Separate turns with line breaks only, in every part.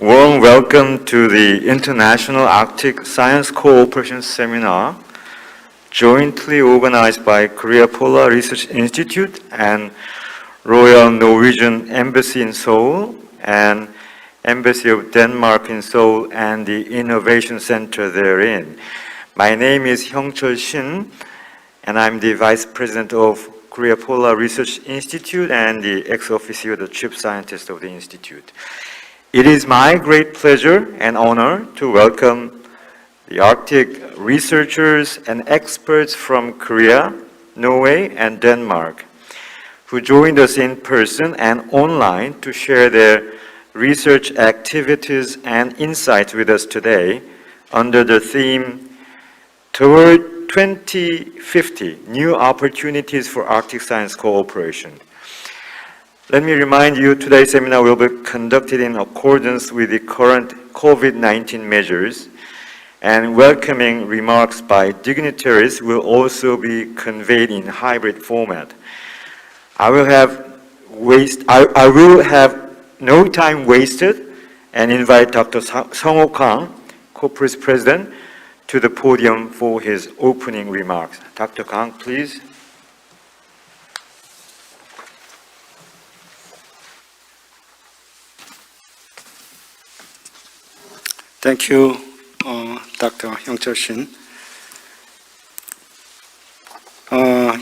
Warm welcome to the International Arctic Science Cooperation Seminar, jointly organized by Korea Polar Research Institute and Royal Norwegian Embassy in Seoul and Embassy of Denmark in Seoul and the Innovation Center therein. My name is Hyung-chul Shin, and I'm the Vice President of Korea Polar Research Institute and the ex-officio, the Chief Scientist of the Institute. It is my great pleasure and honor to welcome the Arctic researchers and experts from Korea, Norway, and Denmark, who joined us in person and online to share their research activities and insights with us today under the theme Toward 2050, New Opportunities for Arctic Science Cooperation. Let me remind you, today's seminar will be conducted in accordance with the current COVID-19 measures, and welcoming remarks by dignitaries will also be conveyed in hybrid format. I will have no time wasted and invite Dr. Sung-ho Kang, Corporate President, to the podium for his opening remarks. Dr. Kang, please.
Thank you, Dr. Hyung-chul Shin.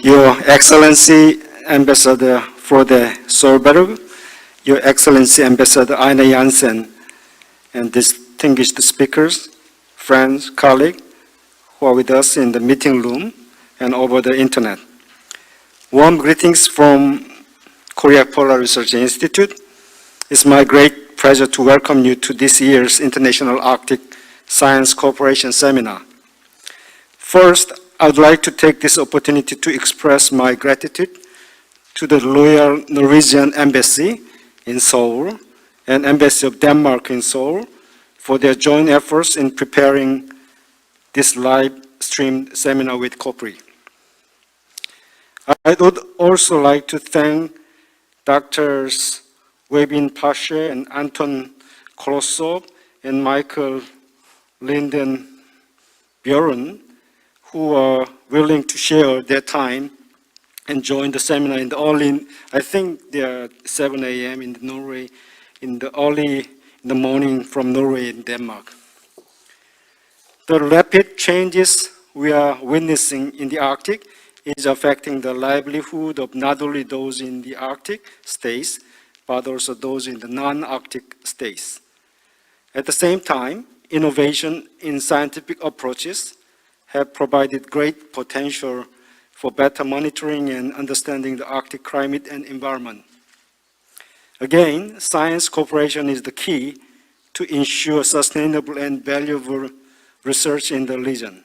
Your Excellency Ambassador Frode Solberg, Your Excellency Ambassador Aina Jansen, and distinguished speakers, friends, colleagues who are with us in the meeting room and over the internet. Warm greetings from Korea Polar Research Institute. It's my great pleasure to welcome you to this year's International Arctic Science Cooperation Seminar. First, I would like to take this opportunity to express my gratitude to the Royal Norwegian Embassy in Seoul and Embassy of Denmark in Seoul for their joint efforts in preparing this live-streamed seminar with COPRI. I would also like to thank Drs. Webin Pashe and Anton Kolosov and Michael Linden Bjorn, who are willing to share their time and join the seminar in the early, I think they are 7 a.m. in Norway, in the morning from Norway and Denmark. The rapid changes we are witnessing in the Arctic is affecting the livelihood of not only those in the Arctic states, but also those in the non-Arctic states. At the same time, innovation in scientific approaches have provided great potential for better monitoring and understanding the Arctic climate and environment. Again, science cooperation is the key to ensure sustainable and valuable research in the region,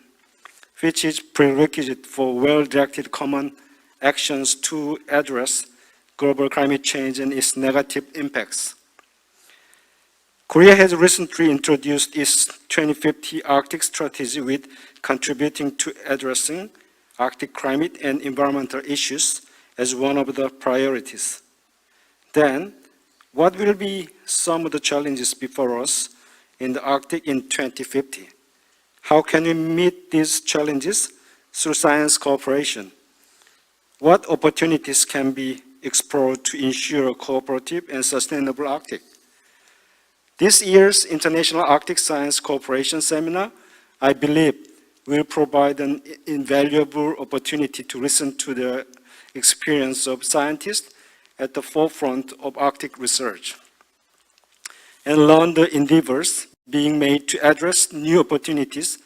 which is prerequisite for well-directed common actions to address global climate change and its negative impacts. Korea has recently introduced its 2050 Arctic strategy with contributing to addressing Arctic climate and environmental issues as one of the priorities. Then, what will be some of the challenges before us in the Arctic in 2050? How can we meet these challenges through science cooperation? What opportunities can be explored to ensure a cooperative and sustainable Arctic? This year's International Arctic Science Cooperation Seminar, I believe, will provide an invaluable opportunity to listen to the experience of scientists at the forefront of Arctic research and learn the endeavors being made to address new opportunities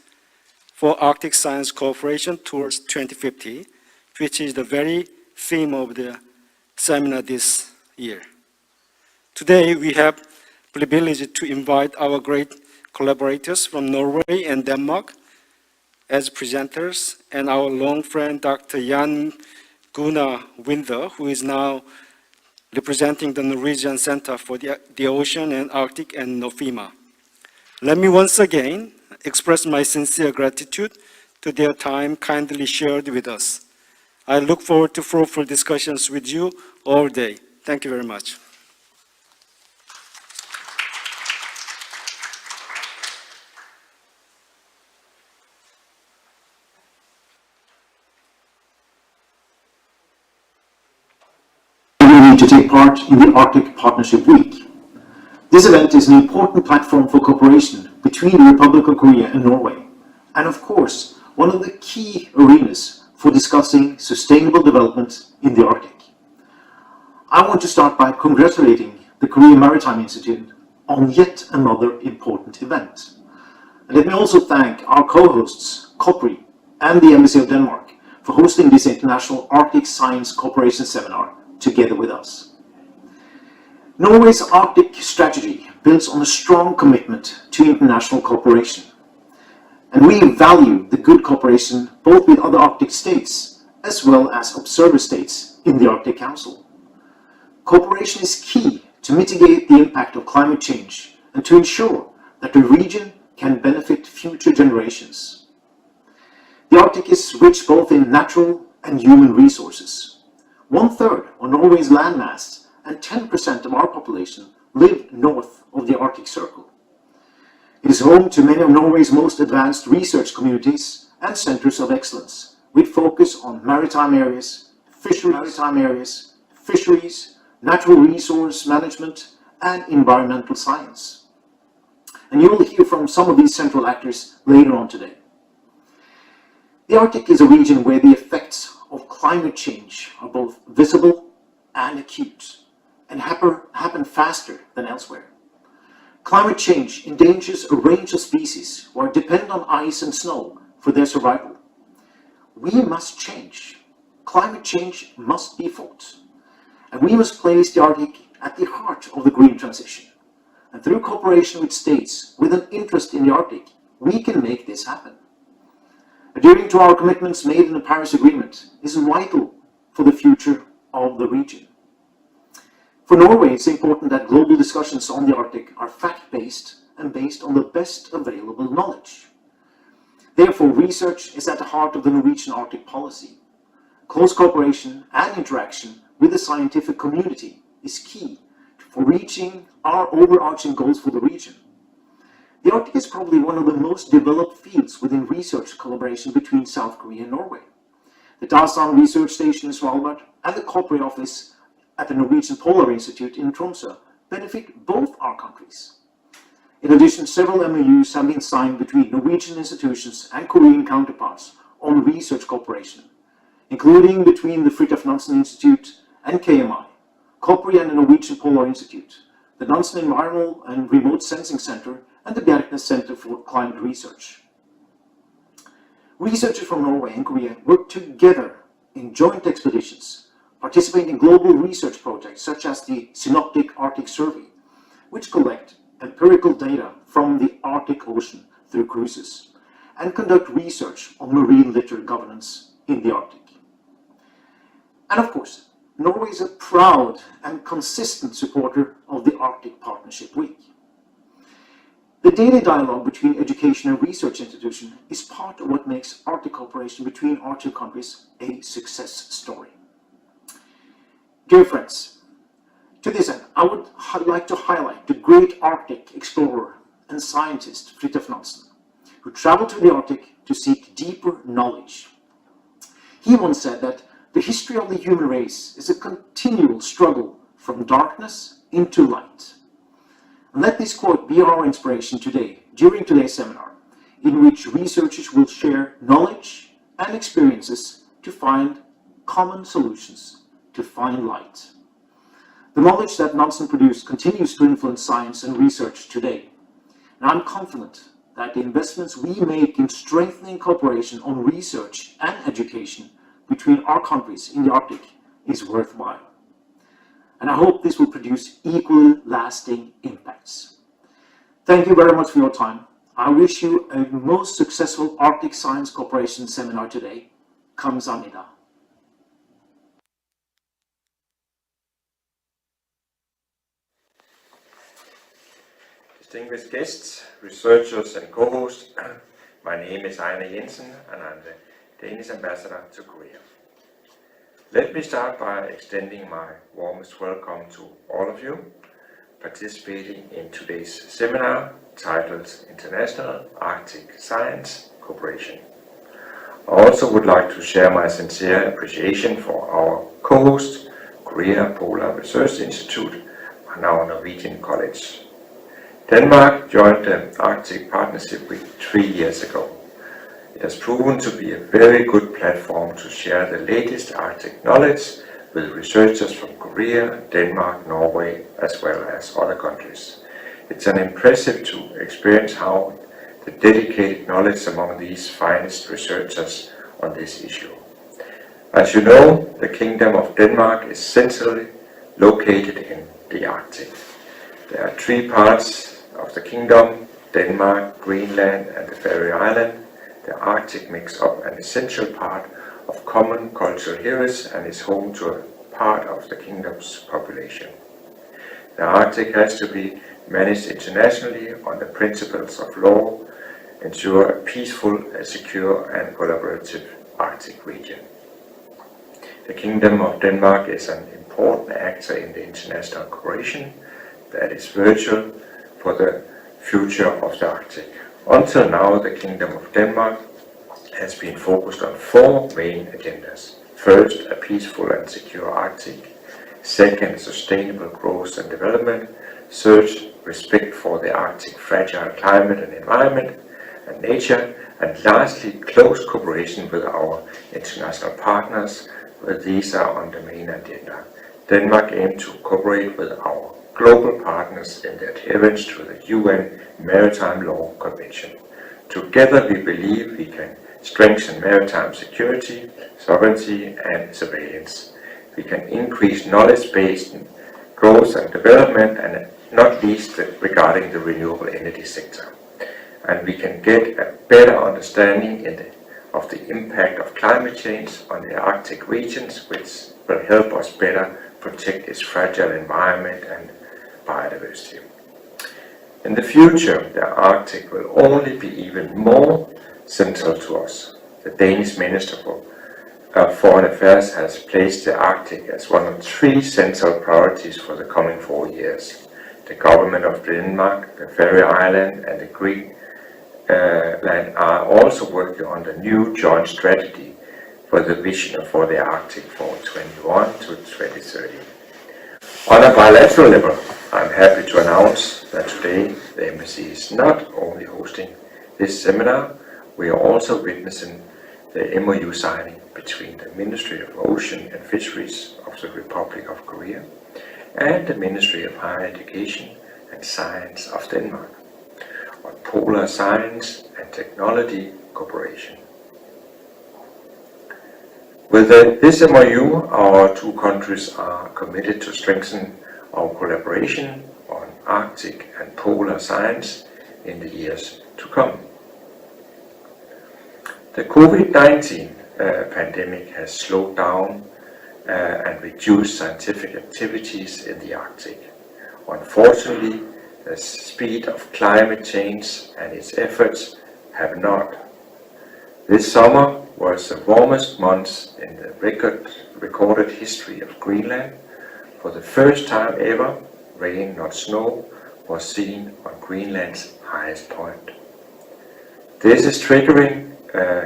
for Arctic science cooperation towards 2050, which is the very theme of the seminar this year. Today, we have the privilege to invite our great collaborators from Norway and Denmark as presenters, and our long friend, Dr. Jan Gunnar Winder, who is now representing the Norwegian Center for the Ocean and Arctic and NOFIMA. Let me once again express my sincere gratitude to their time kindly shared with us. I look forward to fruitful discussions with you all day. Thank you very much.
part in the Arctic Partnership Week. This event is an important platform for cooperation between the Republic of Korea and Norway, and of course, one of the key arenas for discussing sustainable development in the Arctic. I want to start by congratulating the Korean Maritime Institute on yet another important event. And let me also thank our co-hosts, COPRI and the Embassy of Denmark, for hosting this International Arctic Science Cooperation Seminar together with us. Norway's Arctic strategy builds on a strong commitment to international cooperation. And we value the good cooperation both with other Arctic states as well as observer states in the Arctic Council. Cooperation is key to mitigate the impact of climate change and to ensure that the region can benefit future generations. The Arctic is rich both in natural and human resources. 1/3 of Norway's landmass and 10% of our population live north of the Arctic Circle. It is home to many of Norway's most advanced research communities and centers of excellence, with focus on maritime areas, fisheries, natural resource management, and environmental science. And you will hear from some of these central actors later on today. The Arctic is a region where the effects of climate change are both visible and acute, and happen faster than elsewhere. Climate change endangers a range of species who are dependent on ice and snow for their survival. We must change. Climate change must be fought. And we must place the Arctic at the heart of the green transition. And through cooperation with states with an interest in the Arctic, we can make this happen. Adhering to our commitments made in the Paris Agreement is vital for the future of the region. For Norway, it's important that global discussions on the Arctic are fact-based and based on the best available knowledge. Therefore, research is at the heart of the Norwegian Arctic policy. Close cooperation and interaction with the scientific community is key for reaching our overarching goals for the region. The Arctic is probably one of the most developed fields within research collaboration between South Korea and Norway. The Dasan Research Station in Svalbard and the Corporate Office at the Norwegian Polar Institute in Tromsø benefit both our countries. In addition, several MOUs have been signed between Norwegian institutions and Korean counterparts on research cooperation, including between the Fridtjof Nansen Institute and KMI, COPRI and the Norwegian Polar Institute, the Nansen Environmental and Remote Sensing Center, and the Bjerknes Center for Climate Research. Researchers from Norway and Korea work together in joint expeditions, participate in global research projects such as the Synoptic Arctic Survey, which collect empirical data from the Arctic Ocean through cruises, and conduct research on marine litter governance in the Arctic. And of course, Norway is a proud and consistent supporter of the Arctic Partnership Week. The daily dialogue between education and research institutions is part of what makes Arctic cooperation between our two countries a success story. Dear friends, to this end, I would like to highlight the great Arctic explorer and scientist Fridtjof Nansen, who traveled to the Arctic to seek deeper knowledge. He once said that the history of the human race is a continual struggle from darkness into light. And let this quote be our inspiration today, during today's seminar, in which researchers will share knowledge and experiences to find common solutions, to find light. The knowledge that Nansen produced continues to influence science and research today. And I'm confident that the investments we make in strengthening cooperation on research and education between our countries in the Arctic is worthwhile. And I hope this will produce equally lasting impacts. Thank you very much for your time. I wish you a most successful Arctic Science Cooperation Seminar today. Kamsahamnida.
Distinguished guests, researchers and co-hosts, my name is Ejner Jensen and I'm the Danish ambassador to Korea. Let me start by extending my warmest welcome to all of you participating in today's seminar titled International Arctic Science Cooperation. I also would like to share my sincere appreciation for our co-host, Korea Polar Research Institute, are now Norwegian College. Denmark joined the Arctic Partnership Week 3 years ago. It has proven to be a very good platform to share the latest Arctic knowledge with researchers from Korea, Denmark, Norway, as well as other countries. It's an impressive to experience how the dedicated knowledge among these finest researchers on this issue. As you know, the Kingdom of Denmark is centrally located in the Arctic. There are 3 parts of the kingdom: Denmark, Greenland and the Faroe Islands. The Arctic makes up an essential part of common cultural heritage and is home to a part of the kingdom's population. The Arctic has to be managed internationally on the principles of law, ensure a peaceful, secure and collaborative Arctic region. The Kingdom of Denmark is an important actor in the international cooperation that is virtual for the future of the Arctic. Until now, the Kingdom of Denmark has been focused on 4 main agendas. First, a peaceful and secure Arctic. Second, sustainable growth and development. Third, respect for the Arctic fragile climate and environment and nature. And lastly, close cooperation with our international partners, where these are on the main agenda. Denmark aims to cooperate with our global partners in the adherence to the UN Maritime Law Convention. Together we believe we can strengthen maritime security, sovereignty and surveillance. We can increase knowledge-based growth and development, and not least regarding the renewable energy sector. And we can get a better understanding of the impact of climate change on the Arctic regions, which will help us better protect its fragile environment and biodiversity. In the future, the Arctic will only be even more central to us. The Danish Minister for Foreign Affairs has placed the Arctic as one of 3 central priorities for the coming 4 years. The government of Denmark, the Faroe Islands and the Greenland are also working on the new joint strategy for the vision for the Arctic for 21 to 2030. On a bilateral level, I'm happy to announce that today the embassy is not only hosting this seminar, we are also witnessing the MOU signing between the Ministry of Ocean and Fisheries of the Republic of Korea and the Ministry of Higher Education and Science of Denmark on polar science and technology cooperation. With this MOU, our 2 countries are committed to strengthen our collaboration on Arctic and polar science in the years to come. The COVID-19 pandemic has slowed down and reduced scientific activities in the Arctic. Unfortunately, the speed of climate change and its efforts have not. This summer was the warmest month in the recorded history of Greenland. For the first time ever, rain, not snow, was seen on Greenland's highest point. This is triggering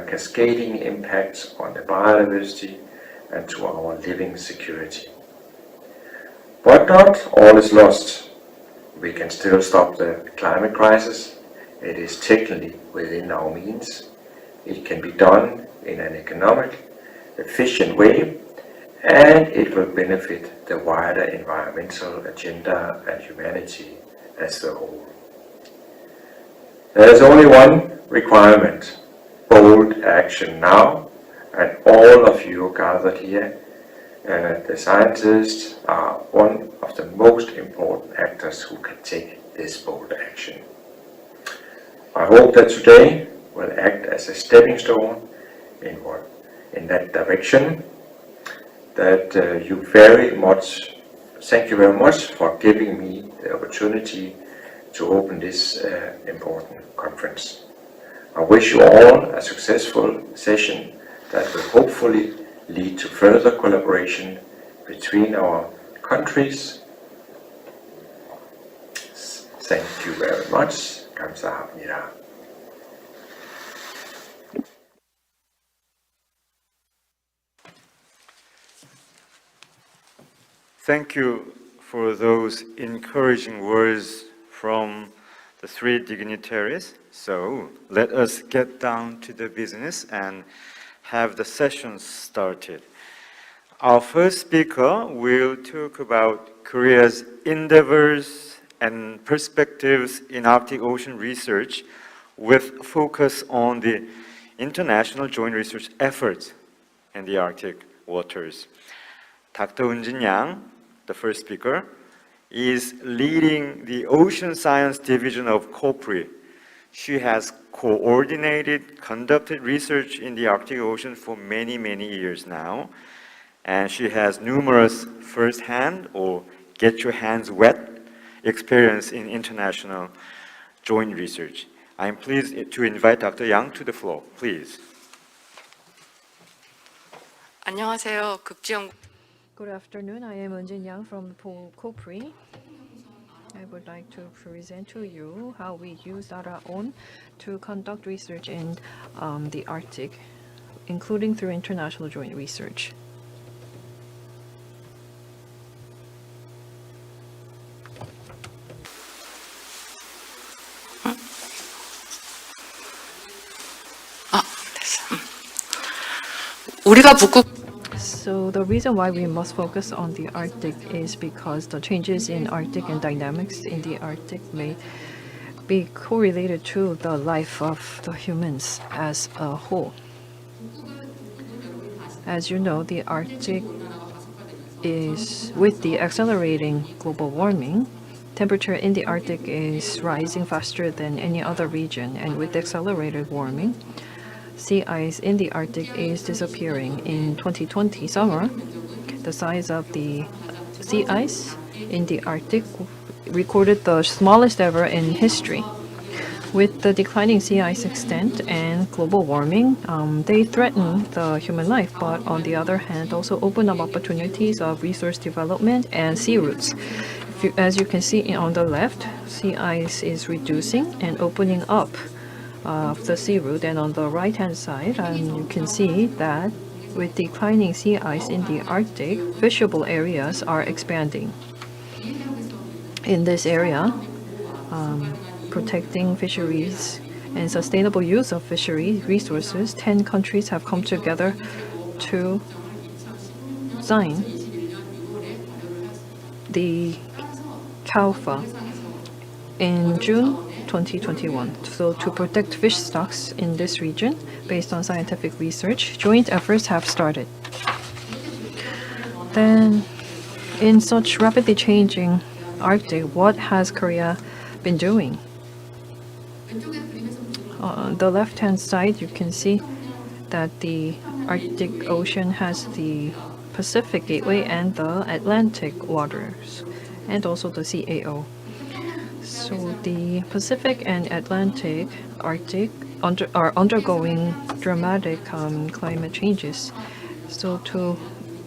cascading impacts on the biodiversity and to our living security. But not all is lost. We can still stop the climate crisis. It is technically within our means. It can be done in an economic, efficient way, and it will benefit the wider environmental agenda and humanity as a whole. There is only one requirement: bold action now, and all of you gathered here, the scientists, are one of the most important actors who can take this bold action. I hope that today will act as a stepping stone in that direction. Thank you very much for giving me the opportunity to open this important conference. I wish you all a successful session that will hopefully lead to further collaboration between our countries. Thank you very much. 감사합니다.
Thank you for those encouraging words from the three dignitaries. So let us get down to the business and have the session started. Our first speaker will talk about Korea's endeavors and perspectives in Arctic Ocean research with focus on the international joint research efforts in the Arctic waters. Dr. Eunjin Yang, the first speaker, is leading the Ocean Science Division of COPRI. She has coordinated, conducted research in the Arctic Ocean for many, many years now, and she has numerous first-hand or get your hands wet experience in international joint research. I am pleased to invite Dr. Yang to the floor. Please.
안녕하세요. 극지연
Good afternoon. I am Eunjin Yang from COPRI. I would like to present to you how we use our own to conduct research in the Arctic, including through international joint research.
우리가 북극
So the reason why we must focus on the Arctic is because the changes in Arctic and dynamics in the Arctic may be correlated to the life of the humans as a whole. As you know, the Arctic is, with the accelerating global warming, temperature in the Arctic is rising faster than any other region, and with accelerated warming, sea ice in the Arctic is disappearing. In 2020 summer, the size of the sea ice in the Arctic recorded the smallest ever in history. With the declining sea ice extent and global warming, they threaten the human life, but on the other hand, also open up opportunities of resource development and sea routes. As you can see on the left, sea ice is reducing and opening up of the sea route, and on the right hand side you can see that with declining sea ice in the Arctic, fishable areas are expanding. In this area, protecting fisheries and sustainable use of fishery resources, 10 countries have come together to sign the CALFA in June 2021. So to protect fish stocks in this region, based on scientific research, joint efforts have started. Then, in such rapidly changing Arctic, what has Korea been doing? On the left-hand side, you can see that the Arctic Ocean has the Pacific Gateway and the Atlantic waters, and also the CAO. So the Pacific and Atlantic Arctic are undergoing dramatic climate changes. So to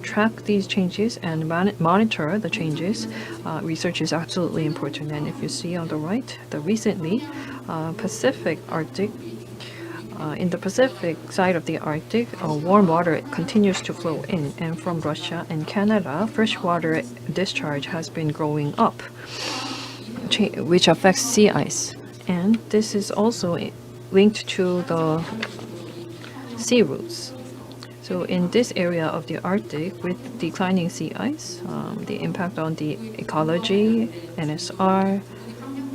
track these changes and monitor the changes, research is absolutely important. And if you see on the right, the recently Pacific Arctic, in the Pacific side of the Arctic, warm water continues to flow in, and from Russia and Canada, freshwater discharge has been growing up, which affects sea ice. And this is also linked to the sea routes. So in this area of the Arctic, with declining sea ice, the impact on the ecology, NSR,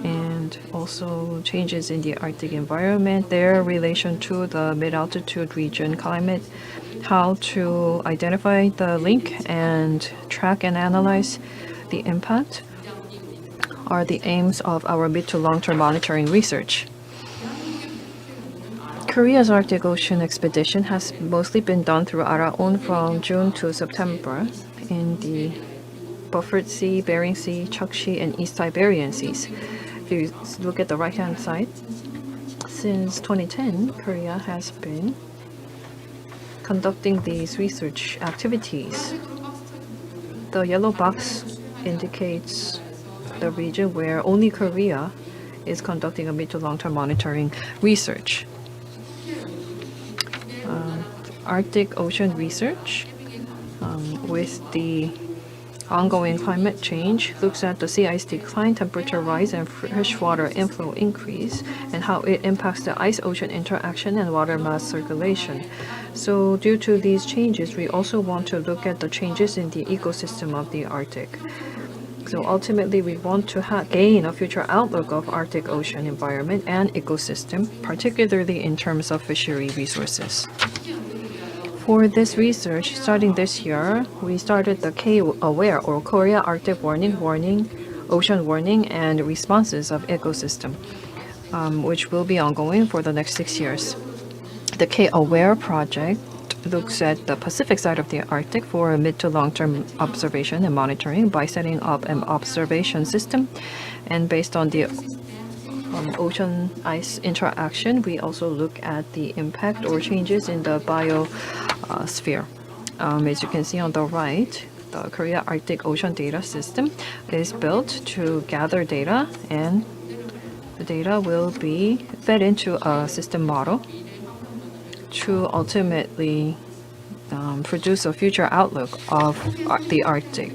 and also changes in the Arctic environment, their relation to the mid-altitude region climate, how to identify the link and track and analyze the impact are the aims of our mid to long-term monitoring research. Korea's Arctic Ocean expedition has mostly been done through our own from June to September in the Beaufort Sea, Bering Sea, Chukchi, and East Siberian Seas. If you look at the right-hand side, since 2010, Korea has been conducting these research activities. The yellow box indicates the region where only Korea is conducting a mid to long-term monitoring research. Arctic Ocean research with the ongoing climate change looks at the sea ice decline, temperature rise, and freshwater inflow increase, and how it impacts the ice-ocean interaction and water mass circulation. So due to these changes, we also want to look at the changes in the ecosystem of the Arctic. So ultimately, we want to gain a future outlook of Arctic Ocean environment and ecosystem, particularly in terms of fishery resources. For this research, starting this year, we started the K-AWARE or Korea Arctic Warning, Ocean Warning, and Responses of Ecosystem, which will be ongoing for the next 6 years. The K-AWARE project looks at the Pacific side of the Arctic for mid to long-term observation and monitoring by setting up an observation system. And based on the ocean ice interaction, we also look at the impact or changes in the biosphere. As you can see on the right, the Korea Arctic Ocean Data System is built to gather data, and the data will be fed into a system model to ultimately produce a future outlook of the Arctic.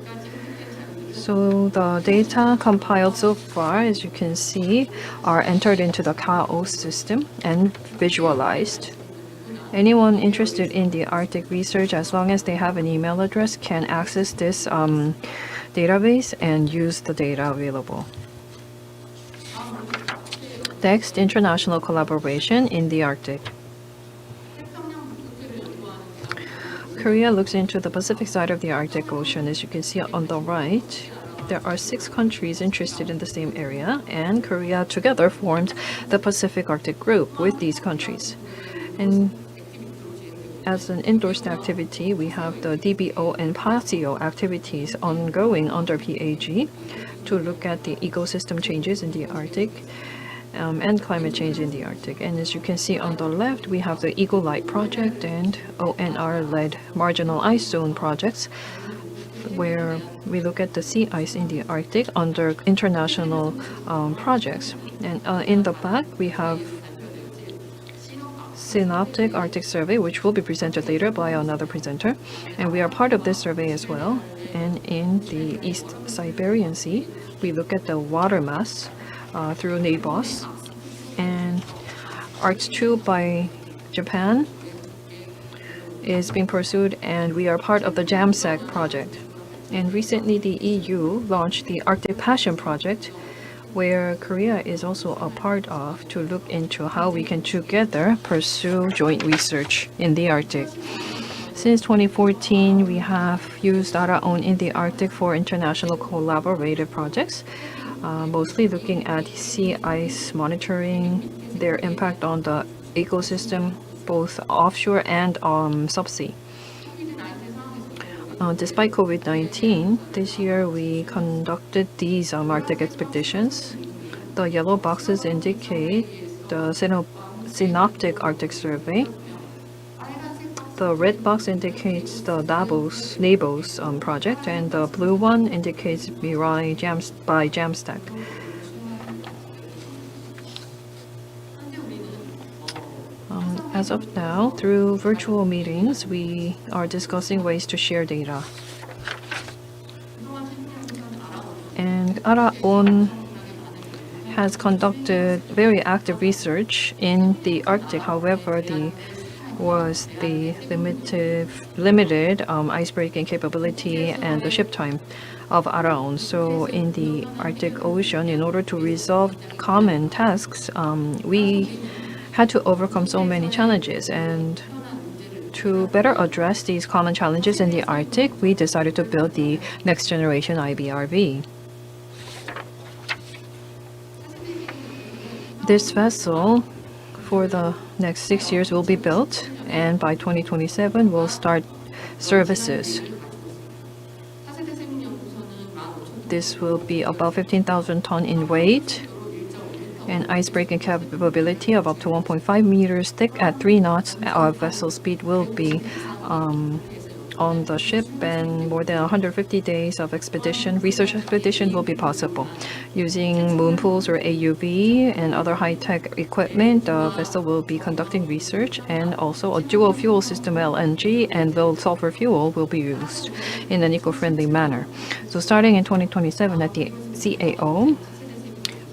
So the data compiled so far, as you can see, are entered into the KAO system and visualized. Anyone interested in the Arctic research, as long as they have an email address, can access this database and use the data available. Next, international collaboration in the Arctic. Korea looks into the Pacific side of the Arctic Ocean. As you can see on the right, there are 6 countries interested in the same area, and Korea together formed the Pacific Arctic Group with these countries. And as an endorsed activity, we have the DBO and PASEO activities ongoing under PAG to look at the ecosystem changes in the Arctic and climate change in the Arctic. And as you can see on the left, we have the Eagle Light project and ONR-led marginal ice zone projects, where we look at the sea ice in the Arctic under international projects. And in the back, we have Synoptic Arctic Survey, which will be presented later by another presenter. And we are part of this survey as well. And in the East Siberian Sea, we look at the water mass through NABOS. And ARCS-2 by Japan is being pursued, and we are part of the JAMSAC project. And recently, the EU launched the Arctic Passion project, where Korea is also a part of, to look into how we can together pursue joint research in the Arctic. Since 2014, we have used Araon in the Arctic for international collaborative projects, mostly looking at sea ice monitoring, their impact on the ecosystem, both offshore and subsea. Despite COVID-19, this year we conducted these Arctic expeditions. The yellow boxes indicate the Synoptic Arctic Survey. The red box indicates the NABOS project, and the blue one indicates Mirai by Jamstack. As of now, through virtual meetings, we are discussing ways to share data. And Araon has conducted very active research in the Arctic. However, the limited ice-breaking capability and the ship time of Araon. So in the Arctic Ocean, in order to resolve common tasks, we had to overcome so many challenges. And to better address these common challenges in the Arctic, we decided to build the next generation IBRV. This vessel for the next 6 years will be built, and by 2027 will start services. This will be about 15,000 tons in weight, and ice-breaking capability of up to 1.5 meters thick at 3 knots of vessel speed will be on the ship, and more than 150 days of research expedition will be possible. Using moon pools or AUV and other high-tech equipment, the vessel will be conducting research, and also a dual fuel system LNG and low sulfur fuel will be used in an eco-friendly manner. So starting in 2027 at the CAO,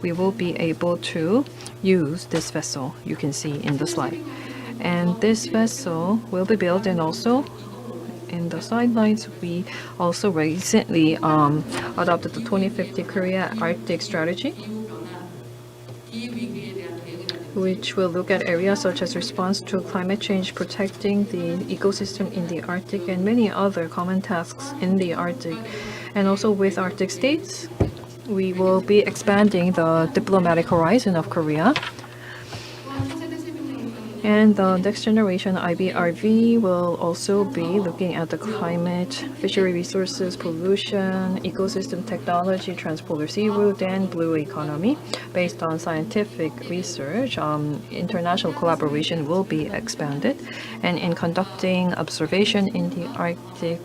we will be able to use this vessel you can see in the slide. And this vessel will be built, and also in the sidelines, we also recently adopted the 2050 Korea Arctic strategy, which will look at areas such as response to climate change, protecting the ecosystem in the Arctic, and many other common tasks in the Arctic. And also with Arctic states, we will be expanding the diplomatic horizon of Korea. And the next generation IBRV will also be looking at the climate, fishery resources, pollution, ecosystem technology, transpolar sea route, and blue economy. Based on scientific research, international collaboration will be expanded. And in conducting observation in the Arctic,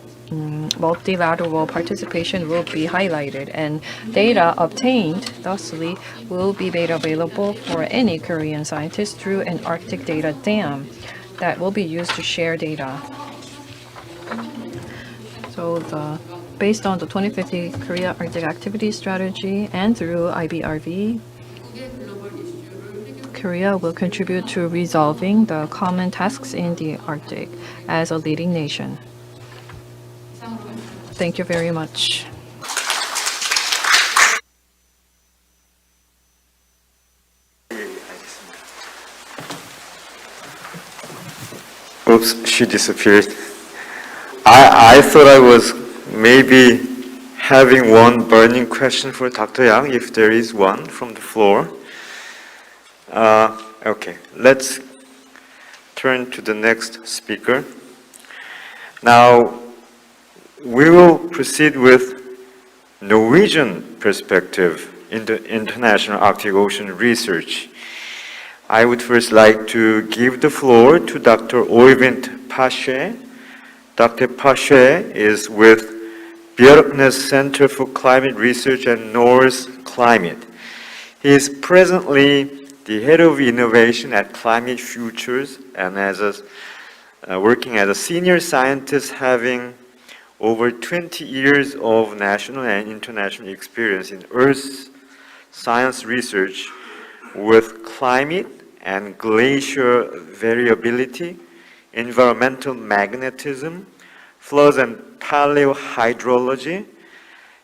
multilateral participation will be highlighted, and data obtained thusly will be made available for any Korean scientist through an Arctic data dam that will be used to share data. So based on the 2050 Korea Arctic Activity Strategy and through IBRV, Korea will contribute to resolving the common tasks in the Arctic as a leading nation. Thank you very much.
Oops, she disappeared. I thought I was maybe having one burning question for Dr. Yang, if there is one from the floor. Okay, let's turn to the next speaker. Now, we will proceed with Norwegian perspective in the international Arctic Ocean research. I would first like to give the floor to Dr. Oyvind Pasche. Dr. Pasche is with Bjørknes Center for Climate Research and Norse Climate. He is presently the head of innovation at Climate Futures and working as a senior scientist, having over 20 years of national and international experience in earth science research with climate and glacier variability, environmental magnetism, floods and paleohydrology.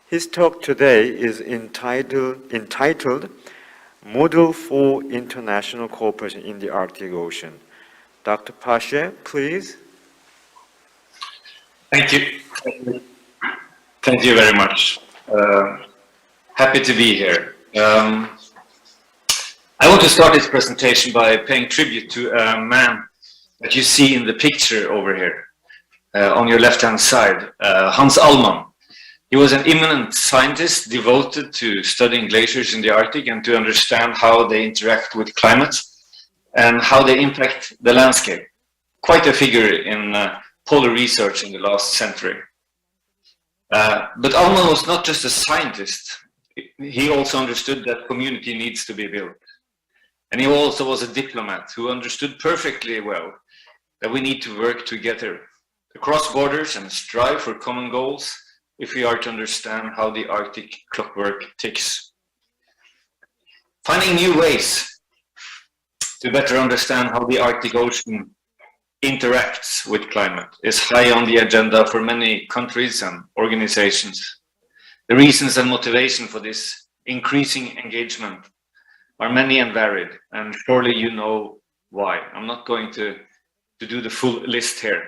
His talk today is entitled Model for International Cooperation in the Arctic Ocean. Dr. Pasche, please.
Thank you. Thank you very much. Happy to be here. I want to start this presentation by paying tribute to a man that you see in the picture over here on your left-hand side, Hans Allmann. He was an eminent scientist devoted to studying glaciers in the Arctic and to understand how they interact with climate and how they impact the landscape. Quite a figure in polar research in the last century. But Allmann was not just a scientist. He also understood that community needs to be built. And he also was a diplomat who understood perfectly well that we need to work together across borders and strive for common goals if we are to understand how the Arctic clockwork ticks. Finding new ways to better understand how the Arctic Ocean interacts with climate is high on the agenda for many countries and organizations. The reasons and motivation for this increasing engagement are many and varied, and surely you know why. I'm not going to do the full list here,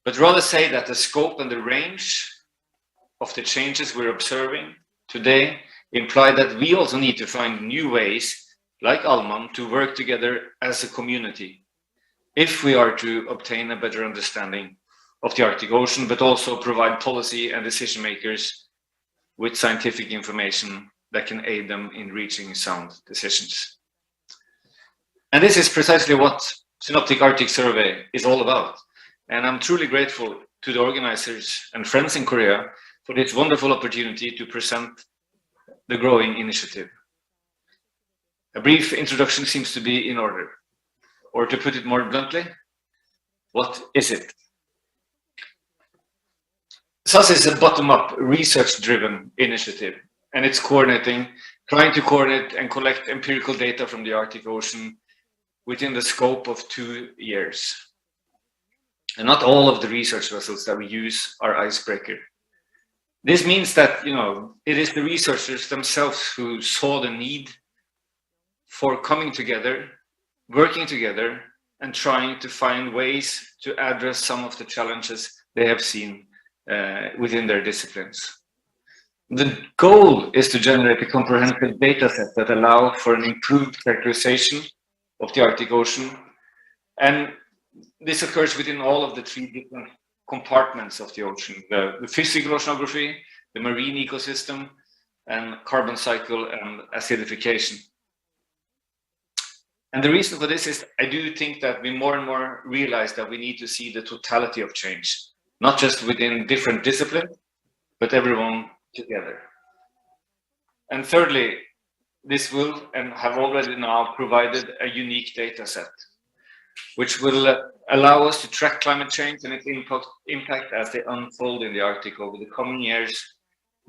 but rather say that the scope and the range of the changes we're observing today imply that we also need to find new ways, like Allmann, to work together as a community if we are to obtain a better understanding of the Arctic Ocean, but also provide policy and decision makers with scientific information that can aid them in reaching sound decisions. And this is precisely what Synoptic Arctic Survey is all about. And I'm truly grateful to the organizers and friends in Korea for this wonderful opportunity to present the growing initiative. A brief introduction seems to be in order. Or to put it more bluntly, what is it? SAS is a bottom-up, research-driven initiative, and it's trying to coordinate and collect empirical data from the Arctic Ocean within the scope of 2 years. And not all of the research vessels that we use are icebreaker. This means that, it is the researchers themselves who saw the need for coming together, working together, and trying to find ways to address some of the challenges they have seen within their disciplines. The goal is to generate a comprehensive data set that allow for an improved characterization of the Arctic Ocean. And this occurs within all of the 3 different compartments of the ocean, the physical oceanography, the marine ecosystem, and carbon cycle and acidification. And the reason for this is I do think that we more and more realize that we need to see the totality of change, not just within different disciplines, but everyone together. And thirdly, this will and have already now provided a unique data set, which will allow us to track climate change and its impact as they unfold in the Arctic over the coming years,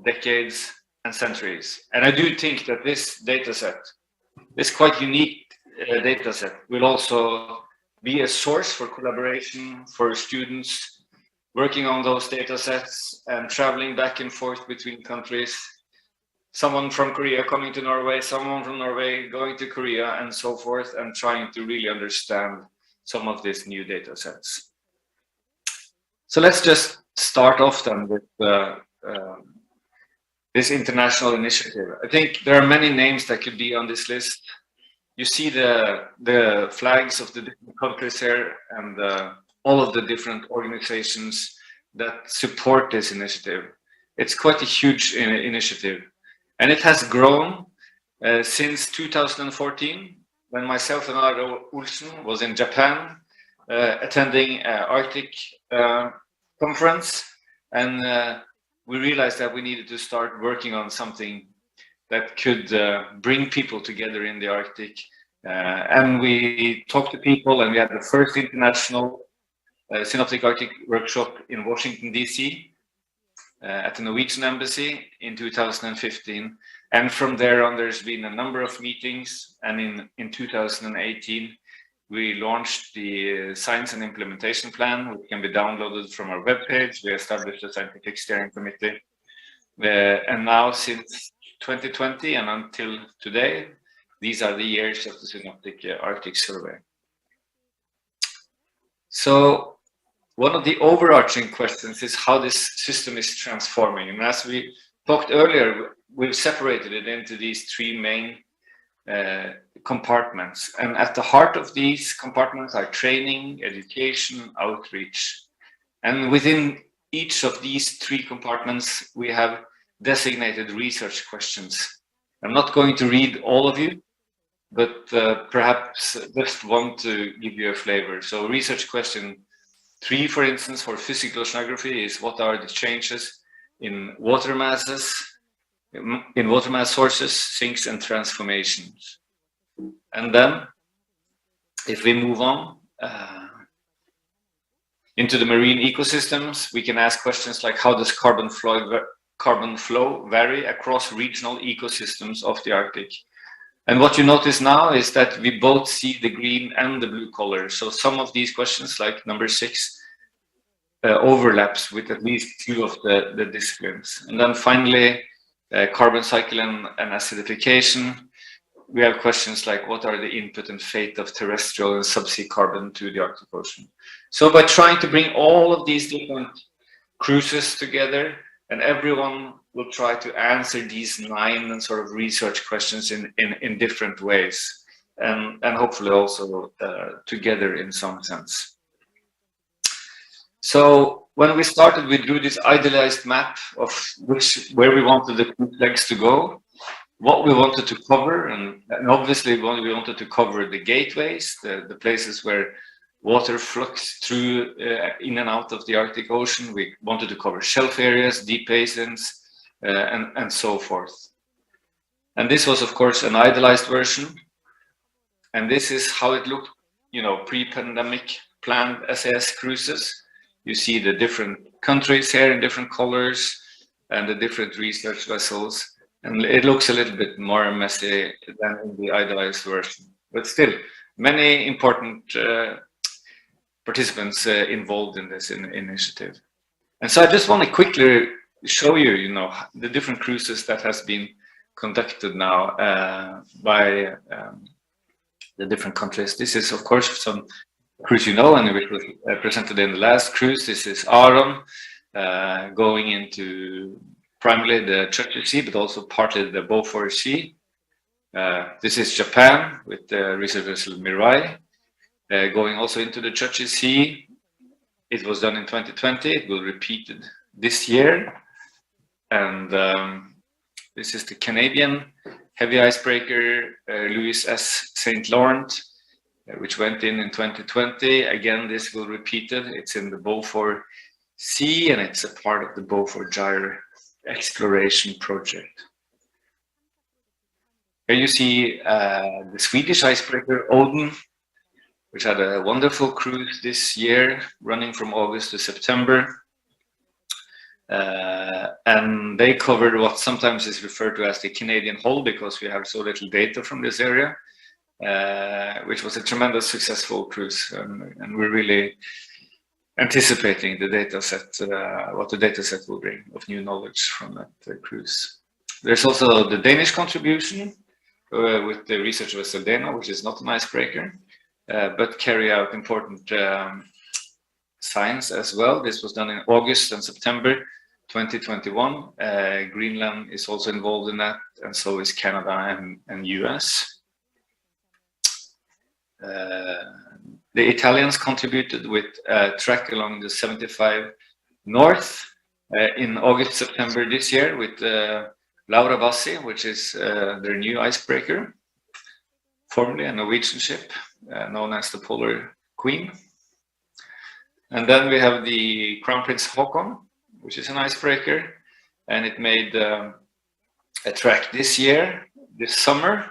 decades, and centuries. And I do think that this data set, this quite unique data set, will also be a source for collaboration for students working on those data sets and traveling back and forth between countries. Someone from Korea coming to Norway, someone from Norway going to Korea, and so forth, and trying to really understand some of these new data sets. So let's just start off then with this international initiative. I think there are many names that could be on this list. You see the flags of the different countries here and all of the different organizations that support this initiative. It's quite a huge initiative, and it has grown since 2014, when myself and Aro Olsen was in Japan attending an Arctic conference, and we realized that we needed to start working on something that could bring people together in the Arctic. And we talked to people, and we had the first international Synoptic Arctic workshop in Washington, D.C. At the Norwegian Embassy in 2015. And from there on, there's been a number of meetings. And in 2018, we launched the Science and Implementation Plan, which can be downloaded from our webpage. We established a scientific steering committee. And now, since 2020 and until today, these are the years of the Synoptic Arctic Survey. So one of the overarching questions is how this system is transforming. And as we talked earlier, we've separated it into these 3 main compartments. And at the heart of these compartments are training, education, outreach. And within each of these 3 compartments, we have designated research questions. I'm not going to read all of you, but perhaps just want to give you a flavor. So research question 3, for instance, for physical oceanography is what are the changes in water masses, in water mass sources, sinks, and transformations. And then, if we move on into the marine ecosystems, we can ask questions like how does carbon flow vary across regional ecosystems of the Arctic? And what you notice now is that we both see the green and the blue color. So some of these questions, like number 6, overlaps with at least 2 of the disciplines. And then finally, carbon cycle and acidification. We have questions like what are the input and fate of terrestrial and subsea carbon to the Arctic Ocean? So by trying to bring all of these different cruises together, and everyone will try to answer these 9 sort of research questions in different ways, and hopefully also together in some sense. So when we started, we drew this idealized map of where we wanted the cruise legs to go, what we wanted to cover, and obviously we wanted to cover the gateways, the places where water flux through in and out of the Arctic Ocean. We wanted to cover shelf areas, deep basins, and so forth. And this was, of course, an idealized version. And this is how it looked, you know, pre-pandemic planned SAS cruises. You see the different countries here in different colors and the different research vessels. And it looks a little bit more messy than in the idealized version. But still, many important participants involved in this initiative. And so I just want to quickly show you, you know, the different cruises that has been conducted now by the different countries. This is, of course, some cruise you know, and it was presented in the last cruise. This is Aron going into primarily the Churchill Sea, but also partly the Beaufort Sea. This is Japan with the research vessel Mirai going also into the Churchill Sea. It was done in 2020. It will repeat it this year. And this is the Canadian heavy icebreaker Louis S. St. Laurent, which went in 2020. Again, this will repeat it. It's in the Beaufort Sea, and it's a part of the Beaufort Gyre exploration project. Here you see the Swedish icebreaker Oden, which had a wonderful cruise this year, running from August to September. And they covered what sometimes is referred to as the Canadian Hull, because we have so little data from this area, which was a tremendous successful cruise. And we're really anticipating the data set, what the data set will bring of new knowledge from that cruise. There's also the Danish contribution with the research vessel Dana, which is not an icebreaker, but carry out important science as well. This was done in August and September 2021. Greenland is also involved in that, and so is Canada and US. The Italians contributed with a track along the 75 North in August, September this year with Laura Bassi, which is their new icebreaker, formerly a Norwegian ship known as the Polar Queen. And then we have the Crown Prince Haakon, which is an icebreaker, and it made a track this year, this summer,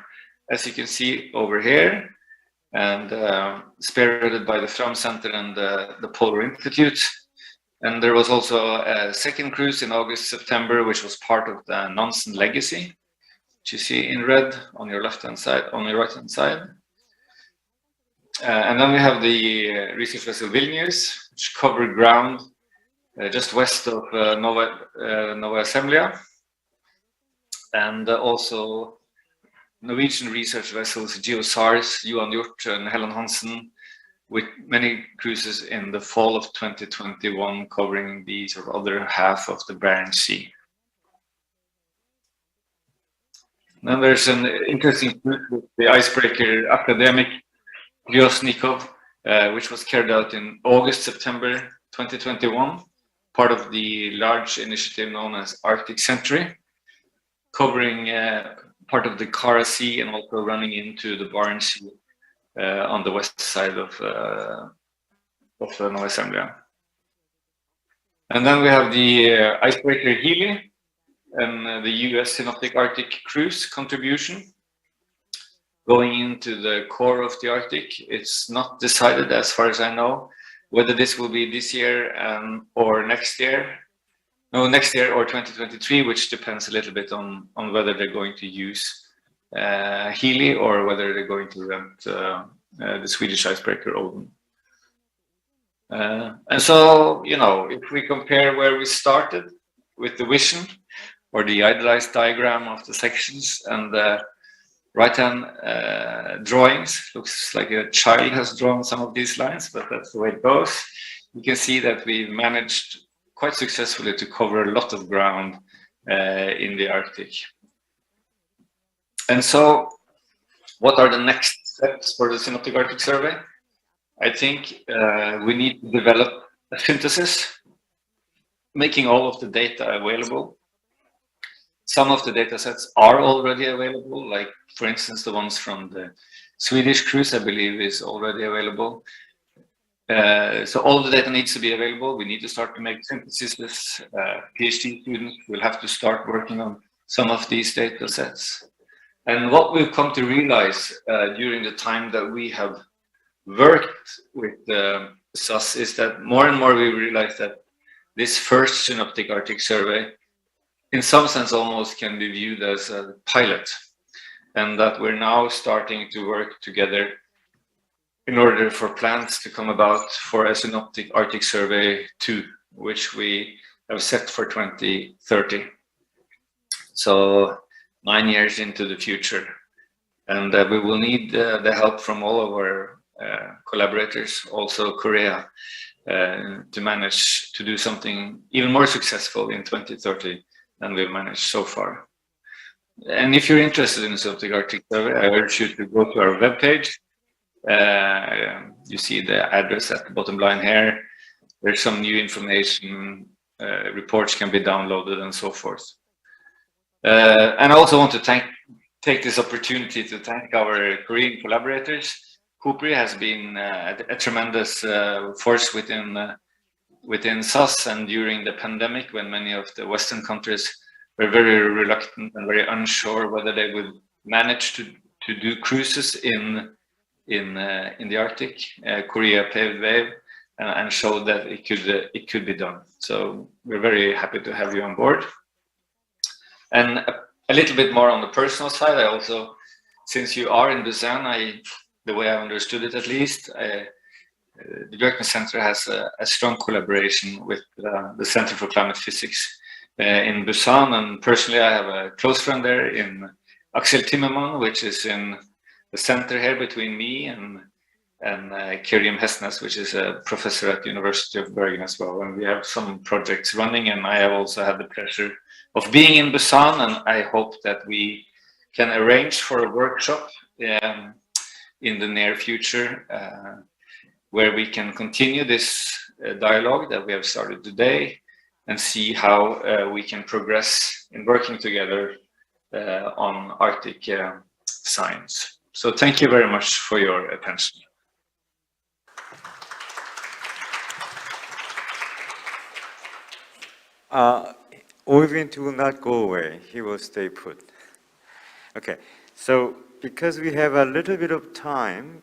as you can see over here, and spearheaded by the Fram Center and the Polar Institute. And there was also a second cruise in August, September, which was part of the Nansen Legacy, which you see in red on your left-hand side, on your right-hand side. And then we have the research vessel Vilnius, which covered ground just west of Nova Zembla, and also Norwegian research vessels GeoSARS, Johan Hjort and Helen Hansen, with many cruises in the fall of 2021 covering the sort of other half of the Barents Sea. Then there's an interesting cruise with the icebreaker Academic Gryosnikov, which was carried out in August, September 2021, part of the large initiative known as Arctic Century, covering part of the Kara Sea and also running into the Barents Sea on the west side of Nova Zembla. And then we have the icebreaker Healy and the US Synoptic Arctic Cruise contribution going into the core of the Arctic. It's not decided, as far as I know, whether this will be this year or next year. No, next year or 2023, which depends a little bit on whether they're going to use Healy or whether they're going to rent the Swedish icebreaker Oden. And so, you know, if we compare where we started with the vision or the idealized diagram of the sections and the right-hand drawings, looks like a child has drawn some of these lines, but that's the way it goes. You can see that we managed quite successfully to cover a lot of ground in the Arctic. And so, what are the next steps for the Synoptic Arctic Survey? I think we need to develop a synthesis, making all of the data available. Some of the data sets are already available, like, for instance, the ones from the Swedish cruise, I believe, is already available. So all the data needs to be available. We need to start to make synthesis. PhD students will have to start working on some of these data sets. And what we've come to realize during the time that we have worked with SAS is that more and more we realize that this first synoptic Arctic survey, in some sense, almost can be viewed as a pilot, and that we're now starting to work together in order for plans to come about for a synoptic Arctic survey 2, which we have set for 2030. So 9 years into the future. And we will need the help from all of our collaborators, also Korea, to manage to do something even more successful in 2030 than we've managed so far. And if you're interested in the synoptic Arctic survey, I urge you to go to our webpage. You see the address at the bottom line here. There's some new information, reports can be downloaded and so forth. And I also want to take this opportunity to thank our Korean collaborators. Kupri has been a tremendous force within SAS, and during the pandemic, when many of the Western countries were very reluctant and very unsure whether they would manage to do cruises in the Arctic, Korea paved way and showed that it could be done. So we're very happy to have you on board. And a little bit more on the personal side, I also, since you are in Busan, the way I understood it at least, the Björkman Center has a strong collaboration with the Center for Climate Physics in Busan, and personally I have a close friend there in Axel Timmermann, which is in the center here between me and Kiriam Hesnes, which is a professor at the University of Bergen as well. And we have some projects running, and I have also had the pleasure of being in Busan, and I hope that we can arrange for a workshop in the near future where we can continue this dialogue that we have started today and see how we can progress in working together on Arctic science. So thank you very much for your attention.
Oyvind will not go away. He will stay put. Okay, so because we have a little bit of time,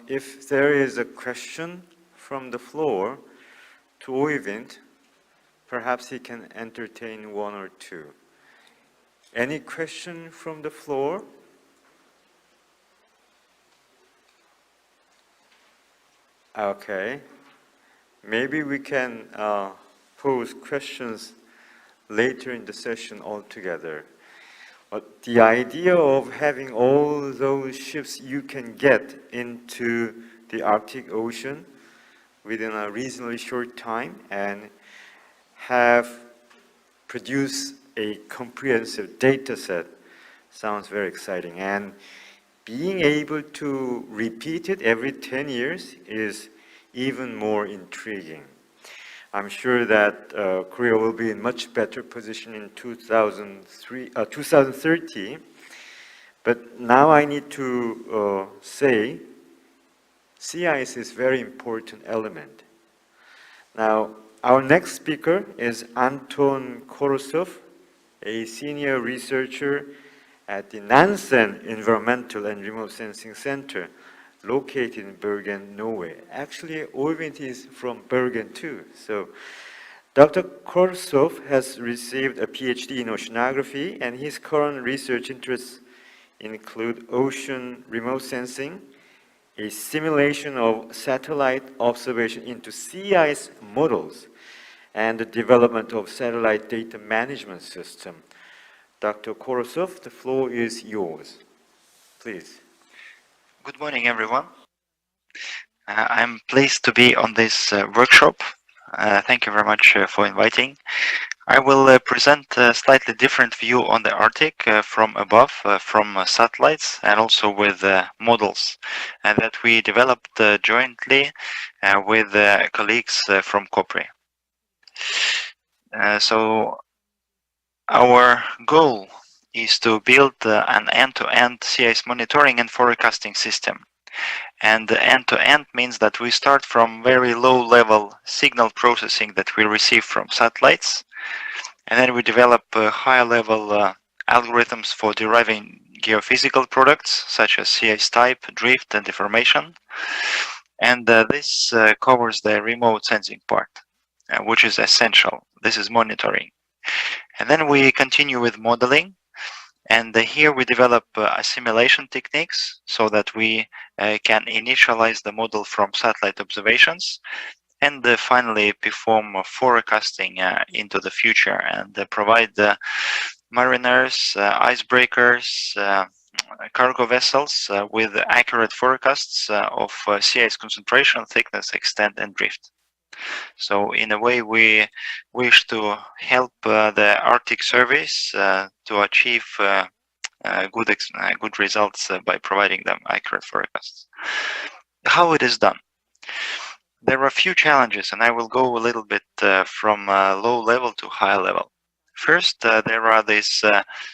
if there is a question from the floor to Oyvind, perhaps he can entertain one or two. Any question from the floor? Okay, maybe we can pose questions later in the session altogether. But the idea of having all those ships you can get into the Arctic Ocean within a reasonably short time and have produced a comprehensive data set sounds very exciting. And being able to repeat it every 10 years is even more intriguing. I'm sure that Korea will be in much better position in 2030. But now I need to say sea ice is a very important element. Now, our next speaker is Anton Korosov, a senior researcher at the Nansen Environmental and Remote Sensing Center, located in Bergen, Norway. Actually, Oyvind is from Bergen too. So, Dr. Korosov has received a PhD in oceanography, and his current research interests include ocean remote sensing, a simulation of satellite observation into sea ice models, and the development of satellite data management system. Dr. Korosov, the floor is yours. Please.
Good morning, everyone. I'm pleased to be on this workshop. Thank you very much for inviting. I will present a slightly different view on the Arctic from above, from satellites, and also with models that we developed jointly with colleagues from Kopri. So our goal is to build an end-to-end sea ice monitoring and forecasting system And end-to-end means that we start from very low-level signal processing that we receive from satellites, and then we develop higher-level algorithms for deriving geophysical products such as sea ice type, drift, and deformation. And this covers the remote sensing part, which is essential. This is monitoring. And then we continue with modeling. And here we develop assimilation techniques so that we can initialize the model from satellite observations, and finally perform forecasting into the future and provide mariners, icebreakers, cargo vessels with accurate forecasts of sea ice concentration, thickness, extent, and drift. So in a way, we wish to help the Arctic surveys to achieve good results by providing them accurate forecasts. How it is done? There are a few challenges, and I will go a little bit from low level to high level. First, there are these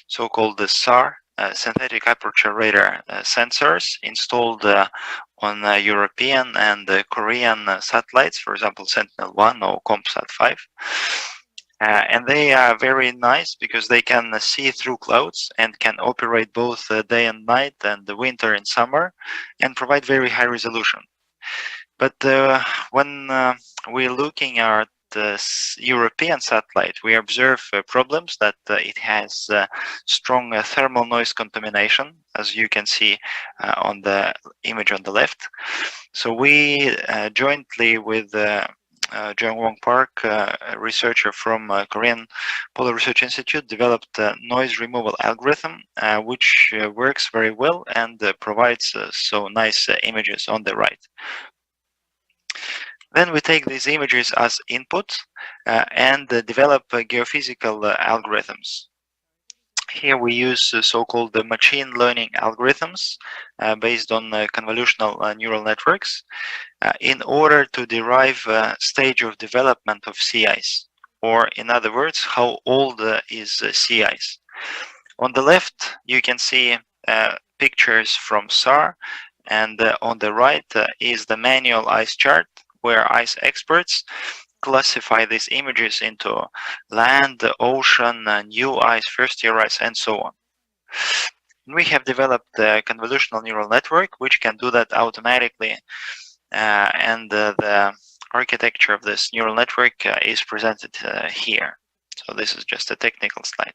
so-called SAR, synthetic aperture radar sensors installed on European and Korean satellites, for example, Sentinel-1 or COMSAT-5. And they are very nice because they can see through clouds and can operate both day and night and the winter and summer and provide very high resolution. But when we're looking at the European satellite, we observe problems that it has strong thermal noise contamination, as you can see on the image on the left. So we jointly with Jung-Won Park, a researcher from Korean Polar Research Institute, developed a noise removal algorithm, which works very well and provides so nice images on the right. Then we take these images as input and develop geophysical algorithms. Here we use so-called machine learning algorithms based on convolutional neural networks in order to derive stage of development of sea ice, or in other words, how old is sea ice. On the left, you can see pictures from SAR, and on the right is the manual ice chart, where ice experts classify these images into land, ocean, new ice, first-year ice, and so on. We have developed a convolutional neural network which can do that automatically, and the architecture of this neural network is presented here. So this is just a technical slide.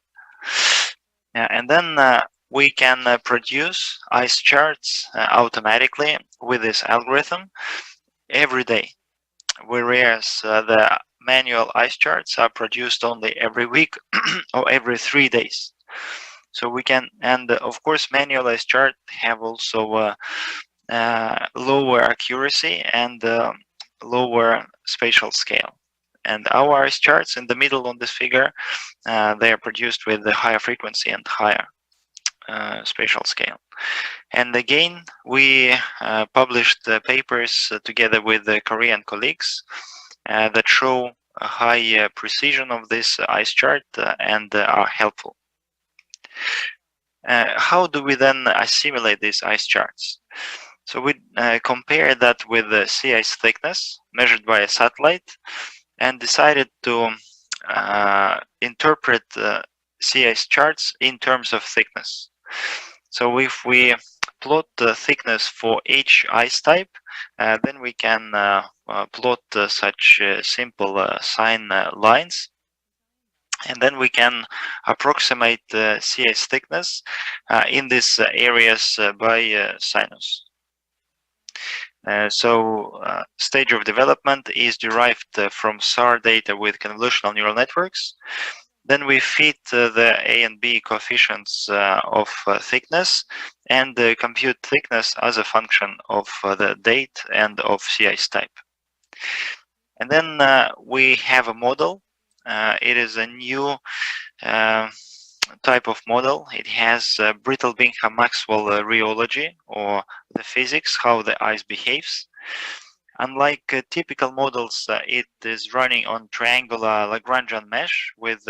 And then we can produce ice charts automatically with this algorithm every day, whereas the manual ice charts are produced only every week or every 3 days. So we can, and of course, manual ice charts have also lower accuracy and lower spatial scale. And our ice charts in the middle on this figure, they are produced with the higher frequency and higher spatial scale. And again, we published papers together with the Korean colleagues that show a high precision of this ice chart and are helpful. How do we then assimilate these ice charts? So we compare that with the sea ice thickness measured by a satellite and decided to interpret sea ice charts in terms of thickness. So if we plot the thickness for each ice type, then we can plot such simple sine lines, and then we can approximate the sea ice thickness in these areas by sinus. So stage of development is derived from SAR data with convolutional neural networks. Then we feed the A and B coefficients of thickness and compute thickness as a function of the date and of sea ice type. And then we have a model. It is a new type of model. It has Brittle-Bingham-Maxwell rheology, or the physics, how the ice behaves. Unlike typical models, it is running on triangular Lagrangian mesh with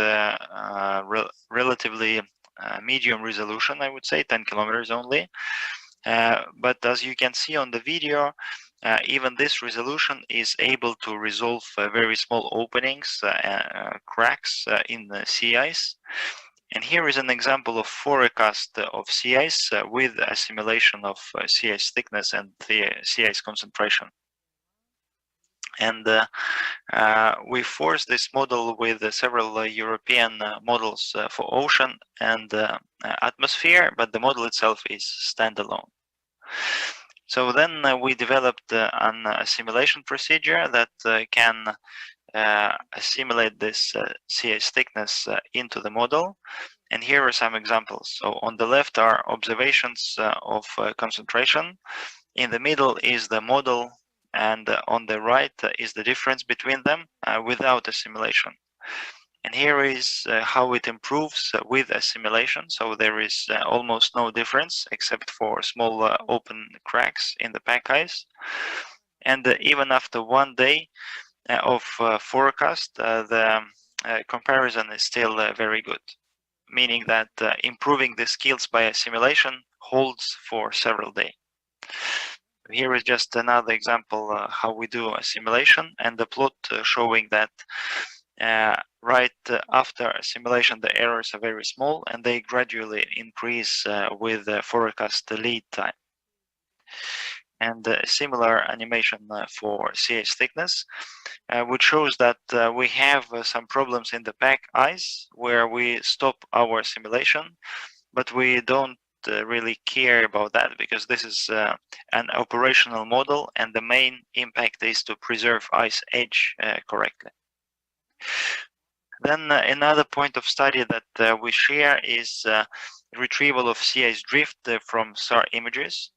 relatively medium resolution, I would say, 10 kilometers only. But as you can see on the video, even this resolution is able to resolve very small openings, cracks in the sea ice. And here is an example of forecast of sea ice with assimilation of sea ice thickness and the sea ice concentration. And we forced this model with several European models for ocean and atmosphere, but the model itself is standalone. So then we developed an assimilation procedure that can assimilate this sea ice thickness into the model. And here are some examples. So on the left are observations of concentration. In the middle is the model, and on the right is the difference between them without assimilation. And here is how it improves with assimilation. So there is almost no difference except for small open cracks in the pack ice. And even after 1 day of forecast, the comparison is still very good, meaning that improving the skills by assimilation holds for several days. Here is just another example how we do assimilation, and the plot showing that right after assimilation the errors are very small and they gradually increase with forecast lead time. And a similar animation for sea ice thickness, which shows that we have some problems in the pack ice where we stop our assimilation, but we don't really care about that because this is an operational model and the main impact is to preserve ice edge correctly. Then another point of study that we share is retrieval of sea ice drift from SAR images.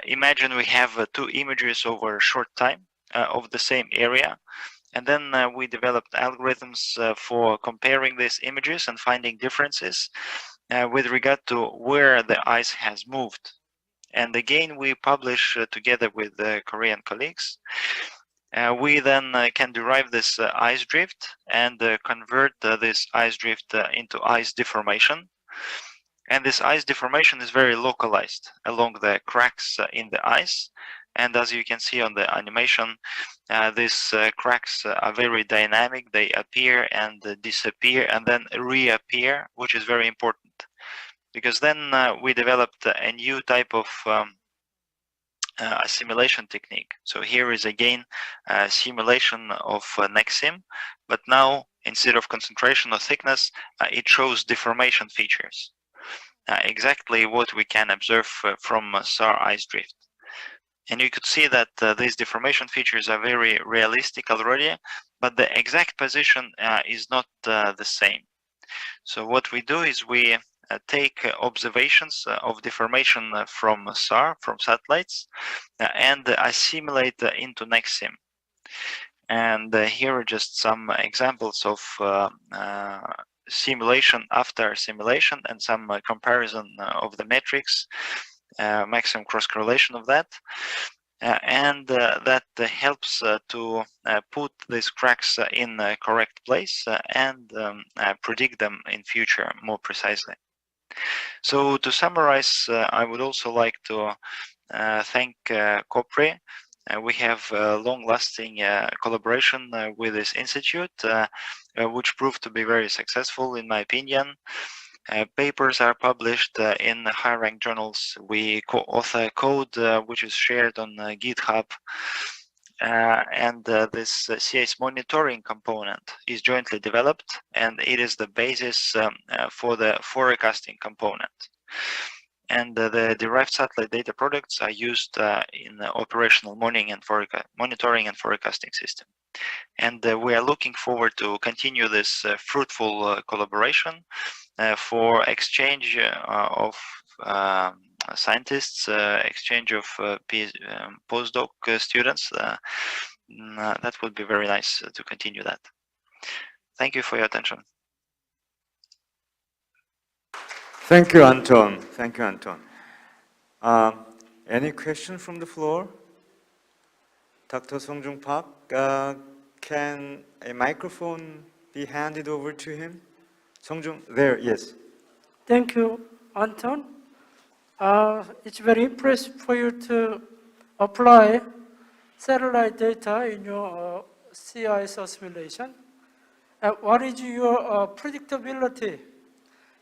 Imagine we have 2 images over a short time of the same area, and then we developed algorithms for comparing these images and finding differences with regard to where the ice has moved. And again, we publish together with Korean colleagues. We then can derive this ice drift and convert this ice drift into ice deformation. And this ice deformation is very localized along the cracks in the ice. And as you can see on the animation, these cracks are very dynamic. They appear and disappear and then reappear, which is very important. Because then we developed a new type of assimilation technique. So here is again a simulation of NextSim, but now instead of concentration or thickness, it shows deformation features. Exactly what we can observe from SAR ice drift. And you could see that these deformation features are very realistic already, but the exact position is not the same. So what we do is we take observations of deformation from SAR, from satellites, and assimilate into NextSim. And here are just some examples of simulation after simulation and some comparison of the metrics, maximum cross correlation of that. And that helps to put these cracks in the correct place and predict them in future more precisely. So to summarize, I would also like to thank COPRI. We have long-lasting collaboration with this institute, which proved to be very successful in my opinion. Papers are published in high-ranked journals. We co-author code which is shared on GitHub. And this sea ice monitoring component is jointly developed, and it is the basis for the forecasting component. And the derived satellite data products are used in the operational monitoring and forecasting system. And we are looking forward to continue this fruitful collaboration for exchange of scientists, exchange of postdoc students. That would be very nice to continue that. Thank you for your attention.
Thank you, Anton. Thank you, Anton. Any question from the floor? Dr. Songjung Park, can a microphone be handed over to him? Songjung, there, yes.
Thank you, Anton. It's very impressive for you to apply satellite data in your CIS simulation. What is your predictability?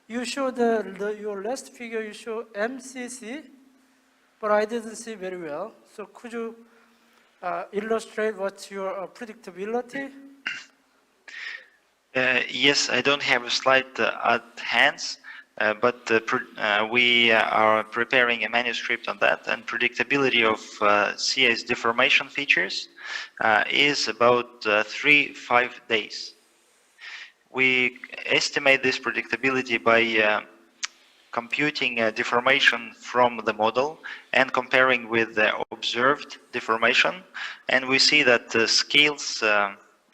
You showed your last figure, you show MCC, but I didn't see very well. So could you illustrate what's your predictability?
Yes, I don't have a slide at hands, but we are preparing a manuscript on that, and predictability of CIS deformation features is about 3-5 days. We estimate this predictability by computing deformation from the model and comparing with the observed deformation, and we see that the scales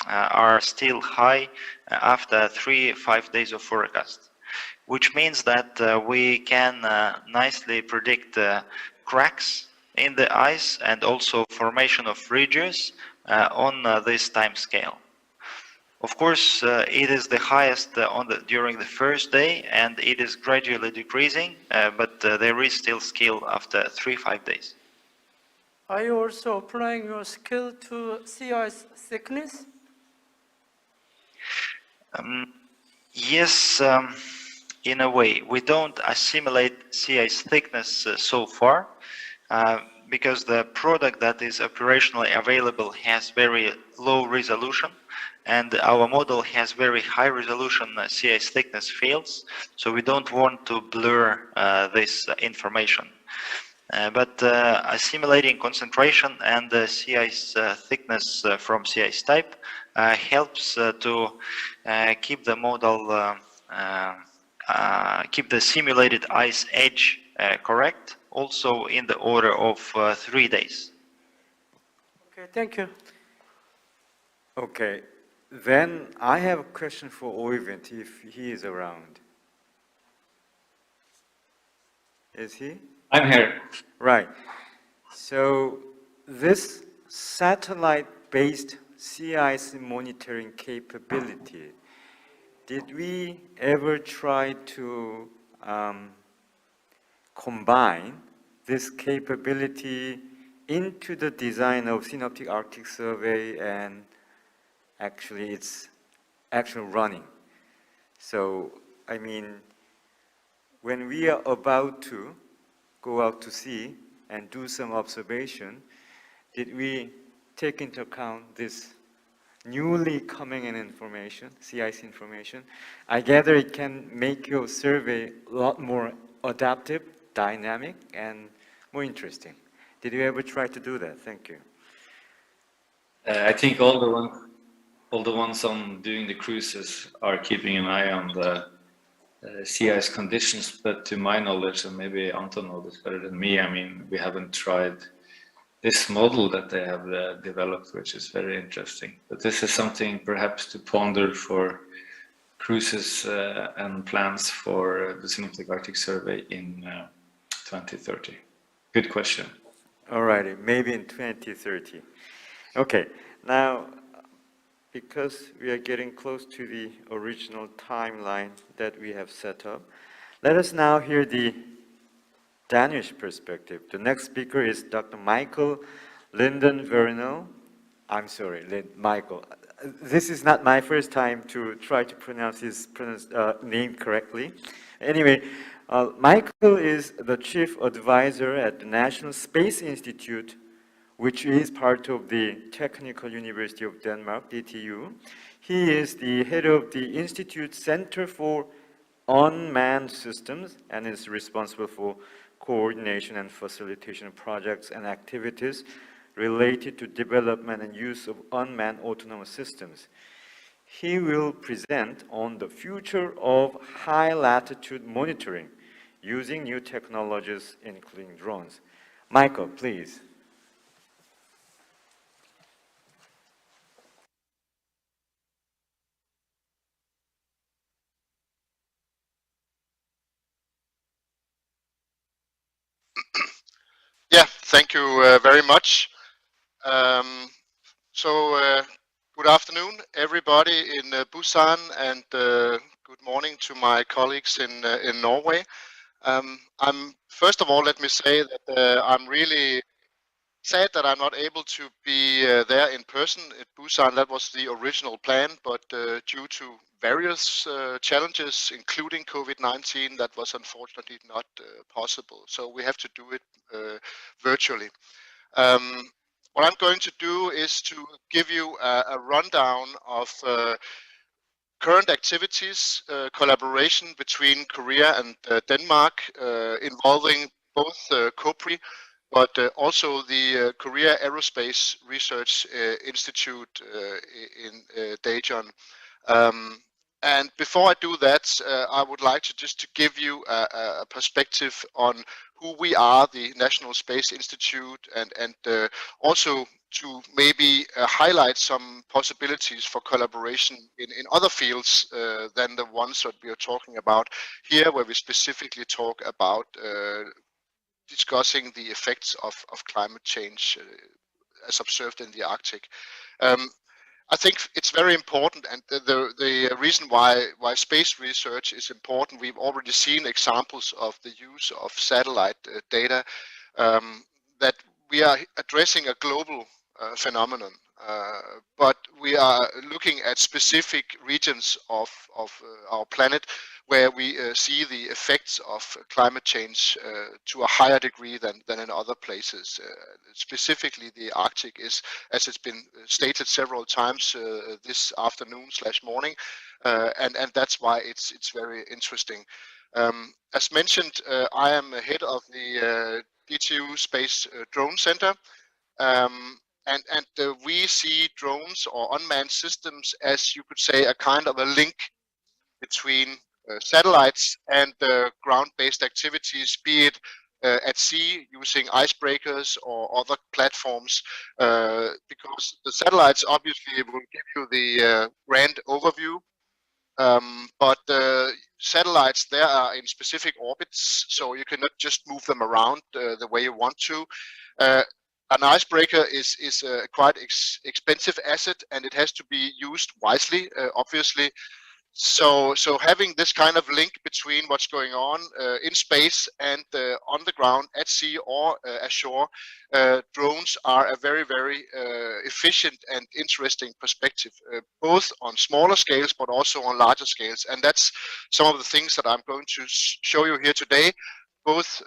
are still high after 3-5 days of forecast, which means that we can nicely predict cracks in the ice and also formation of ridges on this time scale. Of course, it is the highest during the first day, and it is gradually decreasing, but there is still scale after 3-5 days.
Are you also applying your skill to CIS thickness?
Yes, in a way. We don't assimilate CIS thickness so far, because the product that is operationally available has very low resolution, and our model has very high resolution CIS thickness fields, so we don't want to blur this information. But assimilating concentration and CIS thickness from CIS type helps to keep the model, keep the simulated ice edge correct, also in the order of 3 days.
Okay, thank you.
Okay, then I have a question for Oyvind if he is around. Is he?
I'm here.
Right. So this satellite-based CIS monitoring capability, did we ever try to combine this capability into the design of Synoptic Arctic Survey, and actually it's actually running? So, I mean, when we are about to go out to sea and do some observation, did we take into account this newly coming in information, CIS information? I gather it can make your survey a lot more adaptive, dynamic, and more interesting. Did you ever try to do that? Thank you.
I think all the ones on doing the cruises are keeping an eye on the CIS conditions, but to my knowledge, and maybe Anton knows this better than me, I mean, we haven't tried this model that they have developed, which is very interesting. But this is something perhaps to ponder for cruises and plans for the Synoptic Arctic Survey in 2030. Good question.
All righty, maybe in 2030. Okay, now, because we are getting close to the original timeline that we have set up, let us now hear the Danish perspective. The next speaker is Dr. Michael Linden-Vernel. I'm sorry, Michael. This is not my first time to try to pronounce his name correctly. Anyway, Michael is the chief advisor at the National Space Institute, which is part of the Technical University of Denmark, DTU. He is the head of the Institute Center for Unmanned Systems and is responsible for coordination and facilitation of projects and activities related to development and use of unmanned autonomous systems. He will present on the future of high-latitude monitoring using new technologies, including drones. Michael, please.
Yeah, thank you very much. Good afternoon, everybody in Busan, and good morning to my colleagues in Norway. First of all, let me say that I'm really sad that I'm not able to be there in person at Busan. That was the original plan, but due to various challenges, including COVID-19, that was unfortunately not possible. So we have to do it virtually. What I'm going to do is to give you a rundown of current activities, collaboration between Korea and Denmark involving both COPRI, but also the Korea Aerospace Research Institute in Daejeon. And before I do that, I would like to just to give you a perspective on who we are, the National Space Institute, and also to maybe highlight some possibilities for collaboration in other fields than the ones that we are talking about here, where we specifically talk about discussing the effects of climate change as observed in the Arctic. I think it's very important, and the reason why space research is important, we've already seen examples of the use of satellite data, that we are addressing a global phenomenon, but we are looking at specific regions of our planet where we see the effects of climate change to a higher degree than in other places. Specifically, the Arctic is, as it's been stated several times this afternoon / morning, and that's why it's very interesting. As mentioned, I am head of the DTU Space Drone Center, and we see drones or unmanned systems as, you could say, a kind of a link between satellites and ground-based activities, be it at sea using icebreakers or other platforms, because the satellites obviously will give you the grand overview, but satellites, they are in specific orbits, so you cannot just move them around the way you want to. An icebreaker is a quite expensive asset, and it has to be used wisely, obviously. So having this kind of link between what's going on in space and on the ground, at sea or ashore, drones are a very, very efficient and interesting perspective, both on smaller scales but also on larger scales. And that's some of the things that I'm going to show you here today, both,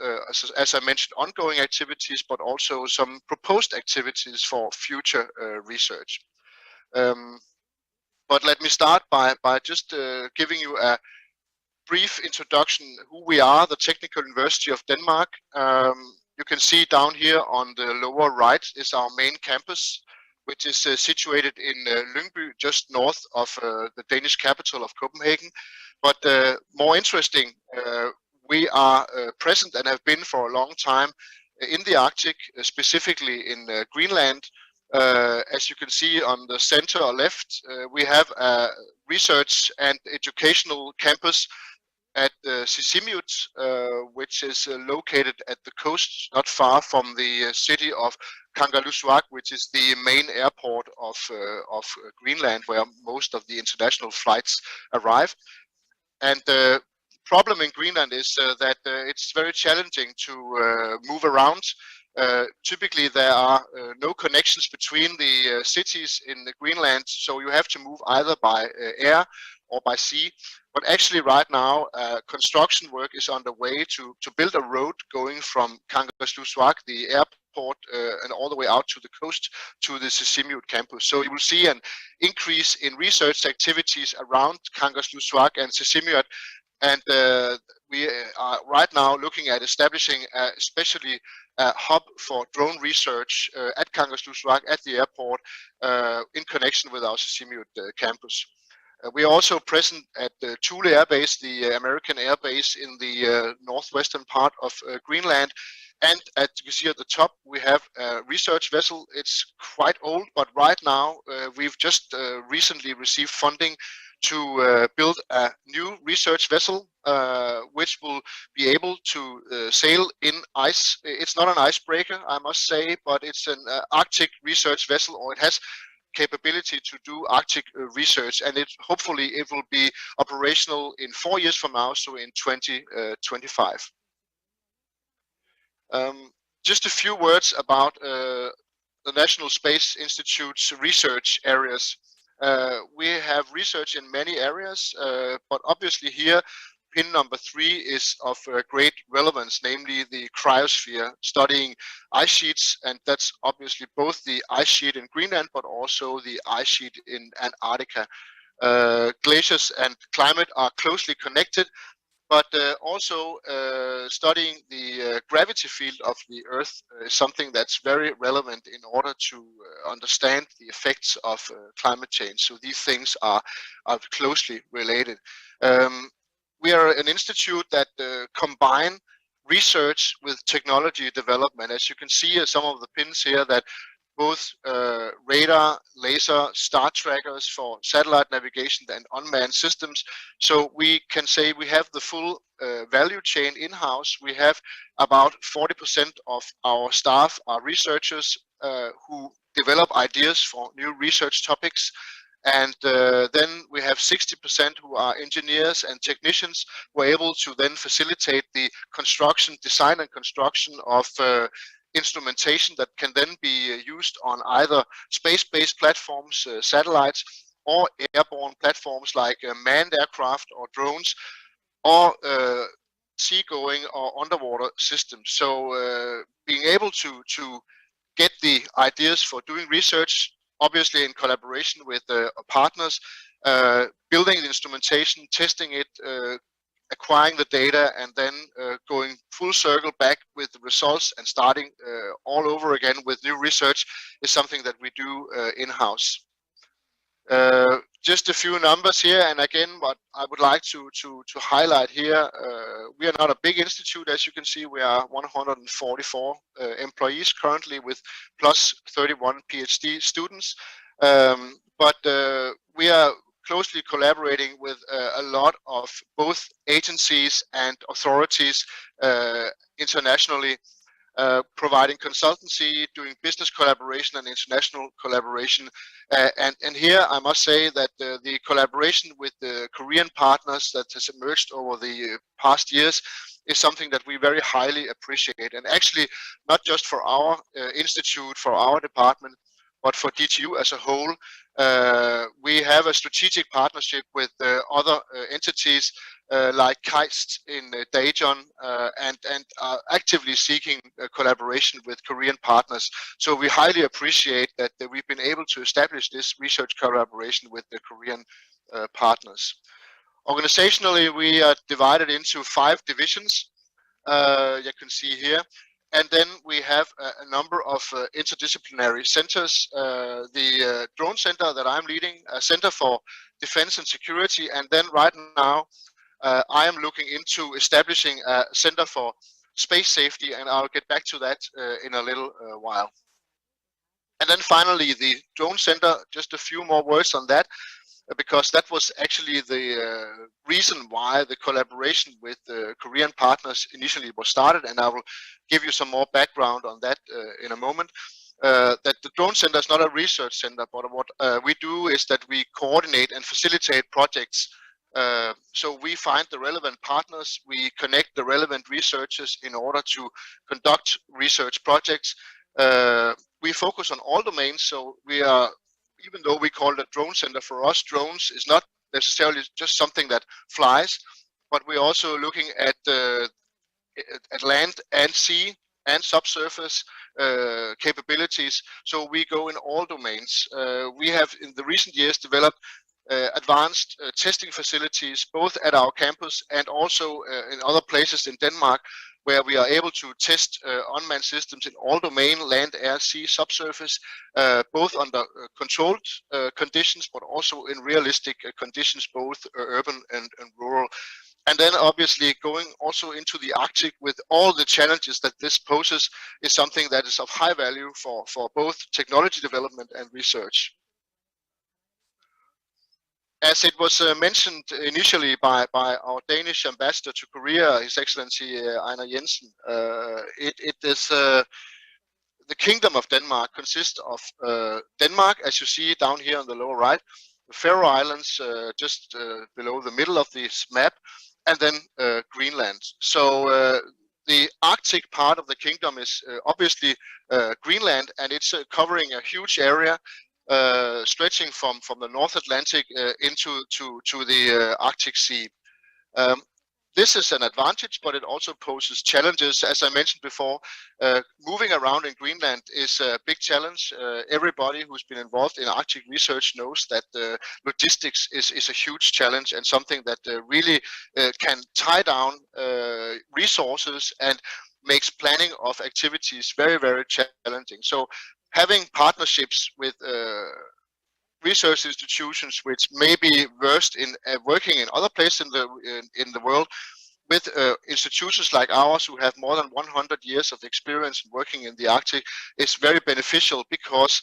as I mentioned, ongoing activities, but also some proposed activities for future research. But let me start by just giving you a brief introduction who we are, the Technical University of Denmark. You can see down here on the lower right is our main campus, which is situated in Lyngby, just north of the Danish capital of Copenhagen. But more interesting, we are present and have been for a long time in the Arctic, specifically in Greenland. As you can see on the center or left, we have a research and educational campus at Sisimiut, which is located at the coast, not far from the city of Kangerlussuaq, which is the main airport of Greenland, where most of the international flights arrive. And the problem in Greenland is that it's very challenging to move around. Typically, there are no connections between the cities in the Greenland, so you have to move either by air or by sea. But actually, right now, construction work is underway to build a road going from Kangerlussuaq, the airport, and all the way out to the coast to the Sisimiut campus. So you will see an increase in research activities around Kangerlussuaq and Sisimiut. And we are right now looking at establishing especially a hub for drone research at Kangerlussuaq at the airport in connection with our Sisimiut campus. We are also present at the Thule Air Base, the American air base in the northwestern part of Greenland. And as you can see at the top, we have a research vessel. It's quite old, but right now we've just recently received funding to build a new research vessel, which will be able to sail in ice. It's not an icebreaker, I must say, but it's an Arctic research vessel, or it has capability to do Arctic research, and hopefully it will be operational in 4 years from now, so in 2025. Just a few words about the National Space Institute's research areas. We have research in many areas, but obviously here, pin number 3 is of great relevance, namely the cryosphere, studying ice sheets, and that's obviously both the ice sheet in Greenland, but also the ice sheet in Antarctica. Glaciers and climate are closely connected, but also studying the gravity field of the Earth is something that's very relevant in order to understand the effects of climate change. So these things are closely related. We are an institute that combine research with technology development. As you can see, some of the pins here that both radar, laser, star trackers for satellite navigation and unmanned systems. So we can say we have the full value chain in-house. We have about 40% of our staff are researchers who develop ideas for new research topics. And then we have 60% who are engineers and technicians who are able to then facilitate the construction, design and construction of instrumentation that can then be used on either space-based platforms, satellites, or airborne platforms like manned aircraft or drones, or seagoing or underwater systems. So being able to get the ideas for doing research, obviously in collaboration with partners, building the instrumentation, testing it, acquiring the data, and then going full circle back with the results and starting all over again with new research is something that we do in-house. Just a few numbers here, and again, what I would like to highlight here, we are not a big institute. As you can see, we are 144 employees currently with plus 31 PhD students, but we are closely collaborating with a lot of both agencies and authorities internationally, providing consultancy, doing business collaboration and international collaboration. And here I must say that the collaboration with the Korean partners that has emerged over the past years is something that we very highly appreciate. And actually, not just for our institute, for our department, but for DTU as a whole, we have a strategic partnership with other entities like KAIST in Daejeon, and are actively seeking collaboration with Korean partners. So we highly appreciate that we've been able to establish this research collaboration with the Korean partners. Organizationally, we are divided into 5 divisions, you can see here. And then we have a number of interdisciplinary centers. The drone center that I'm leading, a center for defense and security. And then right now, I am looking into establishing a center for space safety, and I'll get back to that in a little while. And then finally, the drone center, just a few more words on that, because that was actually the reason why the collaboration with the Korean partners initially was started, and I will give you some more background on that in a moment. That the drone center is not a research center, but what we do is that we coordinate and facilitate projects. So we find the relevant partners, we connect the relevant researchers in order to conduct research projects. We focus on all domains, so we are, even though we call it a drone center, for us drones is not necessarily just something that flies, but we're also looking at land and sea and subsurface capabilities. So we go in all domains. We have in the recent years developed advanced testing facilities both at our campus and also in other places in Denmark, where we are able to test unmanned systems in all domain, land, air, sea, subsurface, both under controlled conditions, but also in realistic conditions, both urban and rural. And then obviously going also into the Arctic with all the challenges that this poses is something that is of high value for both technology development and research. As it was mentioned initially by our Danish ambassador to Korea, His Excellency Einar Jensen, it is the Kingdom of Denmark consists of Denmark, as you see down here on the lower right, the Faroe Islands just below the middle of this map, and then Greenland. So the Arctic part of the kingdom is obviously Greenland, and it's covering a huge area stretching from the North Atlantic into the Arctic Sea. This is an advantage, but it also poses challenges. As I mentioned before, moving around in Greenland is a big challenge. Everybody who's been involved in Arctic research knows that logistics is a huge challenge and something that really can tie down resources and makes planning of activities very, very challenging. So having partnerships with research institutions which may be versed in working in other places in the world with institutions like ours who have more than 100 years of experience working in the Arctic is very beneficial, because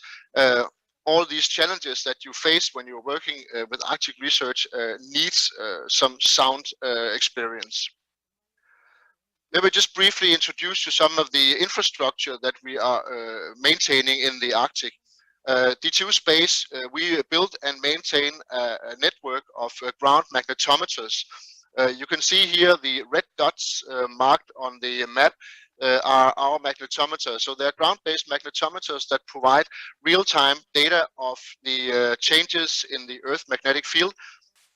all these challenges that you face when you're working with Arctic research needs some sound experience. Let me just briefly introduce you some of the infrastructure that we are maintaining in the Arctic. D2 Space, we build and maintain a network of ground magnetometers. You can see here the red dots marked on the map are our magnetometers. So they're ground-based magnetometers that provide real-time data of the changes in the Earth magnetic field.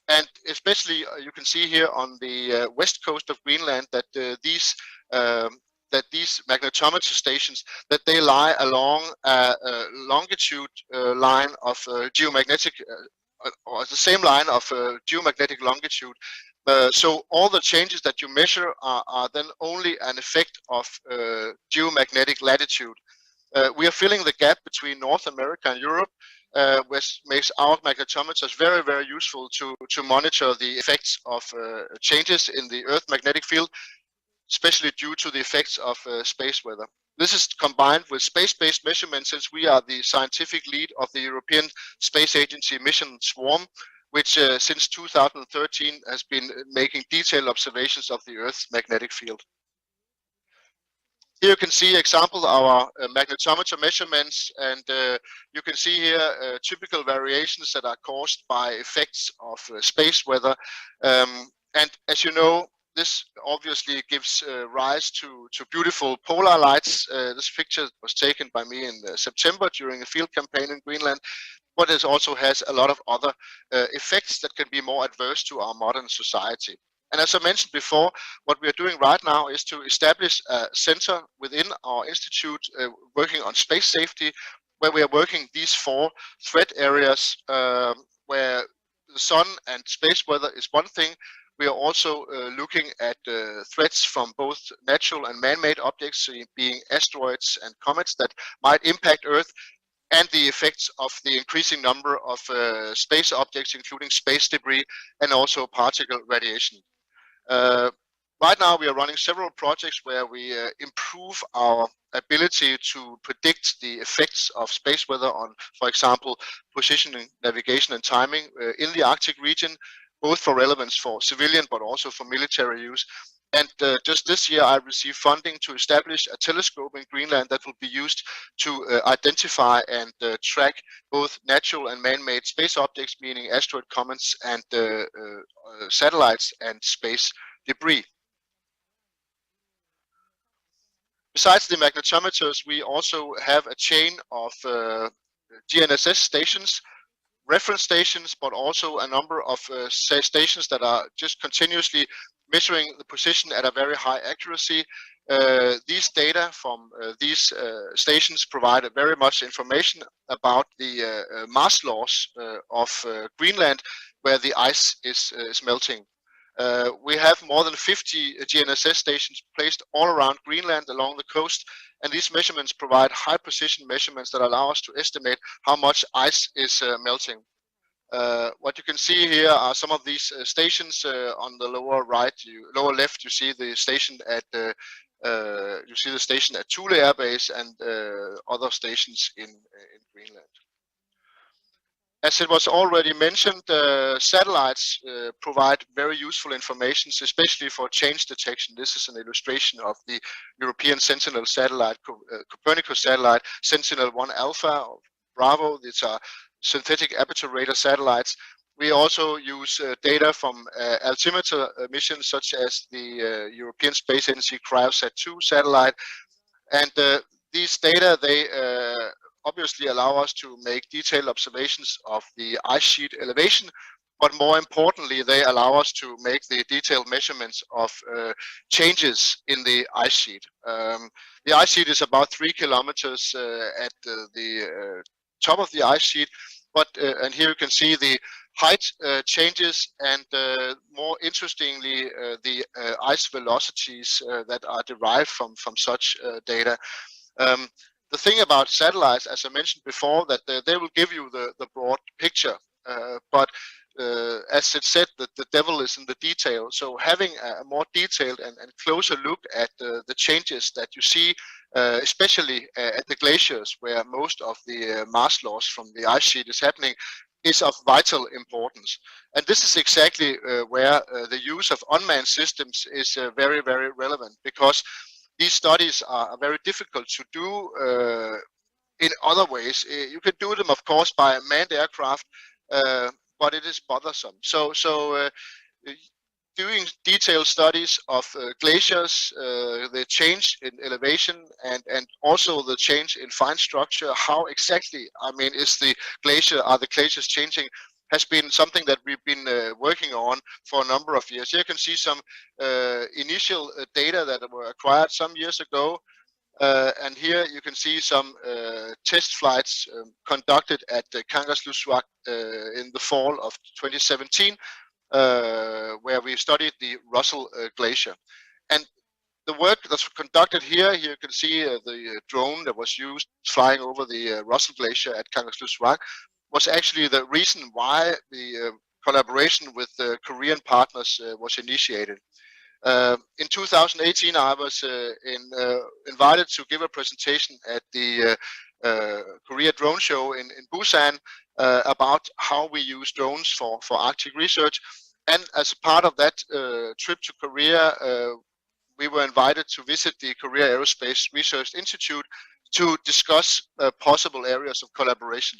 And especially you can see here on the west coast of Greenland that these magnetometer stations, that they lie along a longitude line of geomagnetic, or the same line of geomagnetic longitude. So all the changes that you measure are then only an effect of geomagnetic latitude. We are filling the gap between North America and Europe, which makes our magnetometers very, very useful to monitor the effects of changes in the Earth magnetic field, especially due to the effects of space weather. This is combined with space-based measurements, since we are the scientific lead of the European Space Agency mission Swarm, which since 2013 has been making detailed observations of the Earth's magnetic field. Here you can see example our magnetometer measurements, and you can see here typical variations that are caused by effects of space weather. And as you know, this obviously gives rise to beautiful polar lights. This picture was taken by me in September during a field campaign in Greenland, but it also has a lot of other effects that can be more adverse to our modern society. And as I mentioned before, what we are doing right now is to establish a center within our institute working on space safety, where we are working these 4 threat areas where the sun and space weather is one thing. We are also looking at threats from both natural and man-made objects, being asteroids and comets that might impact Earth, and the effects of the increasing number of space objects, including space debris and also particle radiation. Right now we are running several projects where we improve our ability to predict the effects of space weather on, for example, positioning, navigation and timing in the Arctic region, both for relevance for civilian but also for military use. And just this year I received funding to establish a telescope in Greenland that will be used to identify and track both natural and man-made space objects, meaning asteroid comets and satellites and space debris. Besides the magnetometers, we also have a chain of GNSS stations, reference stations, but also a number of stations that are just continuously measuring the position at a very high accuracy. These data from these stations provide very much information about the mass loss of Greenland, where the ice is melting. We have more than 50 GNSS stations placed all around Greenland along the coast, and these measurements provide high precision measurements that allow us to estimate how much ice is melting. What you can see here are some of these stations. On the lower right, lower left, you see the station at Thule Air Base and other stations in Greenland. As it was already mentioned, satellites provide very useful information, especially for change detection. This is an illustration of the European Sentinel satellite, Copernicus satellite, Sentinel-1 Alpha, Bravo. These are synthetic aperture radar satellites. We also use data from altimeter missions such as the European Space Agency Cryosat-2 satellite. And these data, they obviously allow us to make detailed observations of the ice sheet elevation, but more importantly, they allow us to make the detailed measurements of changes in the ice sheet. The ice sheet is about 3 kilometers at the top of the ice sheet, but and here you can see the height changes, and more interestingly, the ice velocities that are derived from such data. The thing about satellites, as I mentioned before, that they will give you the broad picture, but as it said, that the devil is in the detail. So having a more detailed and closer look at the changes that you see, especially at the glaciers, where most of the mass loss from the ice sheet is happening, is of vital importance. And this is exactly where the use of unmanned systems is very, very relevant, because these studies are very difficult to do in other ways. You can do them, of course, by manned aircraft, but it is bothersome. So doing detailed studies of glaciers, the change in elevation, and also the change in fine structure, how exactly, I mean, are the glaciers changing, has been something that we've been working on for a number of years. Here you can see some initial data that were acquired some years ago. And here you can see some test flights conducted at Kangerlussuaq in the fall of 2017, where we studied the Russell Glacier. And the work that's conducted here you can see the drone that was used flying over the Russell Glacier at Kangerlussuaq was actually the reason why the collaboration with the Korean partners was initiated. In 2018, I was invited to give a presentation at the Korea Drone Show in Busan about how we use drones for Arctic research. And as part of that trip to Korea, we were invited to visit the Korea Aerospace Research Institute to discuss possible areas of collaboration.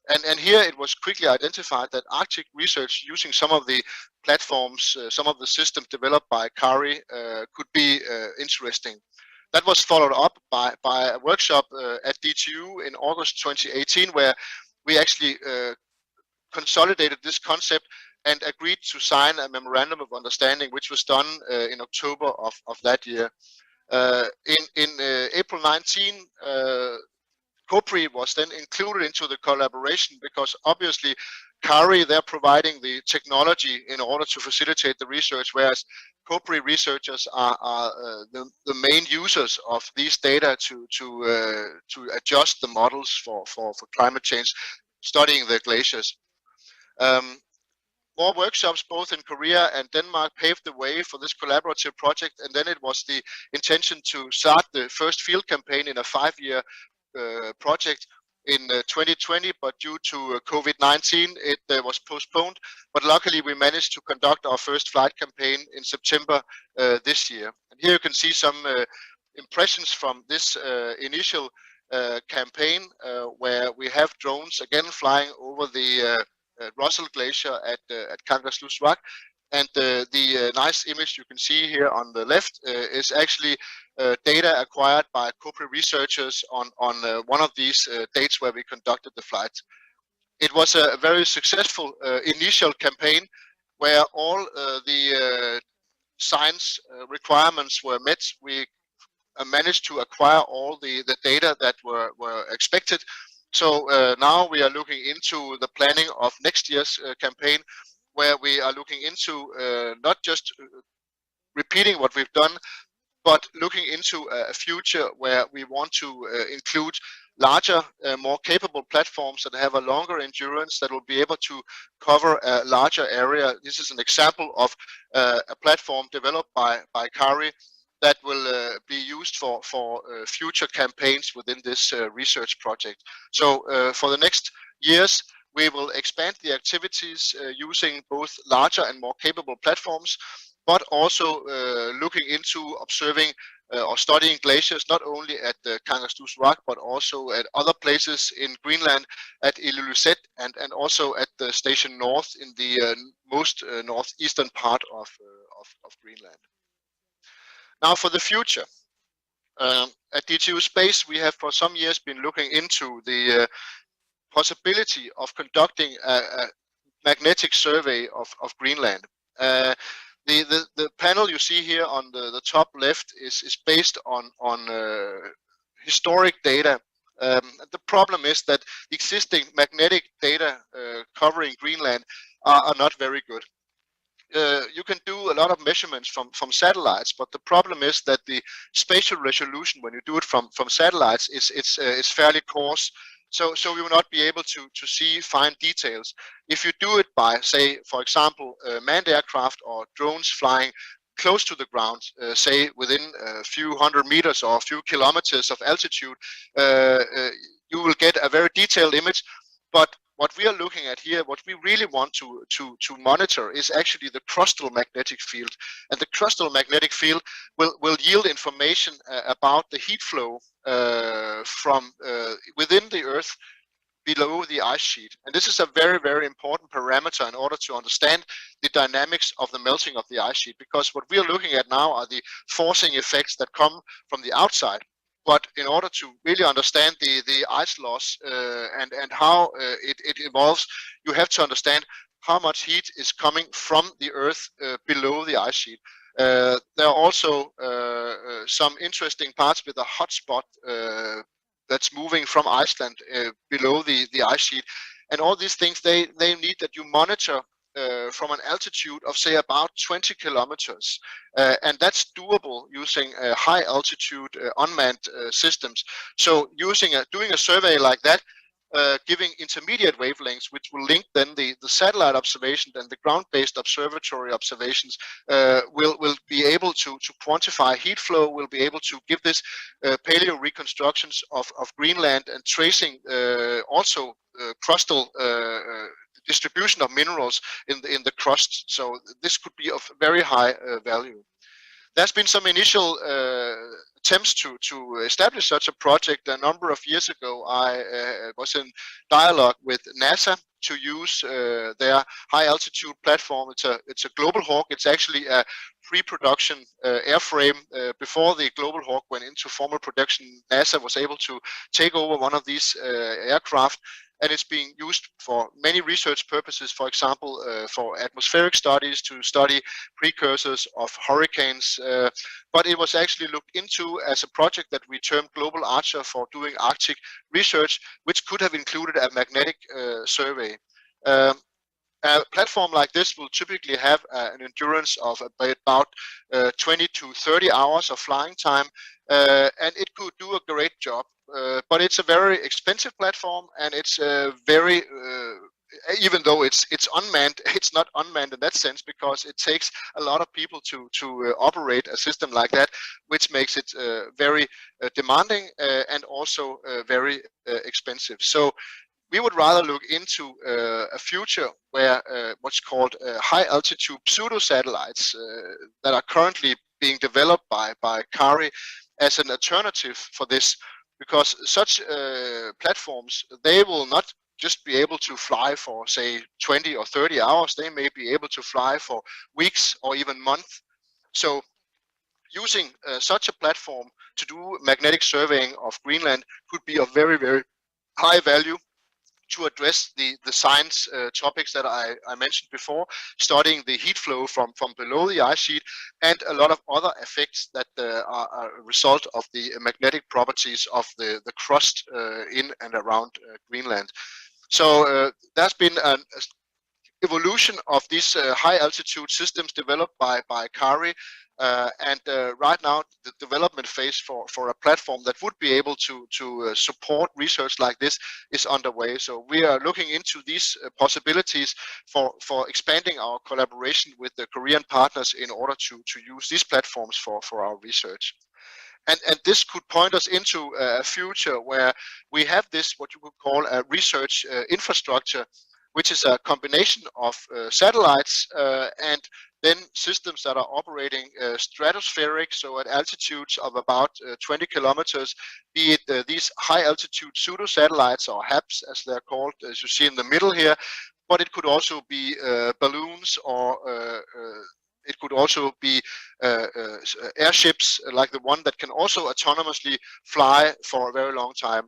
And here it was quickly identified that Arctic research using some of the platforms, some of the systems developed by CARI could be interesting. That was followed up by a workshop at DTU in August 2018, where we actually consolidated this concept and agreed to sign a memorandum of understanding, which was done in October of that year. In April 19, COPRI was then included into the collaboration, because obviously CARI, they're providing the technology in order to facilitate the research, whereas COPRI researchers are the main users of these data to adjust the models for climate change, studying the glaciers. More workshops both in Korea and Denmark paved the way for this collaborative project, and then it was the intention to start the first field campaign in a 5-year project in 2020, but due to COVID-19 it was postponed. But luckily we managed to conduct our first flight campaign in September this year. And here you can see some impressions from this initial campaign where we have drones again flying over the Russell Glacier at Kangerlussuaq. And the nice image you can see here on the left is actually data acquired by COPRI researchers on one of these dates where we conducted the flight. It was a very successful initial campaign where all the science requirements were met. We managed to acquire all the data that were expected. So now we are looking into the planning of next year's campaign, where we are looking into not just repeating what we've done, but looking into a future where we want to include larger, more capable platforms that have a longer endurance, that will be able to cover a larger area. This is an example of a platform developed by CARI that will be used for future campaigns within this research project. So for the next years, we will expand the activities using both larger and more capable platforms, but also looking into observing or studying glaciers, not only at the Kangerlussuaq Rock, but also at other places in Greenland, at Ilulissat, and also at the Station North in the most northeastern part of Greenland. Now for the future. At DTU Space, we have for some years been looking into the possibility of conducting a magnetic survey of Greenland. The panel you see here on the top left is based on historic data. The problem is that the existing magnetic data covering Greenland are not very good. You can do a lot of measurements from satellites, but the problem is that the spatial resolution when you do it from satellites is fairly coarse. So you will not be able to see fine details. If you do it by, say, for example, manned aircraft or drones flying close to the ground, say within a few hundred meters or a few kilometers of altitude, you will get a very detailed image. But what we are looking at here, what we really want to monitor is actually the crustal magnetic field. And the crustal magnetic field will yield information about the heat flow from within the Earth below the ice sheet. And this is a very, very important parameter in order to understand the dynamics of the melting of the ice sheet, because what we are looking at now are the forcing effects that come from the outside. But in order to really understand the ice loss and how it evolves, you have to understand how much heat is coming from the Earth below the ice sheet. There are also some interesting parts with a hotspot that's moving from Iceland below the ice sheet. And all these things, they need that you monitor from an altitude of, say, about 20 kilometers. And that's doable using high altitude unmanned systems. So doing a survey like that, giving intermediate wavelengths, which will link then the satellite observations and the ground-based observatory observations, will be able to quantify heat flow, will be able to give this paleo reconstructions of Greenland and tracing also crustal distribution of minerals in the crust. So this could be of very high value. There's been some initial attempts to establish such a project. A number of years ago, I was in dialogue with NASA to use their high altitude platform. It's a Global Hawk. It's actually a pre-production airframe. Before the Global Hawk went into formal production, NASA was able to take over one of these aircraft, and it's being used for many research purposes, for example, for atmospheric studies, to study precursors of hurricanes. But it was actually looked into as a project that we termed Global Archer for doing Arctic research, which could have included a magnetic survey. A platform like this will typically have an endurance of about 20 to 30 hours of flying time, and it could do a great job. But it's a very expensive platform, and it's very, even though it's unmanned, it's not unmanned in that sense, because it takes a lot of people to operate a system like that, which makes it very demanding and also very expensive. So we would rather look into a future where what's called high altitude pseudo satellites that are currently being developed by CARI as an alternative for this, because such platforms, they will not just be able to fly for, say, 20 or 30 hours. They may be able to fly for weeks or even months. So using such a platform to do magnetic surveying of Greenland could be of very, very high value to address the science topics that I mentioned before, studying the heat flow from below the ice sheet, and a lot of other effects that are a result of the magnetic properties of the crust in and around Greenland. So there's been an evolution of these high altitude systems developed by CARI, and right now the development phase for a platform that would be able to support research like this is underway. So we are looking into these possibilities for expanding our collaboration with the Korean partners in order to use these platforms for our research. And this could point us into a future where we have this, what you could call a research infrastructure, which is a combination of satellites and then systems that are operating stratospheric, so at altitudes of about 20 kilometers, be it these high altitude pseudo-satellites or HAPS as they're called, as you see in the middle here, but it could also be balloons or it could also be airships like the one that can also autonomously fly for a very long time.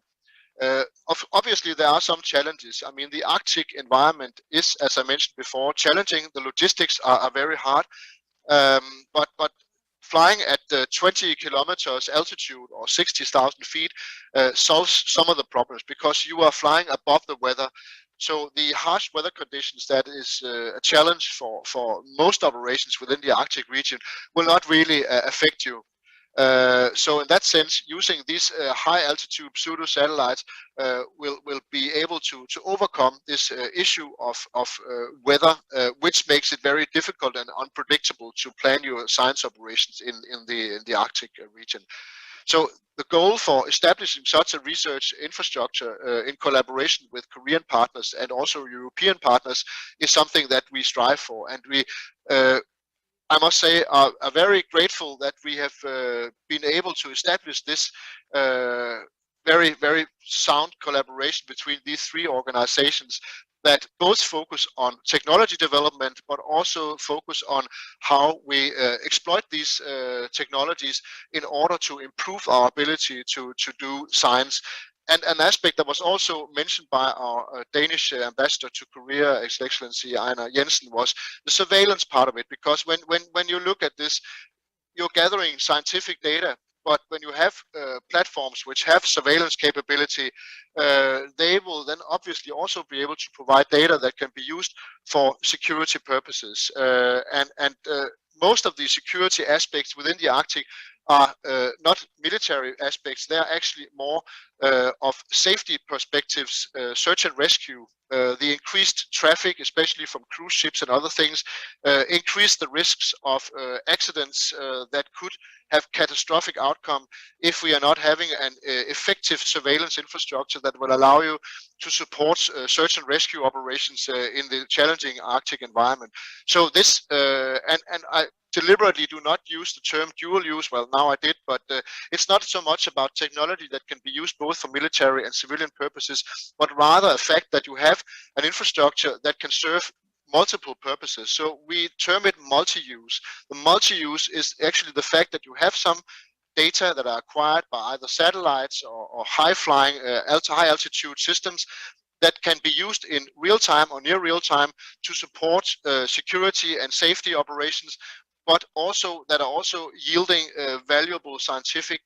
Obviously, there are some challenges. I mean, the Arctic environment is, as I mentioned before, challenging. The logistics are very hard, but flying at 20 kilometers altitude or 60,000 feet solves some of the problems because you are flying above the weather. So the harsh weather conditions that is a challenge for most operations within the Arctic region will not really affect you. So in that sense, using these high altitude pseudo satellites will be able to overcome this issue of weather, which makes it very difficult and unpredictable to plan your science operations in the Arctic region. So the goal for establishing such a research infrastructure in collaboration with Korean partners and also European partners is something that we strive for, and we I must say, are very grateful that we have been able to establish this very, very sound collaboration between these three organizations that both focus on technology development, but also focus on how we exploit these technologies in order to improve our ability to do science. And an aspect that was also mentioned by our Danish ambassador to Korea, His Excellency Einar Jensen, was the surveillance part of it. Because when you look at this, you're gathering scientific data, but when you have platforms which have surveillance capability, they will then obviously also be able to provide data that can be used for security purposes. And most of the security aspects within the Arctic are not military aspects. They are actually more of safety perspectives, search and rescue. The increased traffic, especially from cruise ships and other things, increase the risks of accidents that could have catastrophic outcome if we are not having an effective surveillance infrastructure that will allow you to support search and rescue operations in the challenging Arctic environment. So this, and I deliberately do not use the term dual use. Well, now I did, but it's not so much about technology that can be used both for military and civilian purposes, but rather a fact that you have an infrastructure that can serve multiple purposes. So we term it multi-use. The multi-use is actually the fact that you have some data that are acquired by either satellites or high-flying, high altitude systems that can be used in real time or near real time to support security and safety operations, but also that are also yielding valuable scientific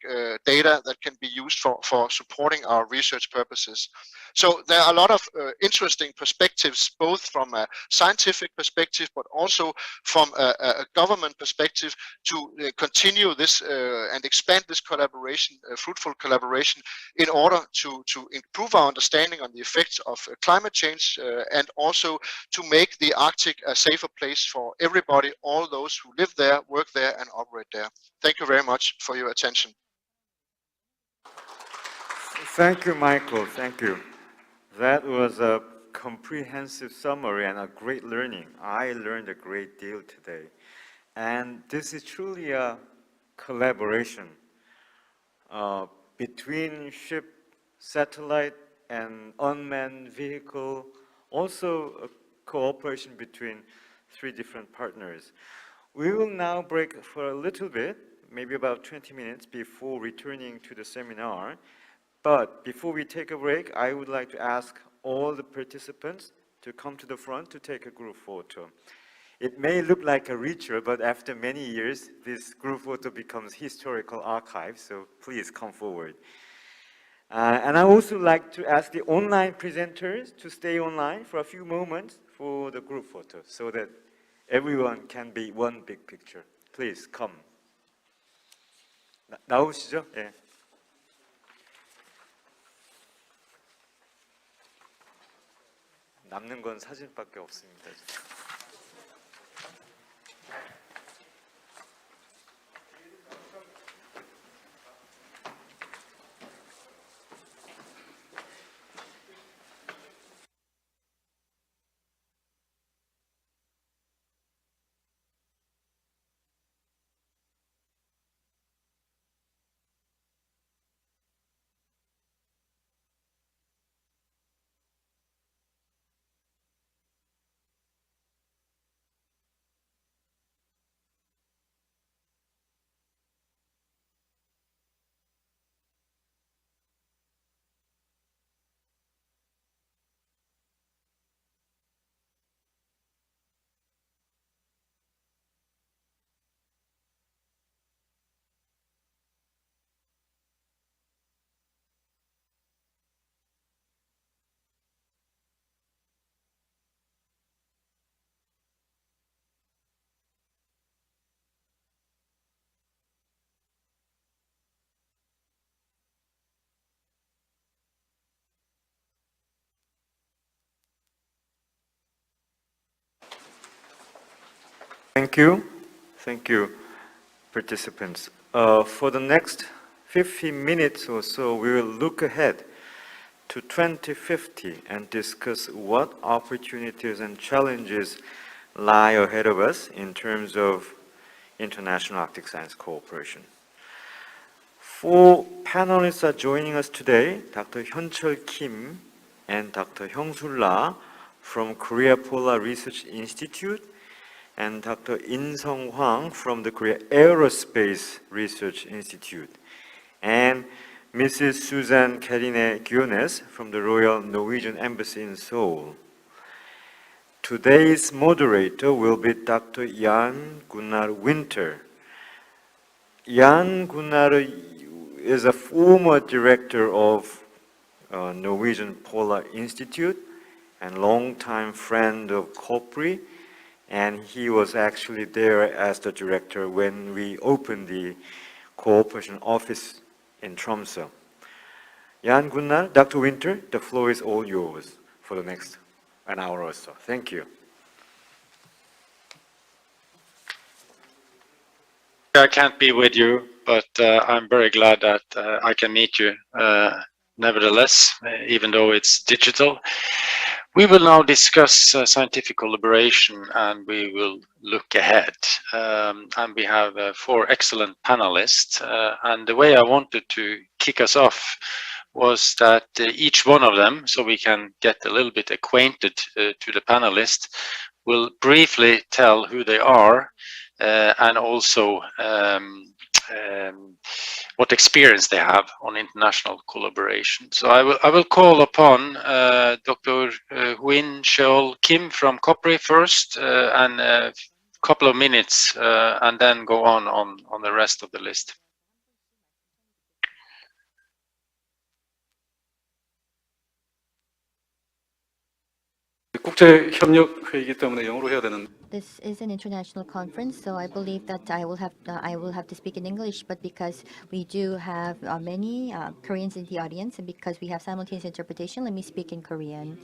data that can be used for supporting our research purposes. So there are a lot of interesting perspectives, both from a scientific perspective, but also from a government perspective, to continue this and expand this collaboration, fruitful collaboration, in order to improve our understanding on the effects of climate change and also to make the Arctic a safer place for everybody, all those who live there, work there, and operate there. Thank you very much for your attention.
Thank you, Michael. Thank you. That was a comprehensive summary and a great learning. I learned a great deal today. And this is truly a collaboration between ship, satellite, and unmanned vehicle, also a cooperation between three different partners. We will now break for a little bit, maybe about 20 minutes before returning to the seminar. But before we take a break, I would like to ask all the participants to come to the front to take a group photo. It may look like a ritual, but after many years, this group photo becomes historical archive, so please come forward. And I also like to ask the online presenters to stay online for a few moments for the group photo, so that everyone can be one big picture. Please come. 나오시죠? 예. 남는 건 사진밖에 없습니다. Thank you. Thank you, participants. For the next 15 minutes or so, we will look ahead to 2050 and discuss what opportunities and challenges lie ahead of us in terms of international Arctic science cooperation. Four panelists are joining us today: Dr. Hyunchul Kim and Dr. Hyung-sul La from Korea Polar Research Institute, and Dr. In-sung Hwang from the Korea Aerospace Research Institute, and Mrs. Susan Karine Guiones from the Royal Norwegian Embassy in Seoul. Today's moderator will be Dr. Jan Gunnar Winter. Jan Gunnar is a former director of Norwegian Polar Institute and longtime friend of COPRI, and he was actually there as the director when we opened the cooperation office in Tromsø. Jan Gunnar, Dr. Winter, the floor is all yours for the next an hour or so. Thank you.
I can't be with you, but I'm very glad that I can meet you nevertheless, even though it's digital. We will now discuss scientific collaboration and we will look ahead. And we have four excellent panelists. And the way I wanted to kick us off was that each one of them, so we can get a little bit acquainted to the panelists, will briefly tell who they are and also what experience they have on international collaboration. So I will call upon Dr. Huin Cheol Kim from COPRI first, and a couple of minutes, and then go on the rest of the list.
This is an international conference, so I believe that I will have to speak in English. But because we do have many Koreans in the audience, and because we have simultaneous interpretation, let me speak in Korean.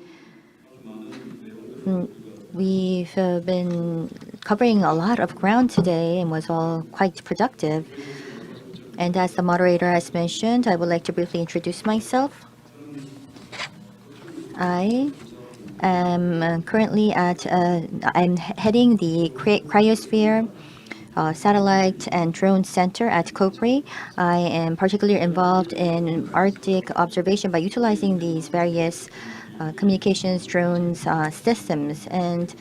We've been covering a lot of ground today and was all quite productive. And as the moderator has mentioned, I would like to briefly introduce myself. I'm heading the Cryosphere Satellite and Drone Center at COPRI. I am particularly involved in Arctic observation by utilizing these various communications drones systems. And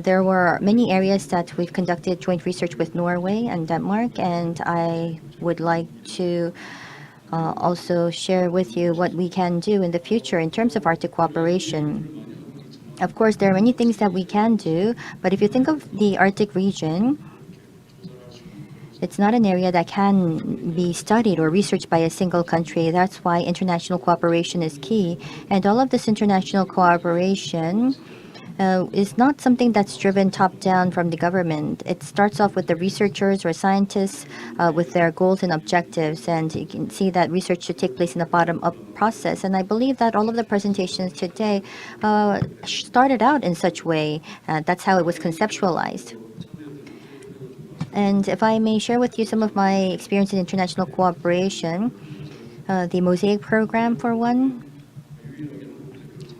there were many areas that we've conducted joint research with Norway and Denmark, and I would like to also share with you what we can do in the future in terms of Arctic cooperation. Of course, there are many things that we can do, but if you think of the Arctic region, it's not an area that can be studied or researched by a single country. That's why international cooperation is key. And all of this international cooperation is not something that's driven top-down from the government. It starts off with the researchers or scientists with their goals and objectives, and you can see that research should take place in a bottom-up process. And I believe that all of the presentations today started out in such way. That's how it was conceptualized. And if I may share with you some of my experience in international cooperation, the Mosaic program for one.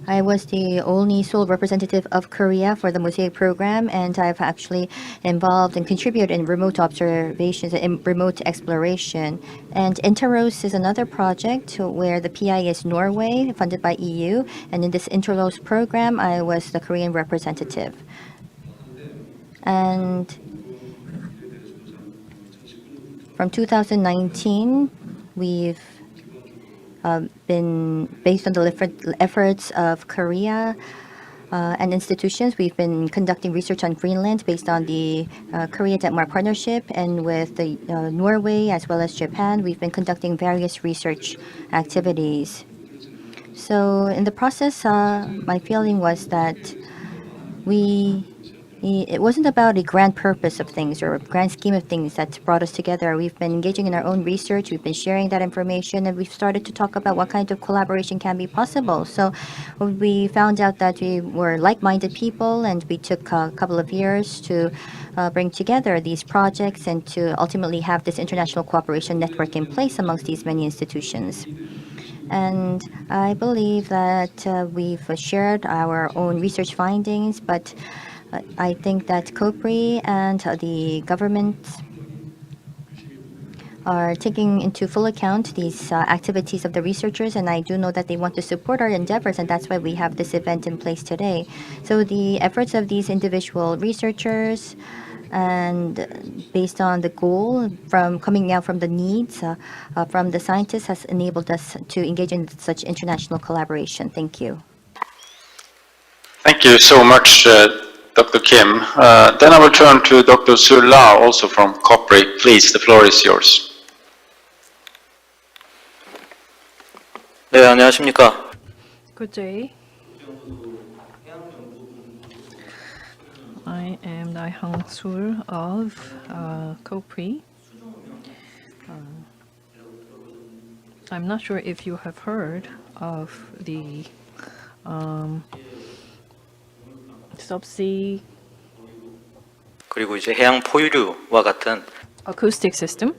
I was the only sole representative of Korea for the Mosaic program, and I've actually involved and contributed in remote observations and remote exploration. And Interos is another project where the PI is Norway, funded by EU, and in this Interos program, I was the Korean representative. And from 2019, we've been based on the efforts of Korea and institutions. We've been conducting research on Greenland based on the Korea-Denmark partnership, and with the Norway as well as Japan, we've been conducting various research activities. So in the process, my feeling was that we It wasn't about a grand purpose of things or a grand scheme of things that brought us together. We've been engaging in our own research, we've been sharing that information, and we've started to talk about what kind of collaboration can be possible. So we found out that we were like-minded people, and we took a couple of years to bring together these projects and to ultimately have this international cooperation network in place amongst these many institutions. And I believe that we've shared our own research findings, but I think that COPRI and the government are taking into full account these activities of the researchers, and I do know that they want to support our endeavors, and that's why we have this event in place today. So the efforts of these individual researchers and based on the goal from coming out from the needs from the scientists has enabled us to engage in such international collaboration. Thank you.
Thank you so much, Dr. Kim. Then I will turn to Dr. Sulla, also from COPRI. Please, the floor is yours.
네, 안녕하십니까.
Good day. I am Nae Hang-sul of COPRI. I'm not sure if you have heard of the subsea
그리고 이제 해양 포유류와 같은
acoustic system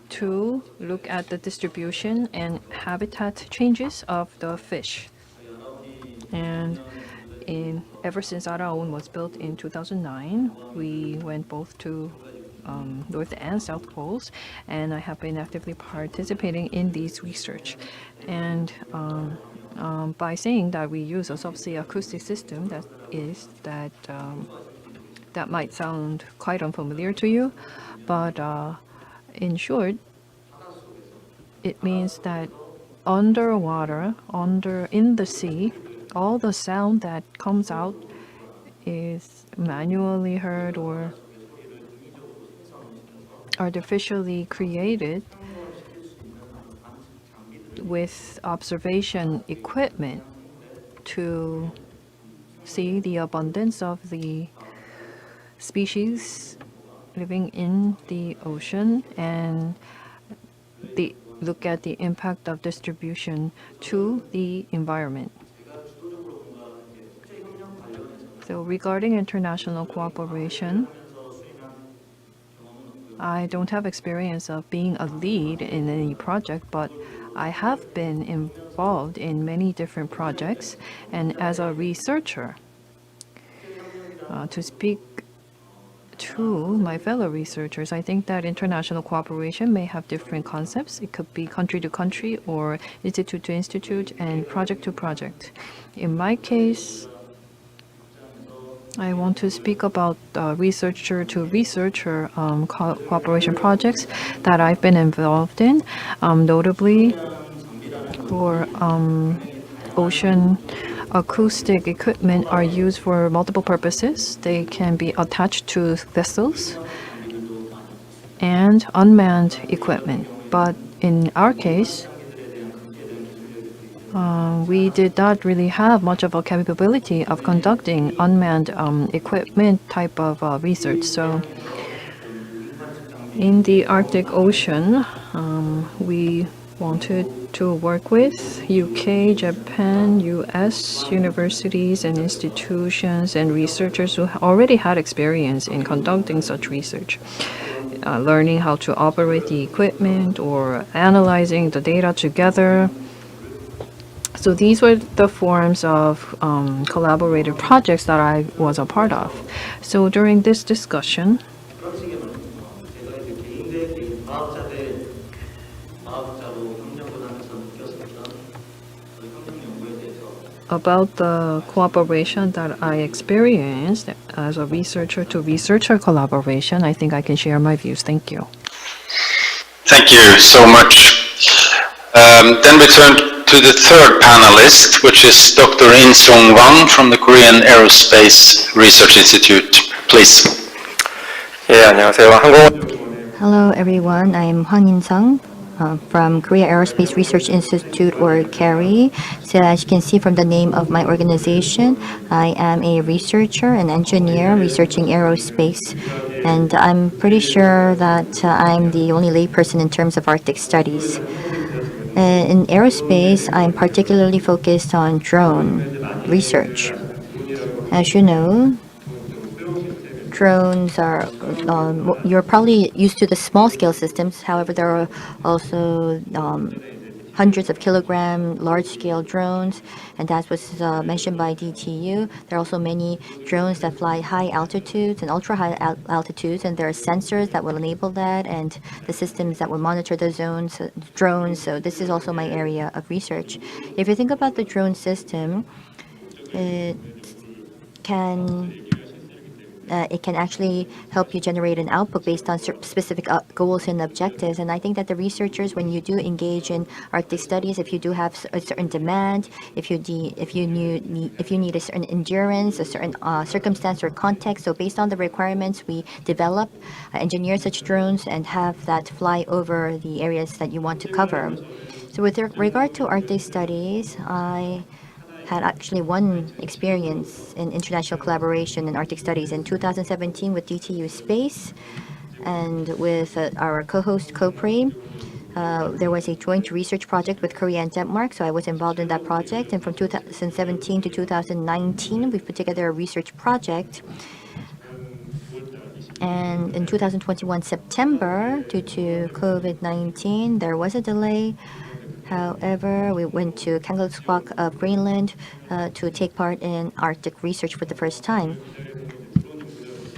to look at the distribution and habitat changes of the fish. And ever since Araon was built in 2009, we went both to North and South Poles, and I have been actively participating in these research. And by saying that we use a subsea acoustic system, that might sound quite unfamiliar to you, but in short, it means that underwater, in the sea, all the sound that comes out is manually heard or artificially created with observation equipment to see the abundance of the species living in the ocean and look at the impact of distribution to the environment. So regarding international cooperation, I don't have experience of being a lead in any project, but I have been involved in many different projects, and as a researcher, to speak to my fellow researchers, I think that international cooperation may have different concepts. It could be country to country or institute to institute and project to project. In my case, I want to speak about researcher to researcher cooperation projects that I've been involved in, notably for ocean acoustic equipment are used for multiple purposes. They can be attached to vessels and unmanned equipment. But in our case, we did not really have much of a capability of conducting unmanned equipment type of research. So in the Arctic Ocean, we wanted to work with UK, Japan, US universities and institutions and researchers who already had experience in conducting such research, learning how to operate the equipment or analyzing the data together. So these were the forms of collaborative projects that I was a part of. So during this discussion, about the cooperation that I experienced as a researcher to researcher collaboration, I think I can share my views. Thank you.
Thank you so much. Then we turn to the third panelist, which is Dr. In-Sung Wang from the Korean Aerospace Research Institute. Please.
예, 안녕하세요.
Hello everyone, I am Hwang In-sung from Korea Aerospace Research Institute, or KARI. So as you can see from the name of my organization, I am a researcher, an engineer researching aerospace. And I'm pretty sure that I'm the only layperson in terms of Arctic studies. In aerospace, I'm particularly focused on drone research. As you know, drones are, you're probably used to the small scale systems. However, there are also hundreds of kilogram large scale drones, and that was mentioned by DTU. There are also many drones that fly high altitudes and ultra high altitudes, and there are sensors that will enable that, and the systems that will monitor the drones. So this is also my area of research. If you think about the drone system, it can actually help you generate an output based on specific goals and objectives. And I think that the researchers, when you do engage in Arctic studies, if you do have a certain demand, if you need a certain endurance, a certain circumstance or context, so based on the requirements, we develop, engineer such drones and have that fly over the areas that you want to cover. So with regard to Arctic studies, I had actually one experience in international collaboration in Arctic studies in 2017 with DTU Space and with our co-host COPRI. There was a joint research project with Korea and Denmark, so I was involved in that project. And from 2017 to 2019, we put together a research project. And in 2021 September, due to COVID-19, there was a delay. However, we went to Kangerlussuaq of Greenland to take part in Arctic research for the first time.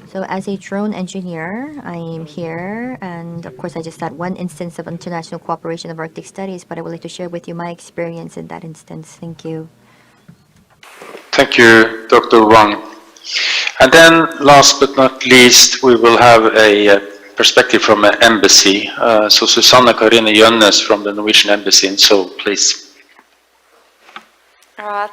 So as a drone engineer, I am here, and of course I just had one instance of international cooperation of Arctic studies, but I would like to share with you my experience in that instance. Thank you.
Thank you, Dr. Wang. And then, last but not least, we will have a perspective from an embassy. So Susanne Karine Jønnes from the Norwegian Embassy in Seoul, please.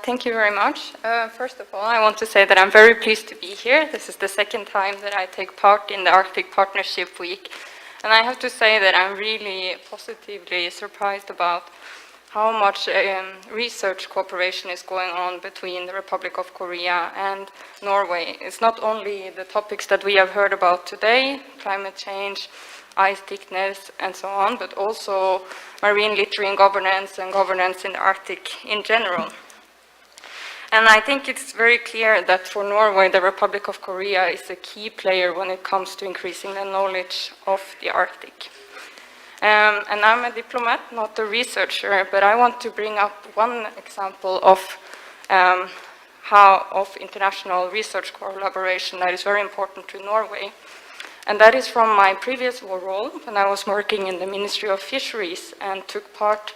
Thank you very much. First of all, I want to say that I'm very pleased to be here. This is the second time that I take part in the Arctic Partnership Week. And I have to say that I'm really positively surprised about how much research cooperation is going on between the Republic of Korea and Norway. It's not only the topics that we have heard about today, climate change, ice thickness, and so on, but also marine littering governance and governance in the Arctic in general. And I think it's very clear that for Norway, the Republic of Korea is a key player when it comes to increasing the knowledge of the Arctic. And I'm a diplomat, not a researcher, but I want to bring up one example of international research collaboration that is very important to Norway. And that is from my previous role when I was working in the Ministry of Fisheries and took part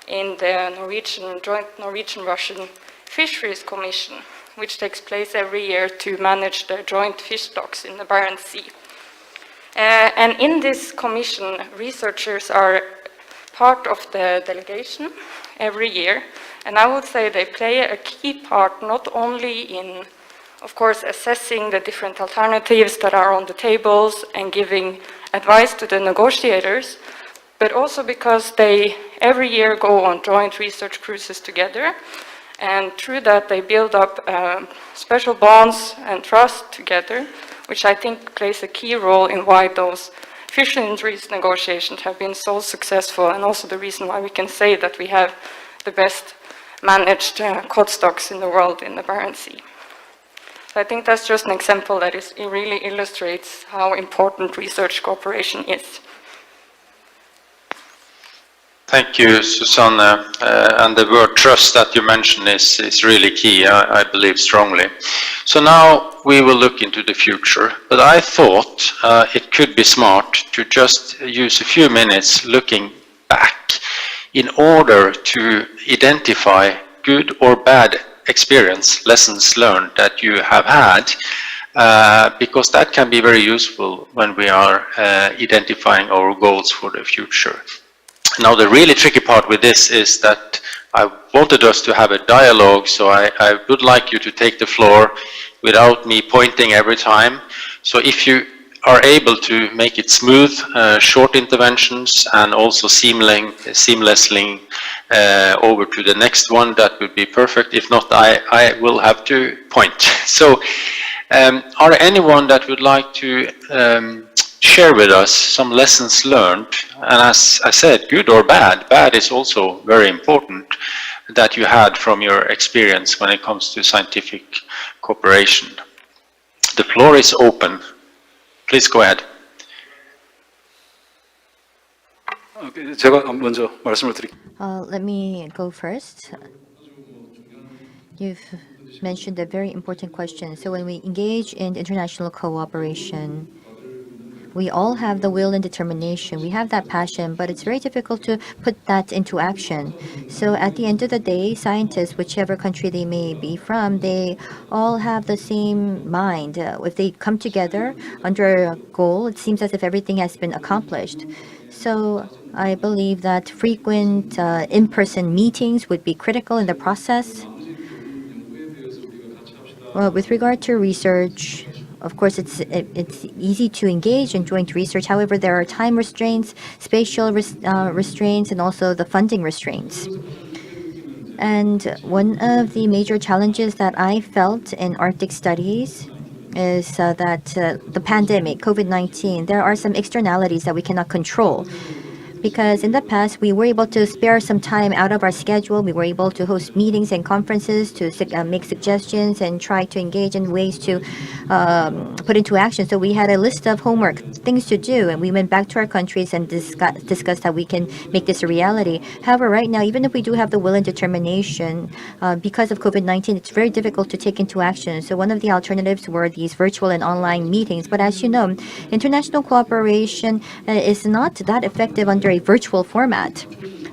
in the joint Norwegian-Russian Fisheries Commission, which takes place every year to manage the joint fish stocks in the Barents Sea. And in this commission, researchers are part of the delegation every year, and I would say they play a key part not only in, of course, assessing the different alternatives that are on the tables and giving advice to the negotiators, but also because they every year go on joint research cruises together, and through that they build up special bonds and trust together, which I think plays a key role in why those fisheries negotiations have been so successful, and also the reason why we can say that we have the best managed cod stocks in the world in the Barents Sea. So I think that's just an example that it really illustrates how important research cooperation is.
Thank you, Susanne. And the word trust that you mentioned is really key, I believe strongly. So now we will look into the future, but I thought it could be smart to just use a few minutes looking back in order to identify good or bad experience, lessons learned that you have had, because that can be very useful when we are identifying our goals for the future. Now, the really tricky part with this is that I wanted us to have a dialogue, so I would like you to take the floor without me pointing every time. So if you are able to make it smooth, short interventions, and also seamlessly over to the next one, that would be perfect. If not, I will have to point. So, are anyone that would like to share with us some lessons learned? And as I said, good or bad, bad is also very important, that you had from your experience when it comes to scientific cooperation. The floor is open. Please go ahead.
제가 먼저 말씀을 드릴게요.
Let me go first. You've mentioned a very important question. So when we engage in international cooperation, we all have the will and determination. We have that passion, but it's very difficult to put that into action. So at the end of the day, scientists, whichever country they may be from, they all have the same mind. If they come together under a goal, it seems as if everything has been accomplished. So I believe that frequent in-person meetings would be critical in the process. Well, with regard to research, of course, it's easy to engage in joint research. However, there are time restraints, spatial restraints, and also the funding restraints. And one of the major challenges that I felt in Arctic studies is that the pandemic, COVID-19, there are some externalities that we cannot control. Because in the past, we were able to spare some time out of our schedule. We were able to host meetings and conferences to make suggestions and try to engage in ways to put into action. So we had a list of homework, things to do, and we went back to our countries and discussed how we can make this a reality. However, right now, even if we do have the will and determination, because of COVID-19, it's very difficult to take into action. So one of the alternatives were these virtual and online meetings. But as you know, international cooperation is not that effective under a virtual format.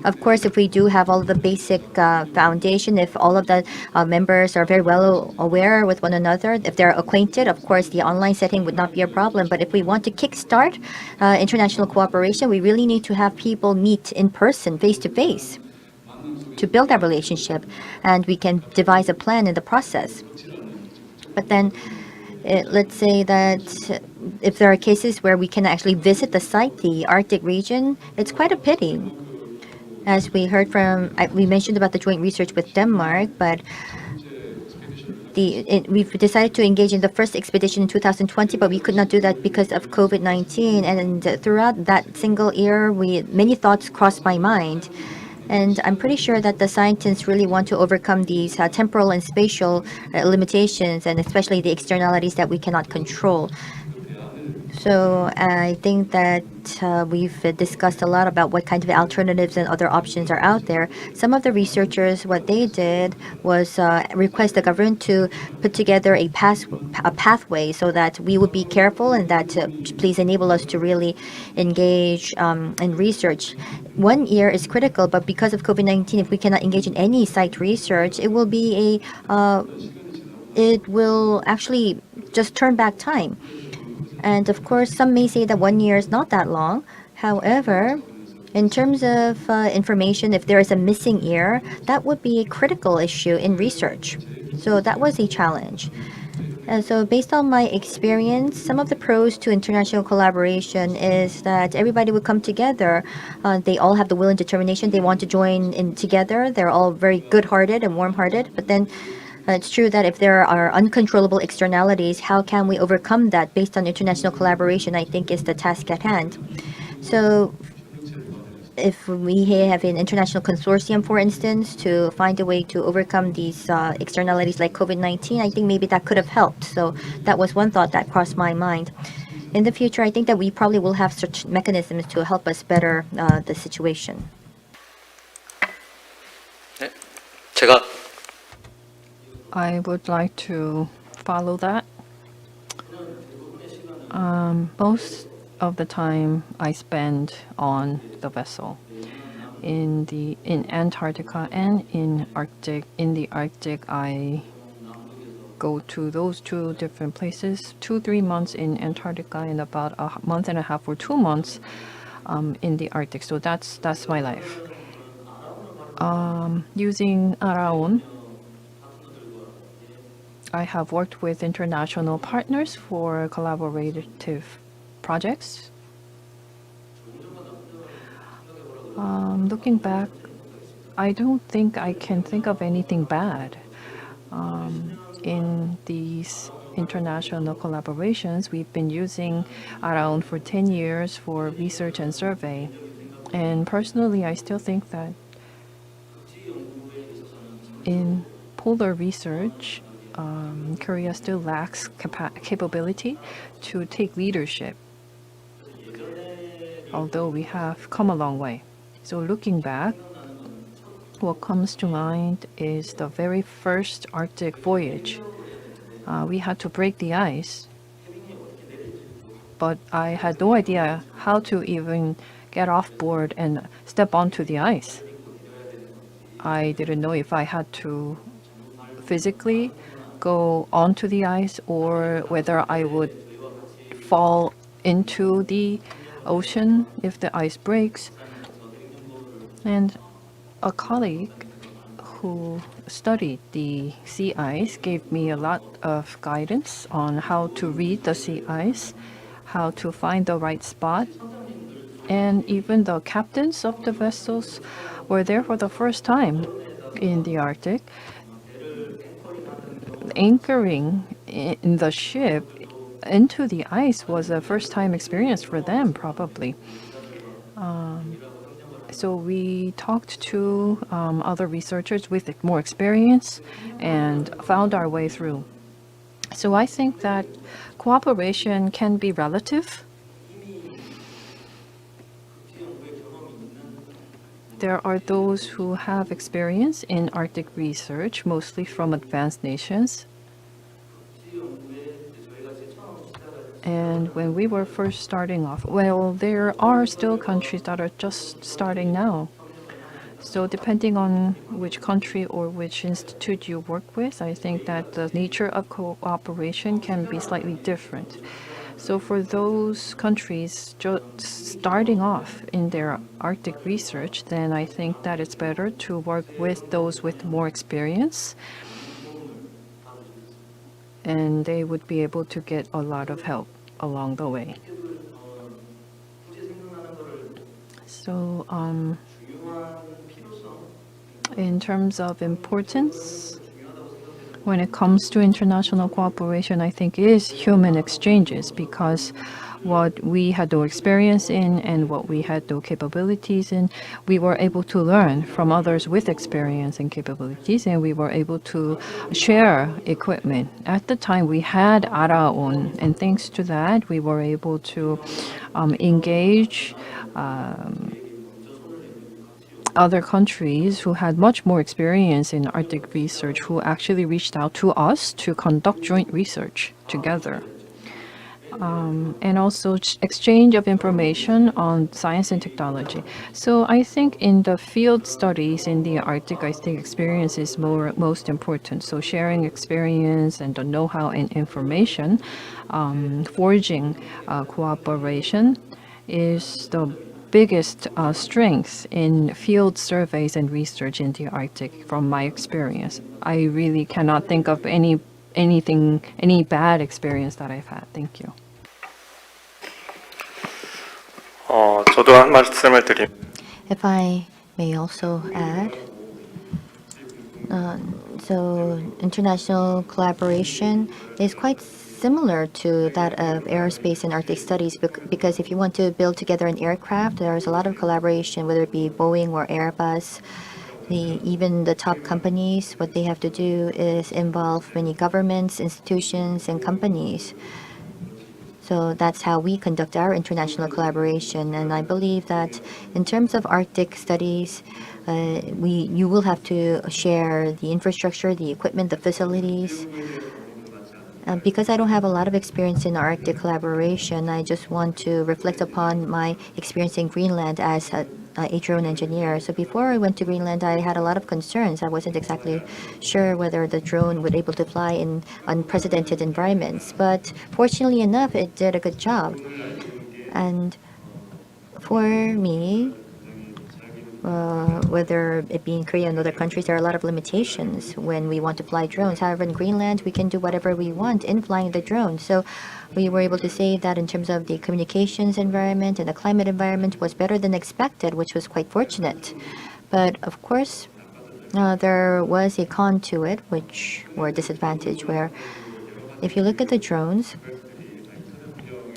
Of course, if we do have all of the basic foundation, if all of the members are very well aware with one another, if they're acquainted, of course, the online setting would not be a problem. But if we want to kickstart international cooperation, we really need to have people meet in person, face to face, to build that relationship, and we can devise a plan in the process. But then, let's say that if there are cases where we can actually visit the site, the Arctic region, it's quite a pity. As we heard from, we mentioned about the joint research with Denmark, but we've decided to engage in the first expedition in 2020, but we could not do that because of COVID-19. And throughout that single year, many thoughts crossed my mind. And I'm pretty sure that the scientists really want to overcome these temporal and spatial limitations, and especially the externalities that we cannot control. So I think that we've discussed a lot about what kind of alternatives and other options are out there. Some of the researchers, what they did was request the government to put together a pathway so that we would be careful and that please enable us to really engage in research. 1 year is critical, but because of COVID-19, if we cannot engage in any site research, it will actually just turn back time. And of course, some may say that 1 year is not that long. However, in terms of information, if there is a missing year, that would be a critical issue in research. So that was a challenge. And so based on my experience, some of the pros to international collaboration is that everybody would come together. They all have the will and determination. They want to join in together. They're all very good-hearted and warm-hearted. But then it's true that if there are uncontrollable externalities, how can we overcome that based on international collaboration, I think is the task at hand. So if we have an international consortium, for instance, to find a way to overcome these externalities like COVID-19, I think maybe that could have helped. So that was one thought that crossed my mind. In the future, I think that we probably will have such mechanisms to help us better the situation.
I would like to follow that. Most of the time I spend on the vessel in Antarctica and in Arctic. In the Arctic, I go to those two different places, 2-3 months in Antarctica and about a month and a half or 2 months in the Arctic. So that's my life. Using Araon, I have worked with international partners for collaborative projects. Looking back, I don't think I can think of anything bad. In these international collaborations, we've been using around for 10 years for research and survey. And personally, I still think that in polar research, Korea still lacks capability to take leadership, although we have come a long way. So looking back, what comes to mind is the very first Arctic voyage. We had to break the ice, but I had no idea how to even get off board and step onto the ice. I didn't know if I had to physically go onto the ice or whether I would fall into the ocean if the ice breaks. And a colleague who studied the sea ice gave me a lot of guidance on how to read the sea ice, how to find the right spot. And even the captains of the vessels were there for the first time in the Arctic. Anchoring in the ship into the ice was a first time experience for them, probably. So we talked to other researchers with more experience and found our way through. So I think that cooperation can be relative. There are those who have experience in Arctic research, mostly from advanced nations. And when we were first starting off, well, there are still countries that are just starting now. So depending on which country or which institute you work with, I think that the nature of cooperation can be slightly different. So for those countries just starting off in their Arctic research, then I think that it's better to work with those with more experience, and they would be able to get a lot of help along the way. So in terms of importance, when it comes to international cooperation, I think it is human exchanges, because what we had no experience in and what we had no capabilities in, we were able to learn from others with experience and capabilities, and we were able to share equipment. At the time, we had Araon, and thanks to that, we were able to engage other countries who had much more experience in Arctic research, who actually reached out to us to conduct joint research together. And also exchange of information on science and technology. So I think in the field studies in the Arctic, I think experience is most important. So sharing experience and the know-how and information, forging cooperation is the biggest strength in field surveys and research in the Arctic from my experience. I really cannot think of any bad experience that I've had. Thank you.
저도 한 말씀을 드리면
If I may also add, so international collaboration is quite similar to that of aerospace and Arctic studies, because if you want to build together an aircraft, there's a lot of collaboration, whether it be Boeing or Airbus. Even the top companies, what they have to do is involve many governments, institutions, and companies. So that's how we conduct our international collaboration. And I believe that in terms of Arctic studies, you will have to share the infrastructure, the equipment, the facilities. Because I don't have a lot of experience in Arctic collaboration, I just want to reflect upon my experience in Greenland as a drone engineer. So before I went to Greenland, I had a lot of concerns. I wasn't exactly sure whether the drone would able to fly in unprecedented environments. But fortunately enough, it did a good job. And for me, whether it be in Korea and other countries, there are a lot of limitations when we want to fly drones. However, in Greenland, we can do whatever we want in flying the drone. So we were able to say that in terms of the communications environment and the climate environment was better than expected, which was quite fortunate. But of course, there was a con to it, which or a disadvantage, where if you look at the drones,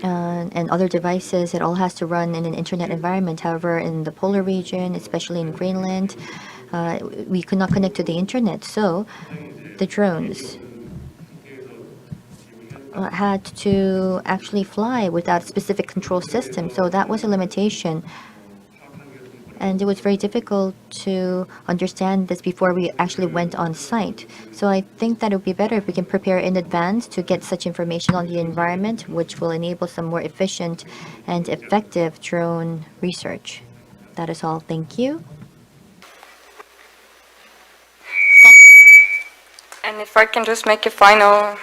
and other devices, it all has to run in an internet environment. However, in the polar region, especially in Greenland, we could not connect to the internet. So the drones had to actually fly without a specific control system. So that was a limitation. And it was very difficult to understand this before we actually went on site. So I think that it would be better if we can prepare in advance to get such information on the environment, which will enable some more efficient and effective drone research. That is all. Thank you.
And if I can just make a final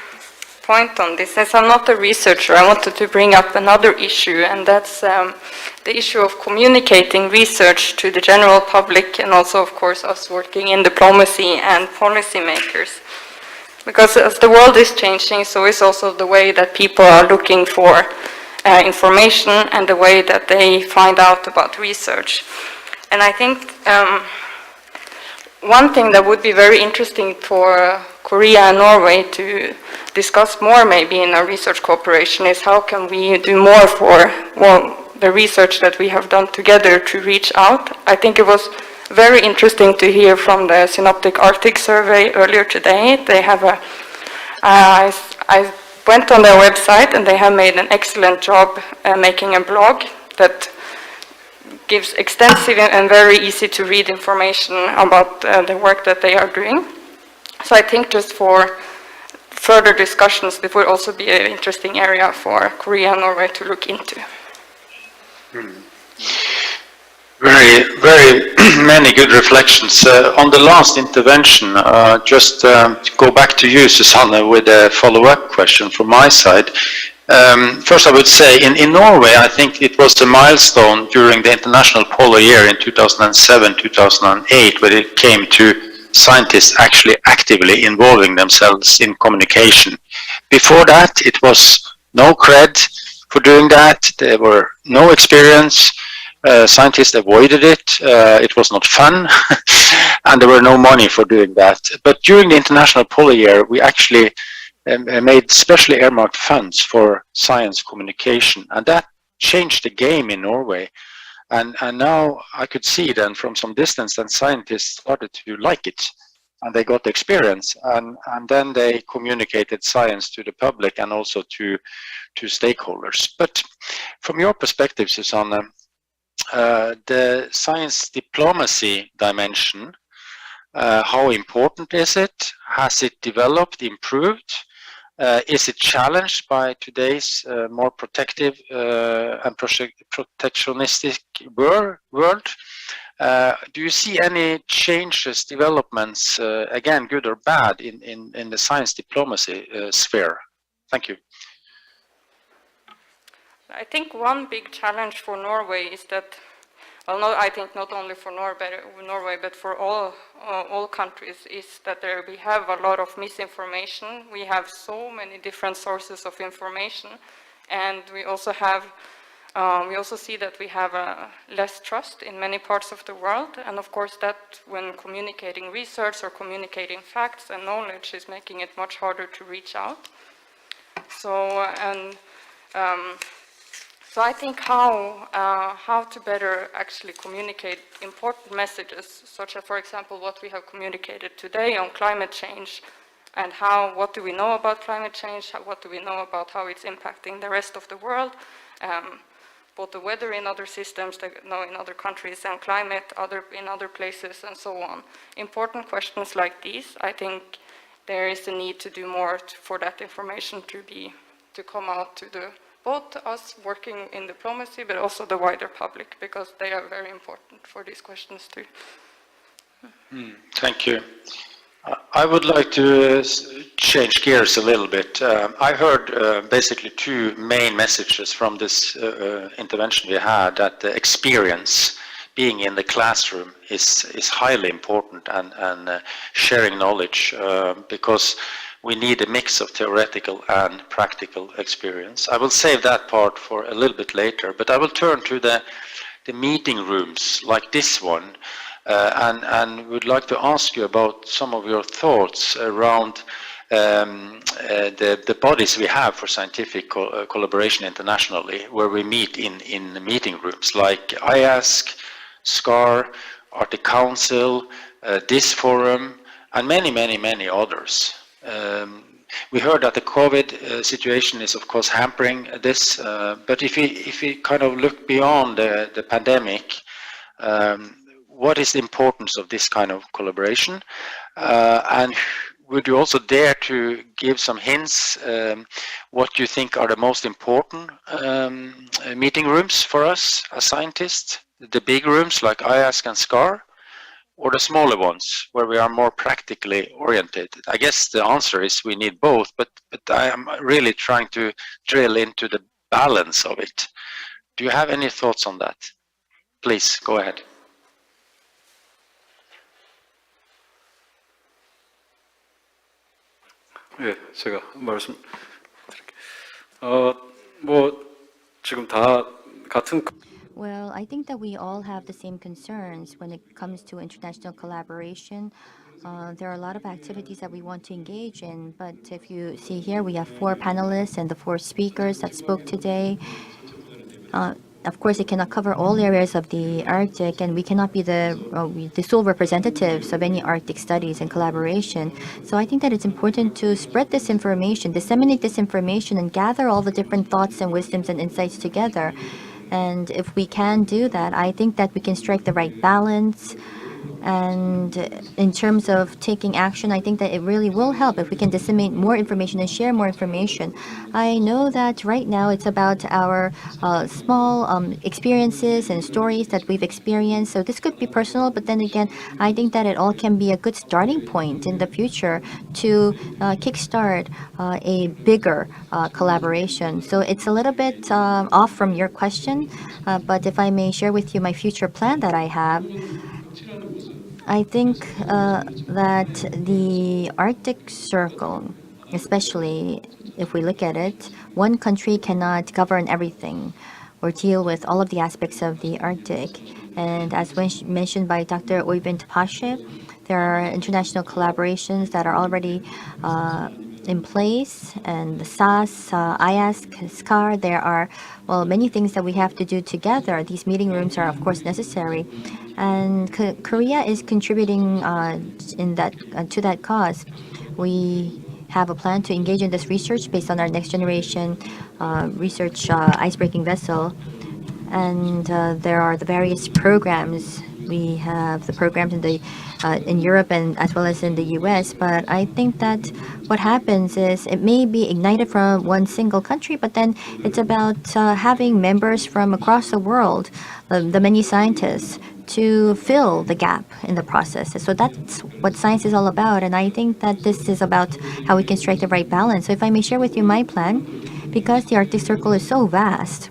point on this, since I'm not a researcher, I wanted to bring up another issue, and that's the issue of communicating research to the general public, and also, of course, us working in diplomacy and policymakers. Because as the world is changing, so is also the way that people are looking for information and the way that they find out about research. And I think one thing that would be very interesting for Korea and Norway to discuss more maybe in our research cooperation is how can we do more for the research that we have done together to reach out. I think it was very interesting to hear from the Synoptic Arctic survey earlier today. They have I went on their website and they have made an excellent job making a blog that gives extensive and very easy to read information about the work that they are doing. So I think just for further discussions, this would also be an interesting area for Korea and Norway to look into.
Very, very many good reflections. On the last intervention, just to go back to you, Susanne, with a follow-up question from my side. First, I would say in Norway, I think it was a milestone during the International Polar Year in 2007-2008 when it came to scientists actually actively involving themselves in communication. Before that, it was no cred for doing that. There were no experience. Scientists avoided it. It was not fun, and there were no money for doing that. But during the International Polar Year, we actually made specially earmarked funds for science communication, and that changed the game in Norway. And now I could see then from some distance that scientists started to like it, and they got experience, and then they communicated science to the public and also to stakeholders. But from your perspective, Susanne, the science diplomacy dimension, how important is it? Has it developed, improved? Is it challenged by today's more protective and protectionistic world? Do you see any changes, developments, again, good or bad, in the science diplomacy sphere? Thank you.
I think one big challenge for Norway is that, well, no, I think not only for Norway, but for all countries, is that we have a lot of misinformation. We have so many different sources of information, and we also have, we also see that we have less trust in many parts of the world, and of course that, when communicating research or communicating facts and knowledge, is making it much harder to reach out. So, so I think how to better actually communicate important messages, such as, for example, what we have communicated today on climate change, and what do we know about climate change, what do we know about how it's impacting the rest of the world, both the weather in other systems, in other countries, and climate in other places, and so on. Important questions like these, I think there is a need to do more for that information to come out to both us working in diplomacy, but also the wider public, because they are very important for these questions too.
Thank you. I would like to change gears a little bit. I heard basically two main messages from this intervention we had, that the experience being in the classroom is highly important, and sharing knowledge, because we need a mix of theoretical and practical experience. I will save that part for a little bit later, but I will turn to the meeting rooms like this one, and would like to ask you about some of your thoughts around the bodies we have for scientific collaboration internationally, where we meet in the meeting rooms like IASC, SCAR, Arctic Council, this forum, and many others. We heard that the COVID situation is of course hampering this, but if we kind of look beyond the pandemic, what is the importance of this kind of collaboration? And would you also dare to give some hints what you think are the most important meeting rooms for us as scientists? The big rooms like IASC and SCAR, or the smaller ones where we are more practically oriented? I guess the answer is we need both, but I am really trying to drill into the balance of it. Do you have any thoughts on that? Please, go ahead.
예, 제가 말씀드릴게요. 뭐 지금 다 같은.
Well, I think that we all have the same concerns when it comes to international collaboration. There are a lot of activities that we want to engage in, but if you see here, we have 4 panelists and the 4 speakers that spoke today. Of course, it cannot cover all areas of the Arctic, and we cannot be the sole representatives of any Arctic studies and collaboration. So I think that it's important to spread this information, disseminate this information, and gather all the different thoughts and wisdoms and insights together. And if we can do that, I think that we can strike the right balance. And in terms of taking action, I think that it really will help if we can disseminate more information and share more information. I know that right now it's about our small experiences and stories that we've experienced. So this could be personal, but then again, I think that it all can be a good starting point in the future to kickstart a bigger collaboration. So it's a little bit off from your question, but if I may share with you my future plan that I have, I think that the Arctic Circle, especially if we look at it, one country cannot govern everything or deal with all of the aspects of the Arctic. And as mentioned by Dr. Oyvind Pasche, there are international collaborations that are already in place, and the SAS, IASC, SCAR, there are, well, many things that we have to do together. These meeting rooms are, of course, necessary. And Korea is contributing to that cause. We have a plan to engage in this research based on our next generation research icebreaking vessel. And there are the various programs. We have the programs in Europe and as well as in the US. But I think that what happens is it may be ignited from one single country, but then it's about having members from across the world, the many scientists, to fill the gap in the process. So that's what science is all about. And I think that this is about how we can strike the right balance. So if I may share with you my plan, because the Arctic Circle is so vast,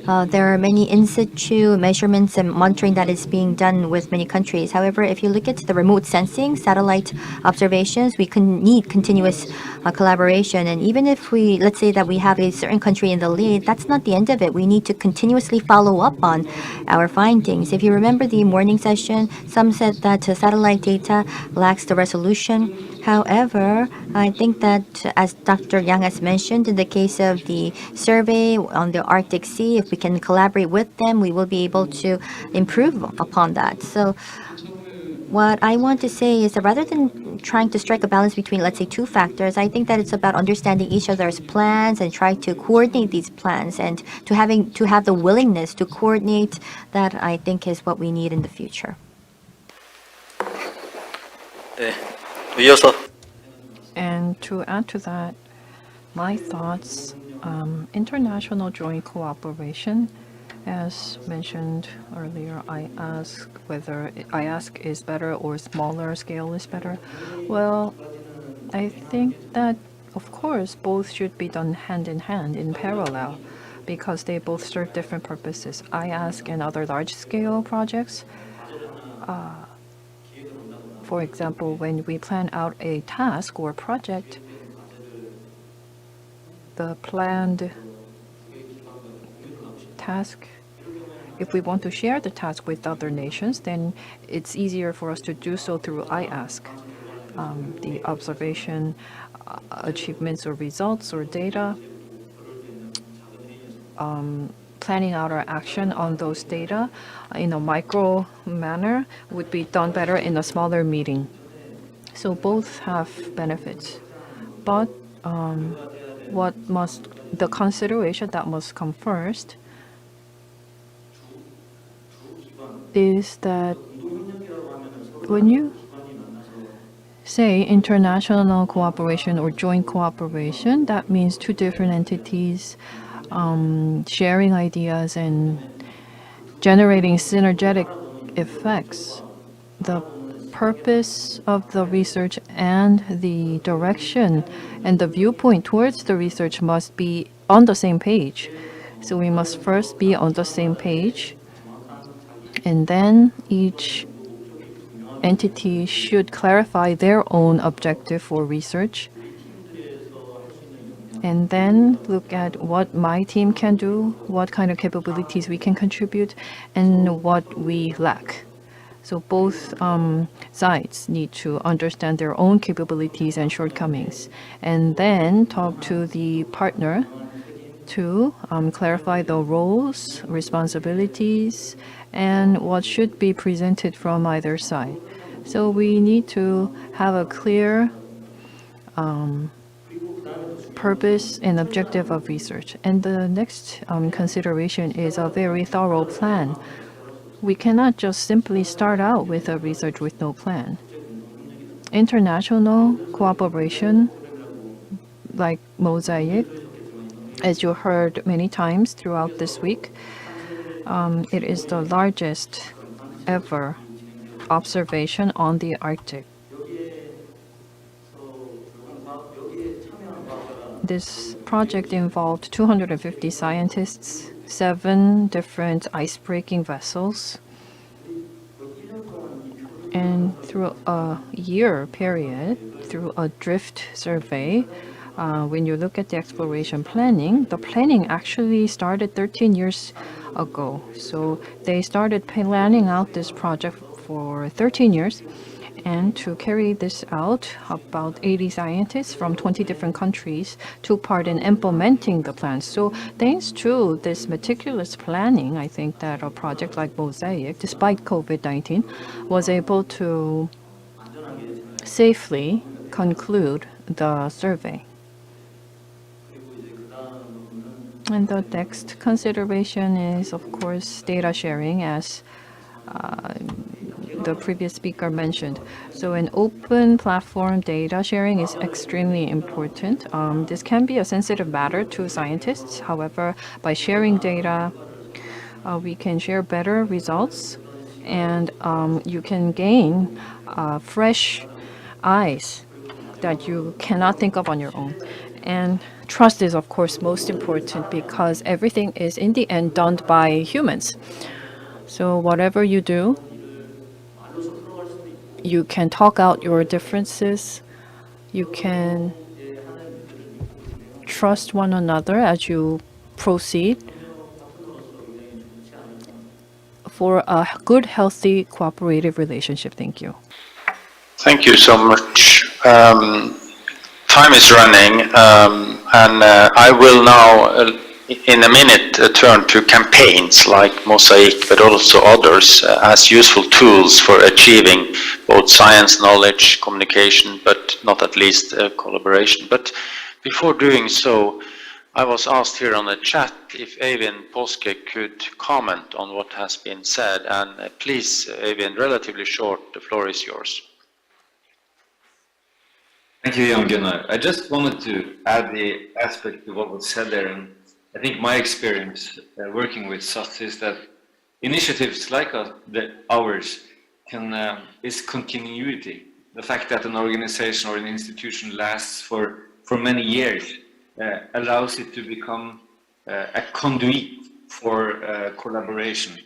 there are many in situ measurements and monitoring that is being done with many countries. However, if you look at the remote sensing, satellite observations, we need continuous collaboration. And even if we, let's say that we have a certain country in the lead, that's not the end of it. We need to continuously follow up on our findings. If you remember the morning session, some said that satellite data lacks the resolution. However, I think that, as Dr. Yang has mentioned, in the case of the survey on the Arctic Sea, if we can collaborate with them, we will be able to improve upon that. So what I want to say is that rather than trying to strike a balance between, let's say, 2 factors, I think that it's about understanding each other's plans and try to coordinate these plans, and to have the willingness to coordinate. That, I think, is what we need in the future.
네, 이어서.
And to add to that, my thoughts, international joint cooperation, as mentioned earlier, I ask whether IASC is better or smaller scale is better. Well, I think that, of course, both should be done hand in hand, in parallel. because they both serve different purposes. IASC and other large-scale projects, for example, when we plan out a task or project, the planned task, if we want to share the task with other nations, then it's easier for us to do so through IASC. The observation, achievements or results or data, planning out our action on those data in a micro manner would be done better in a smaller meeting. So both have benefits. But the consideration that must come first is that when you say international cooperation or joint cooperation, that means two different entities sharing ideas and generating synergetic effects. The purpose of the research and the direction and the viewpoint towards the research must be on the same page. So we must first be on the same page, and then each entity should clarify their own objective for research, and then look at what my team can do, what kind of capabilities we can contribute, and what we lack. So both sides need to understand their own capabilities and shortcomings, and then talk to the partner to clarify the roles, responsibilities, and what should be presented from either side. So we need to have a clear purpose and objective of research. And the next consideration is a very thorough plan. We cannot just simply start out with a research with no plan. International cooperation, like Mosaic, as you heard many times throughout this week, it is the largest ever observation on the Arctic. This project involved 250 scientists, 7 different ice-breaking vessels, and through a year period, through a drift survey, when you look at the exploration planning, the planning actually started 13 years ago. So they started planning out this project for 13 years. And to carry this out, about 80 scientists from 20 different countries took part in implementing the plans. So thanks to this meticulous planning, I think that a project like Mosaic, despite COVID-19, was able to safely conclude the survey. And the next consideration is, of course, data sharing, as the previous speaker mentioned. So an open platform data sharing is extremely important. This can be a sensitive matter to scientists. However, by sharing data, we can share better results, and you can gain fresh eyes that you cannot think of on your own. And trust is, of course, most important, because everything is, in the end, done by humans. So whatever you do, you can talk out your differences. You can trust one another as you proceed for a good, healthy, cooperative relationship. Thank you.
Thank you so much. Time is running, and I will now, in a minute, turn to campaigns like Mosaic, but also others, as useful tools for achieving both science, knowledge, communication, but not at least collaboration. But before doing so, I was asked here on the chat if Eivind Påske could comment on what has been said, and please, Eivind, relatively short, the floor is yours.
Thank you, Jan Gunnar. I just wanted to add the aspect to what was said there, and I think my experience working with SATS is that initiatives like ours is continuity. The fact that an organization or an institution lasts for many years allows it to become a conduit for collaboration.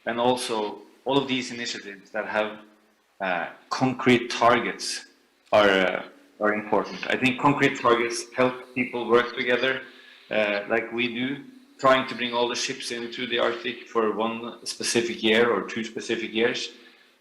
And also, all of these initiatives that have concrete targets are important. I think concrete targets help people work together, like we do, trying to bring all the ships into the Arctic for one specific year or 2 specific years.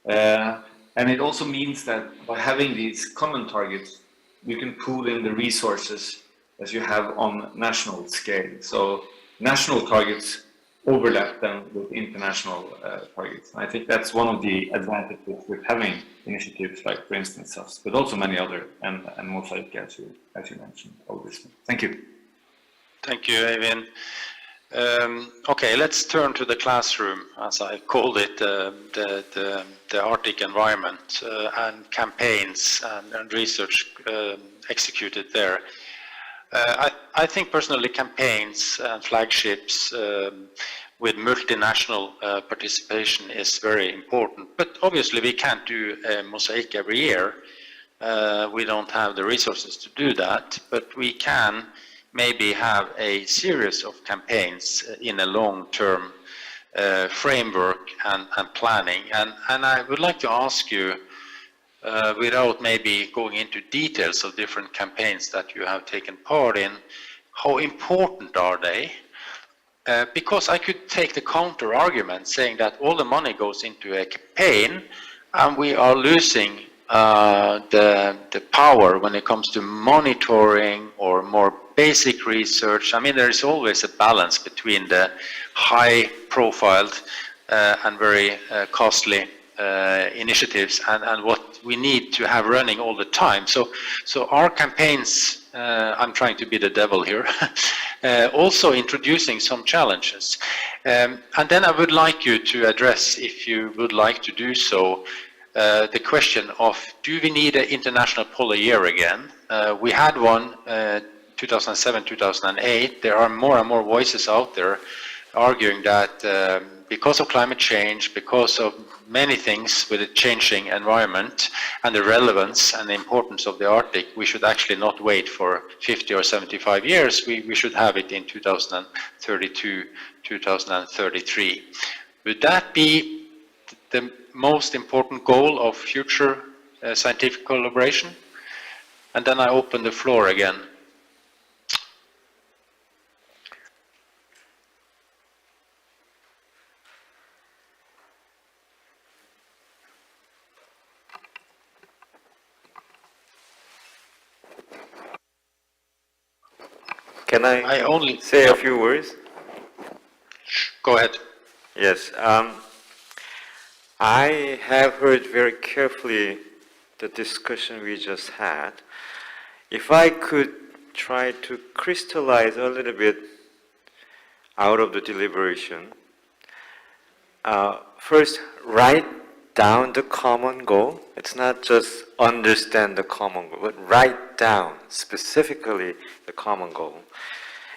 And it also means that by having these common targets, you can pool in the resources as you have on national scale. So national targets overlap them with international targets. I think that's one of the advantages with having initiatives like, for instance, us, but also many other, and Mosaic, as you mentioned, obviously. Thank you.
Thank you, Eivind. Okay, let's turn to the classroom, as I called it, the Arctic environment and campaigns and research executed there. I think personally campaigns and flagships with multinational participation is very important, but obviously we can't do a mosaic every year. We don't have the resources to do that, but we can maybe have a series of campaigns in a long-term framework and planning. And I would like to ask you, without maybe going into details of different campaigns that you have taken part in, how important are they? Because I could take the counter argument saying that all the money goes into a campaign and we are losing the power when it comes to monitoring or more basic research. I mean, there is always a balance between the high-profiled and very costly initiatives and what we need to have running all the time. So our campaigns, I'm trying to be the devil here, also introducing some challenges. And then I would like you to address, if you would like to do so, the question of, do we need an international poll a year again? We had one 2007, 2008. There are more and more voices out there arguing that because of climate change, because of many things with a changing environment and the relevance and the importance of the Arctic, we should actually not wait for 50 or 75 years. We should have it in 2032, 2033. Would that be the most important goal of future scientific collaboration? And then I open the floor again.
Can I
only
say a few words?
Go ahead.
Yes. I have heard very carefully the discussion we just had. If I could try to crystallize a little bit out of the deliberation, first, write down the common goal. It's not just understand the common goal, but write down specifically the common goal.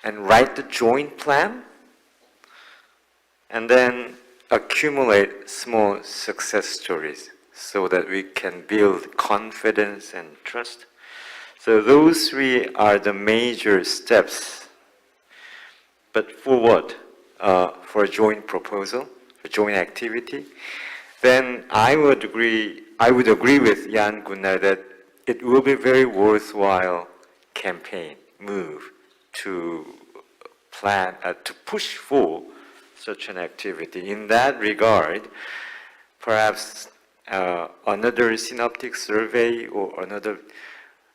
And write the joint plan, and then accumulate small success stories so that we can build confidence and trust. So those 3 are the major steps. But for what? For a joint proposal, for joint activity. Then I would agree with Jan Gunnar that it will be very worthwhile campaign move to plan to push for such an activity. In that regard, perhaps another synoptic survey or another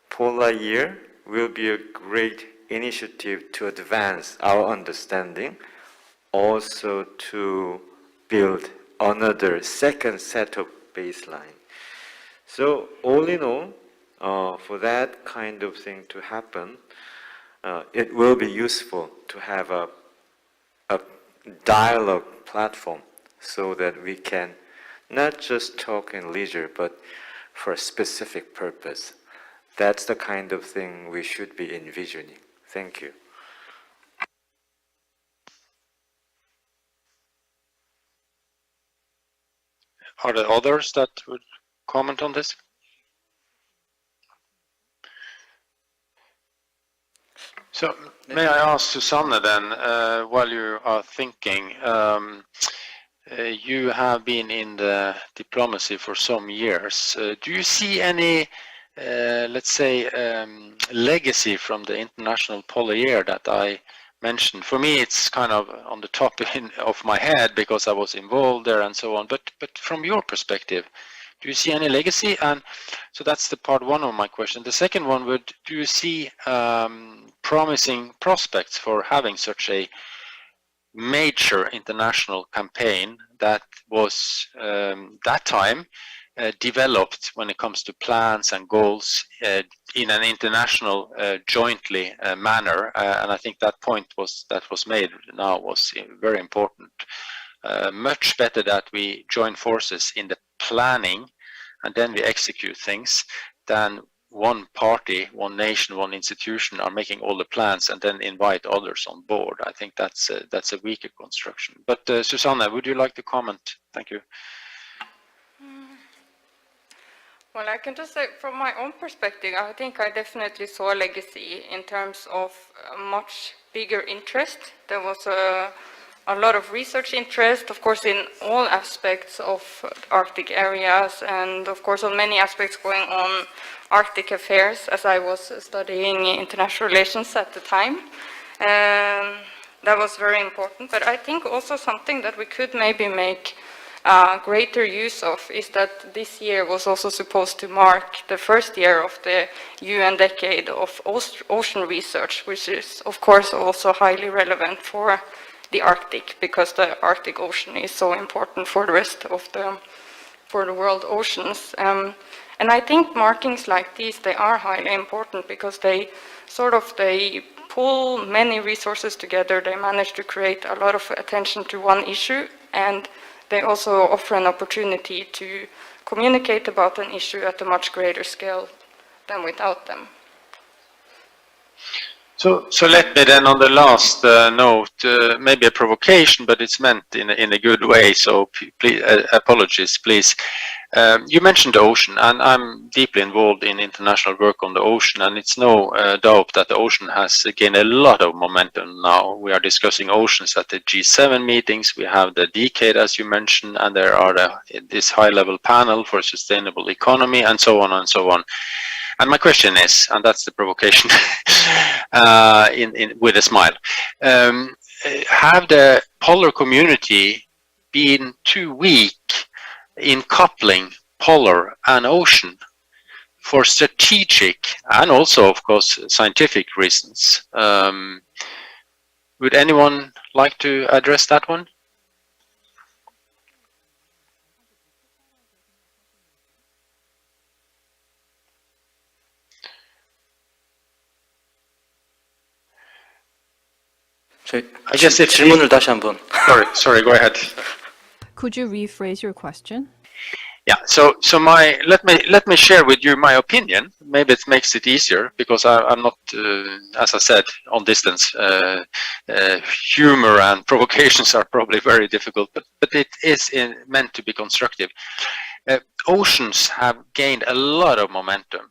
polar year will be a great initiative to advance our understanding, also to build another second set of baseline. So all in all, for that kind of thing to happen, it will be useful to have a dialogue platform so that we can not just talk in leisure, but for a specific purpose. That's the kind of thing we should be envisioning. Thank you.
Are there others that would comment on this? So may I ask Susanne then, while you are thinking, you have been in the diplomacy for some years. Do you see any, let's say, legacy from the international polar year that I mentioned? For me, it's kind of on the top of my head because I was involved there and so on. But from your perspective, do you see any legacy? And so that's the part one of my question. The second one would, do you see promising prospects for having such a major international campaign that was that time developed when it comes to plans and goals in an international jointly manner, and I think that point that was made now was very important. Much better that we join forces in the planning and then we execute things than one party, one nation, one institution are making all the plans and then invite others on board. I think that's a weaker construction. But Susanne, would you like to comment? Thank you.
Well, I can just say from my own perspective, I think I definitely saw a legacy in terms of much bigger interest. There was a lot of research interest, of course, in all aspects of Arctic areas, and of course on many aspects going on Arctic affairs, as I was studying international relations at the time. That was very important, but I think also something that we could maybe make greater use of is that this year was also supposed to mark the first year of the UN decade of ocean research, which is of course also highly relevant for the Arctic, because the Arctic Ocean is so important for the rest of the world oceans. And I think markings like these, they are highly important because they pull many resources together. They manage to create a lot of attention to one issue, and they also offer an opportunity to communicate about an issue at a much greater scale than without them.
So let me then on the last note, maybe a provocation, but it's meant in a good way, so please, apologies, please. You mentioned the ocean, and I'm deeply involved in international work on the ocean, and it's no doubt that the ocean has gained a lot of momentum now. We are discussing oceans at the G7 meetings, we have the decade, as you mentioned, and there are this high-level panel for sustainable economy, and so on and so on. And my question is, and that's the provocation with a smile, have the polar community been too weak in coupling polar and ocean for strategic and also, of course, scientific reasons? Would anyone like to address that one? I guess if
질문을 다시 한번.
Sorry, go ahead.
Could you rephrase your question?
Yeah, so let me share with you my opinion. Maybe it makes it easier because I'm not, as I said, on distance. Humor and provocations are probably very difficult, but it is meant to be constructive. Oceans have gained a lot of momentum,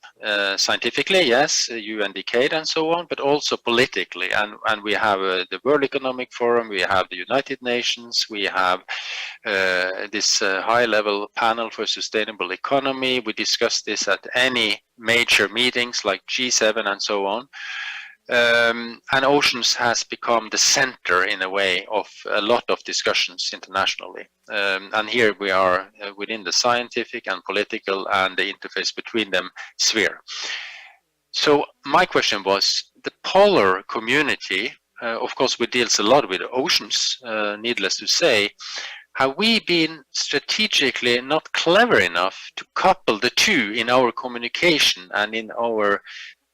scientifically, yes, UN decade and so on, but also politically. And we have the World Economic Forum, we have the United Nations, we have this high-level panel for sustainable economy. We discuss this at any major meetings like G7 and so on. And oceans has become the center, in a way, of a lot of discussions internationally. And here we are within the scientific and political and the interface between them sphere. So my question was, the polar community, of course, we deals a lot with oceans, needless to say. Have we been strategically not clever enough to couple the two in our communication and in our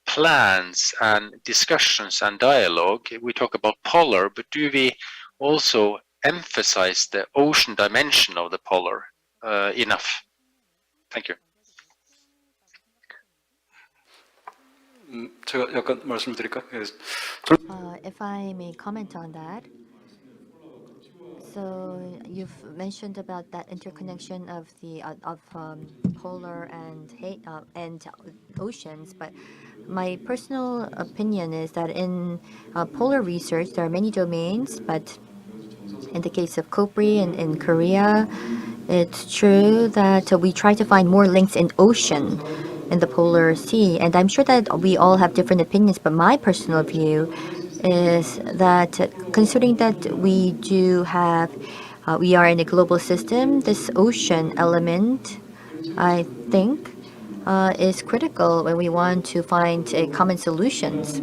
plans and discussions and dialogue? We talk about polar, but do we also emphasize the ocean dimension of the polar enough? Thank you.
제가 약간 말씀드릴까?
If I may comment on that. So you've mentioned about that interconnection of the polar and oceans, but my personal opinion is that in polar research, there are many domains, but in the case of Kopri and in Korea, it's true that we try to find more links in ocean, in the polar sea. And I'm sure that we all have different opinions, but my personal view is that considering that we do have, we are in a global system, this ocean element, I think, is critical when we want to find common solutions.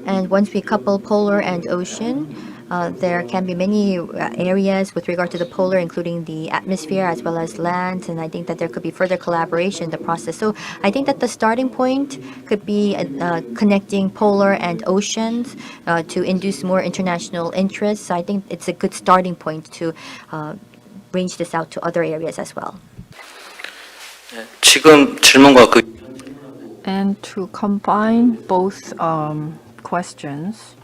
And once we couple polar and ocean, there can be many areas with regard to the polar, including the atmosphere as well as land. And I think that there could be further collaboration in the process. So I think that the starting point could be connecting polar and oceans to induce more international interest. So I think it's a good starting point to range this out to other areas as well.
지금 질문과 그
And to combine both questions,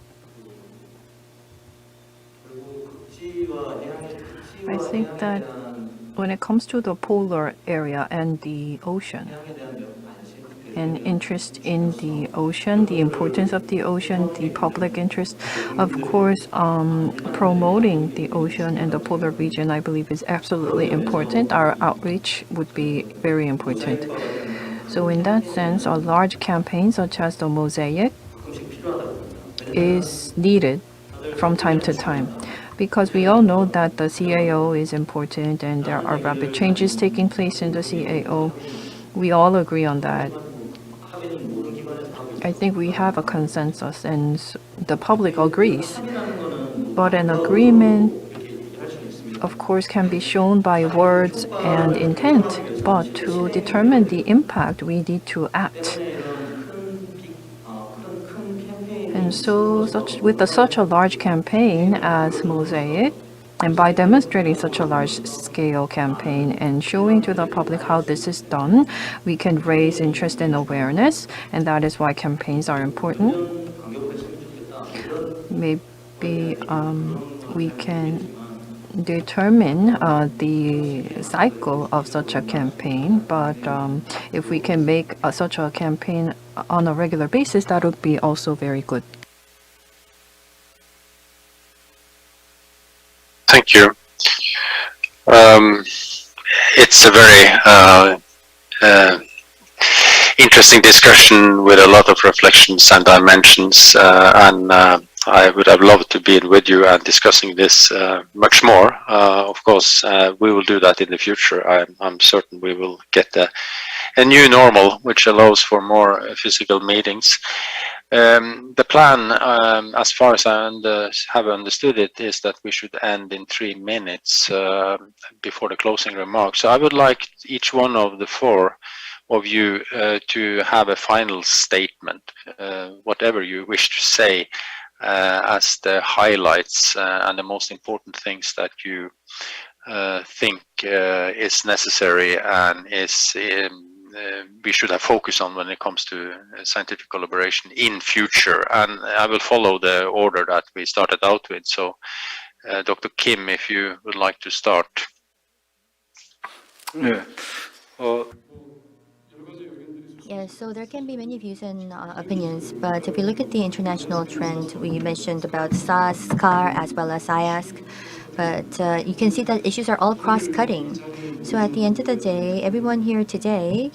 I think that when it comes to the polar area and the ocean, and interest in the ocean, the importance of the ocean, the public interest, of course, promoting the ocean and the polar region, I believe, is absolutely important. Our outreach would be very important. So in that sense, a large campaign such as the Mosaic is needed from time to time, because we all know that the CAO is important and there are rapid changes taking place in the CAO. We all agree on that. I think we have a consensus and the public agrees. But an agreement, of course, can be shown by words and intent. But to determine the impact, we need to act. And so with such a large campaign as Mosaic, and by demonstrating such a large-scale campaign and showing to the public how this is done, we can raise interest and awareness, and that is why campaigns are important. Maybe we can determine the cycle of such a campaign, but if we can make such a campaign on a regular basis, that would be also very good.
Thank you. It's a very interesting discussion with a lot of reflections and dimensions, and I would have loved to be with you and discussing this much more. Of course, we will do that in the future. I'm certain we will get a new normal, which allows for more physical meetings. The plan, as far as I have understood it, is that we should end in 3 minutes before the closing remarks. So I would like each one of the 4 of you to have a final statement, whatever you wish to say, as the highlights and the most important things that you think is necessary and is we should have focus on when it comes to scientific collaboration in future. And I will follow the order that we started out with. So, Dr. Kim, if you would like to start.
네.
Yeah, so there can be many views and opinions, but if you look at the international trend, we mentioned about SAS, SCAR, as well as IASC, but you can see that issues are all cross-cutting. So at the end of the day, everyone here today,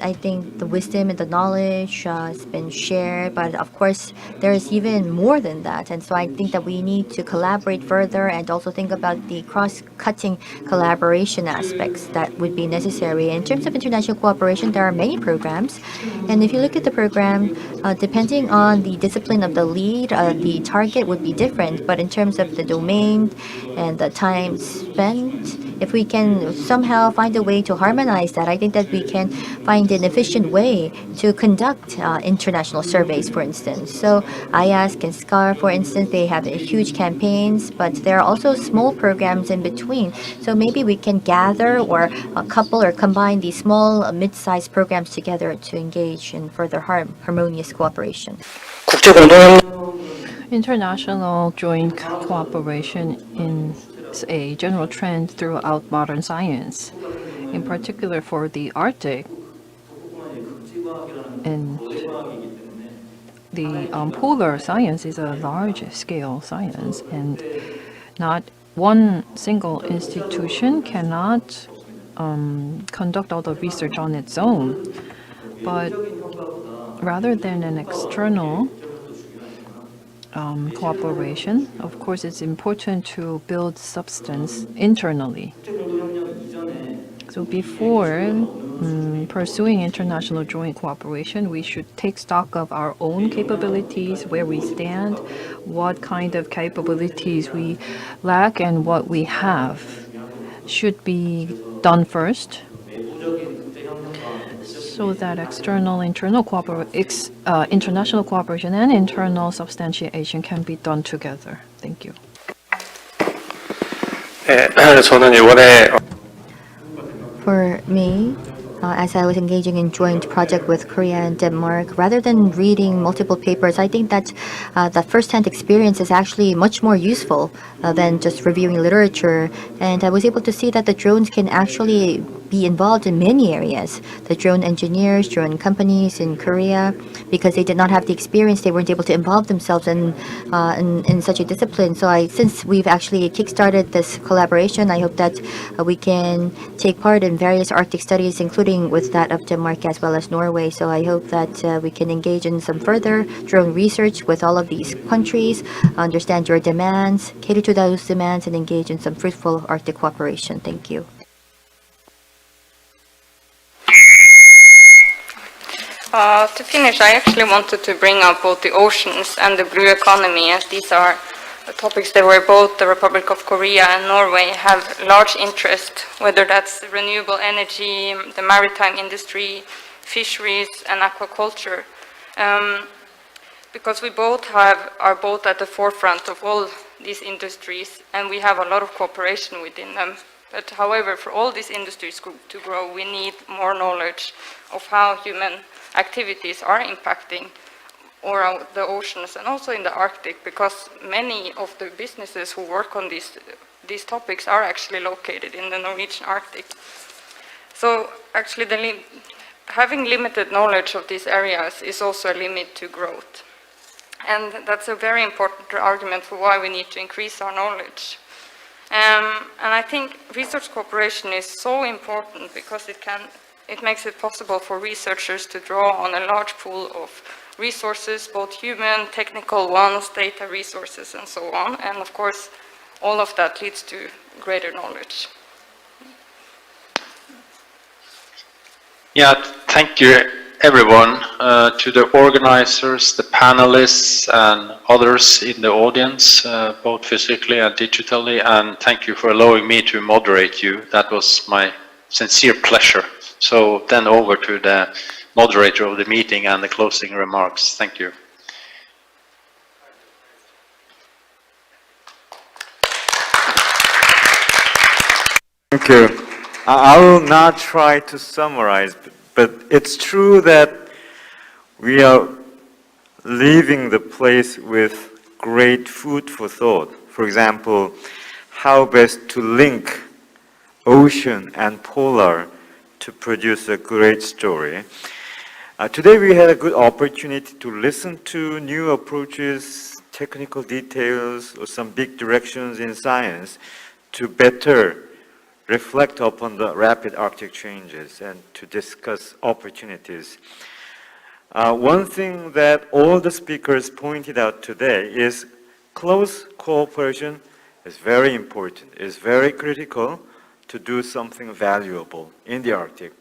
I think the wisdom and the knowledge has been shared, but of course there is even more than that. And so I think that we need to collaborate further and also think about the cross-cutting collaboration aspects that would be necessary. In terms of international cooperation, there are many programs. And if you look at the program, depending on the discipline of the lead, the target would be different. But in terms of the domain and the time spent, if we can somehow find a way to harmonize that, I think that we can find an efficient way to conduct international surveys, for instance. So IASC and SCAR, for instance, they have huge campaigns, but there are also small programs in between. So maybe we can gather or couple or combine these small, mid-sized programs together to engage in further harmonious cooperation.
국제 공동협력
International joint cooperation is a general trend throughout modern science. in particular for the Arctic. And the polar science is a large-scale science, and not one single institution cannot conduct all the research on its own. But rather than an external cooperation, of course, it's important to build substance internally. So before pursuing international joint cooperation, we should take stock of our own capabilities, where we stand, what kind of capabilities we lack, and what we have should be done first, so that international cooperation and internal substantiation can be done together. Thank you.
저는 이번에
For me, as I was engaging in joint project with Korea and Denmark, rather than reading multiple papers, I think that the first-hand experience is actually much more useful than just reviewing literature. And I was able to see that the drones can actually be involved in many areas. The drone engineers, drone companies in Korea, because they did not have the experience, they weren't able to involve themselves in such a discipline. So since we've actually kickstarted this collaboration, I hope that we can take part in various Arctic studies, including with that of Denmark as well as Norway. So I hope that we can engage in some further drone research with all of these countries, understand your demands, cater to those demands, and engage in some fruitful Arctic cooperation. Thank you.
To finish, I actually wanted to bring up both the oceans and the blue economy, as these are topics that where both the Republic of Korea and Norway have large interest, whether that's renewable energy, the maritime industry, fisheries, and aquaculture. Because we are both at the forefront of all these industries, and we have a lot of cooperation within them. But however, for all these industries to grow, we need more knowledge of how human activities are impacting the oceans and also in the Arctic, because many of the businesses who work on these topics are actually located in the Norwegian Arctic. So actually having limited knowledge of these areas is also a limit to growth. And that's a very important argument for why we need to increase our knowledge. And I think research cooperation is so important because it makes it possible for researchers to draw on a large pool of resources, both human, technical ones, data resources, and so on. And of course, all of that leads to greater knowledge.
Yeah, thank you everyone, to the organizers, the panelists, and others in the audience, both physically and digitally, and thank you for allowing me to moderate you. That was my sincere pleasure. So then over to the moderator of the meeting and the closing remarks. Thank you.
Thank you. I will not try to summarize, but it's true that we are leaving the place with great food for thought. For example, how best to link ocean and polar to produce a great story. Today we had a good opportunity to listen to new approaches, technical details, or some big directions in science to better reflect upon the rapid Arctic changes and to discuss opportunities. One thing that all the speakers pointed out today is close cooperation is very important, is very critical to do something valuable in the Arctic.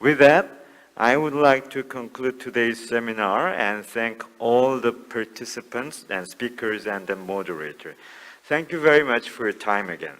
With that, I would like to conclude today's seminar and thank all the participants and speakers and the moderator. Thank you very much for your time again.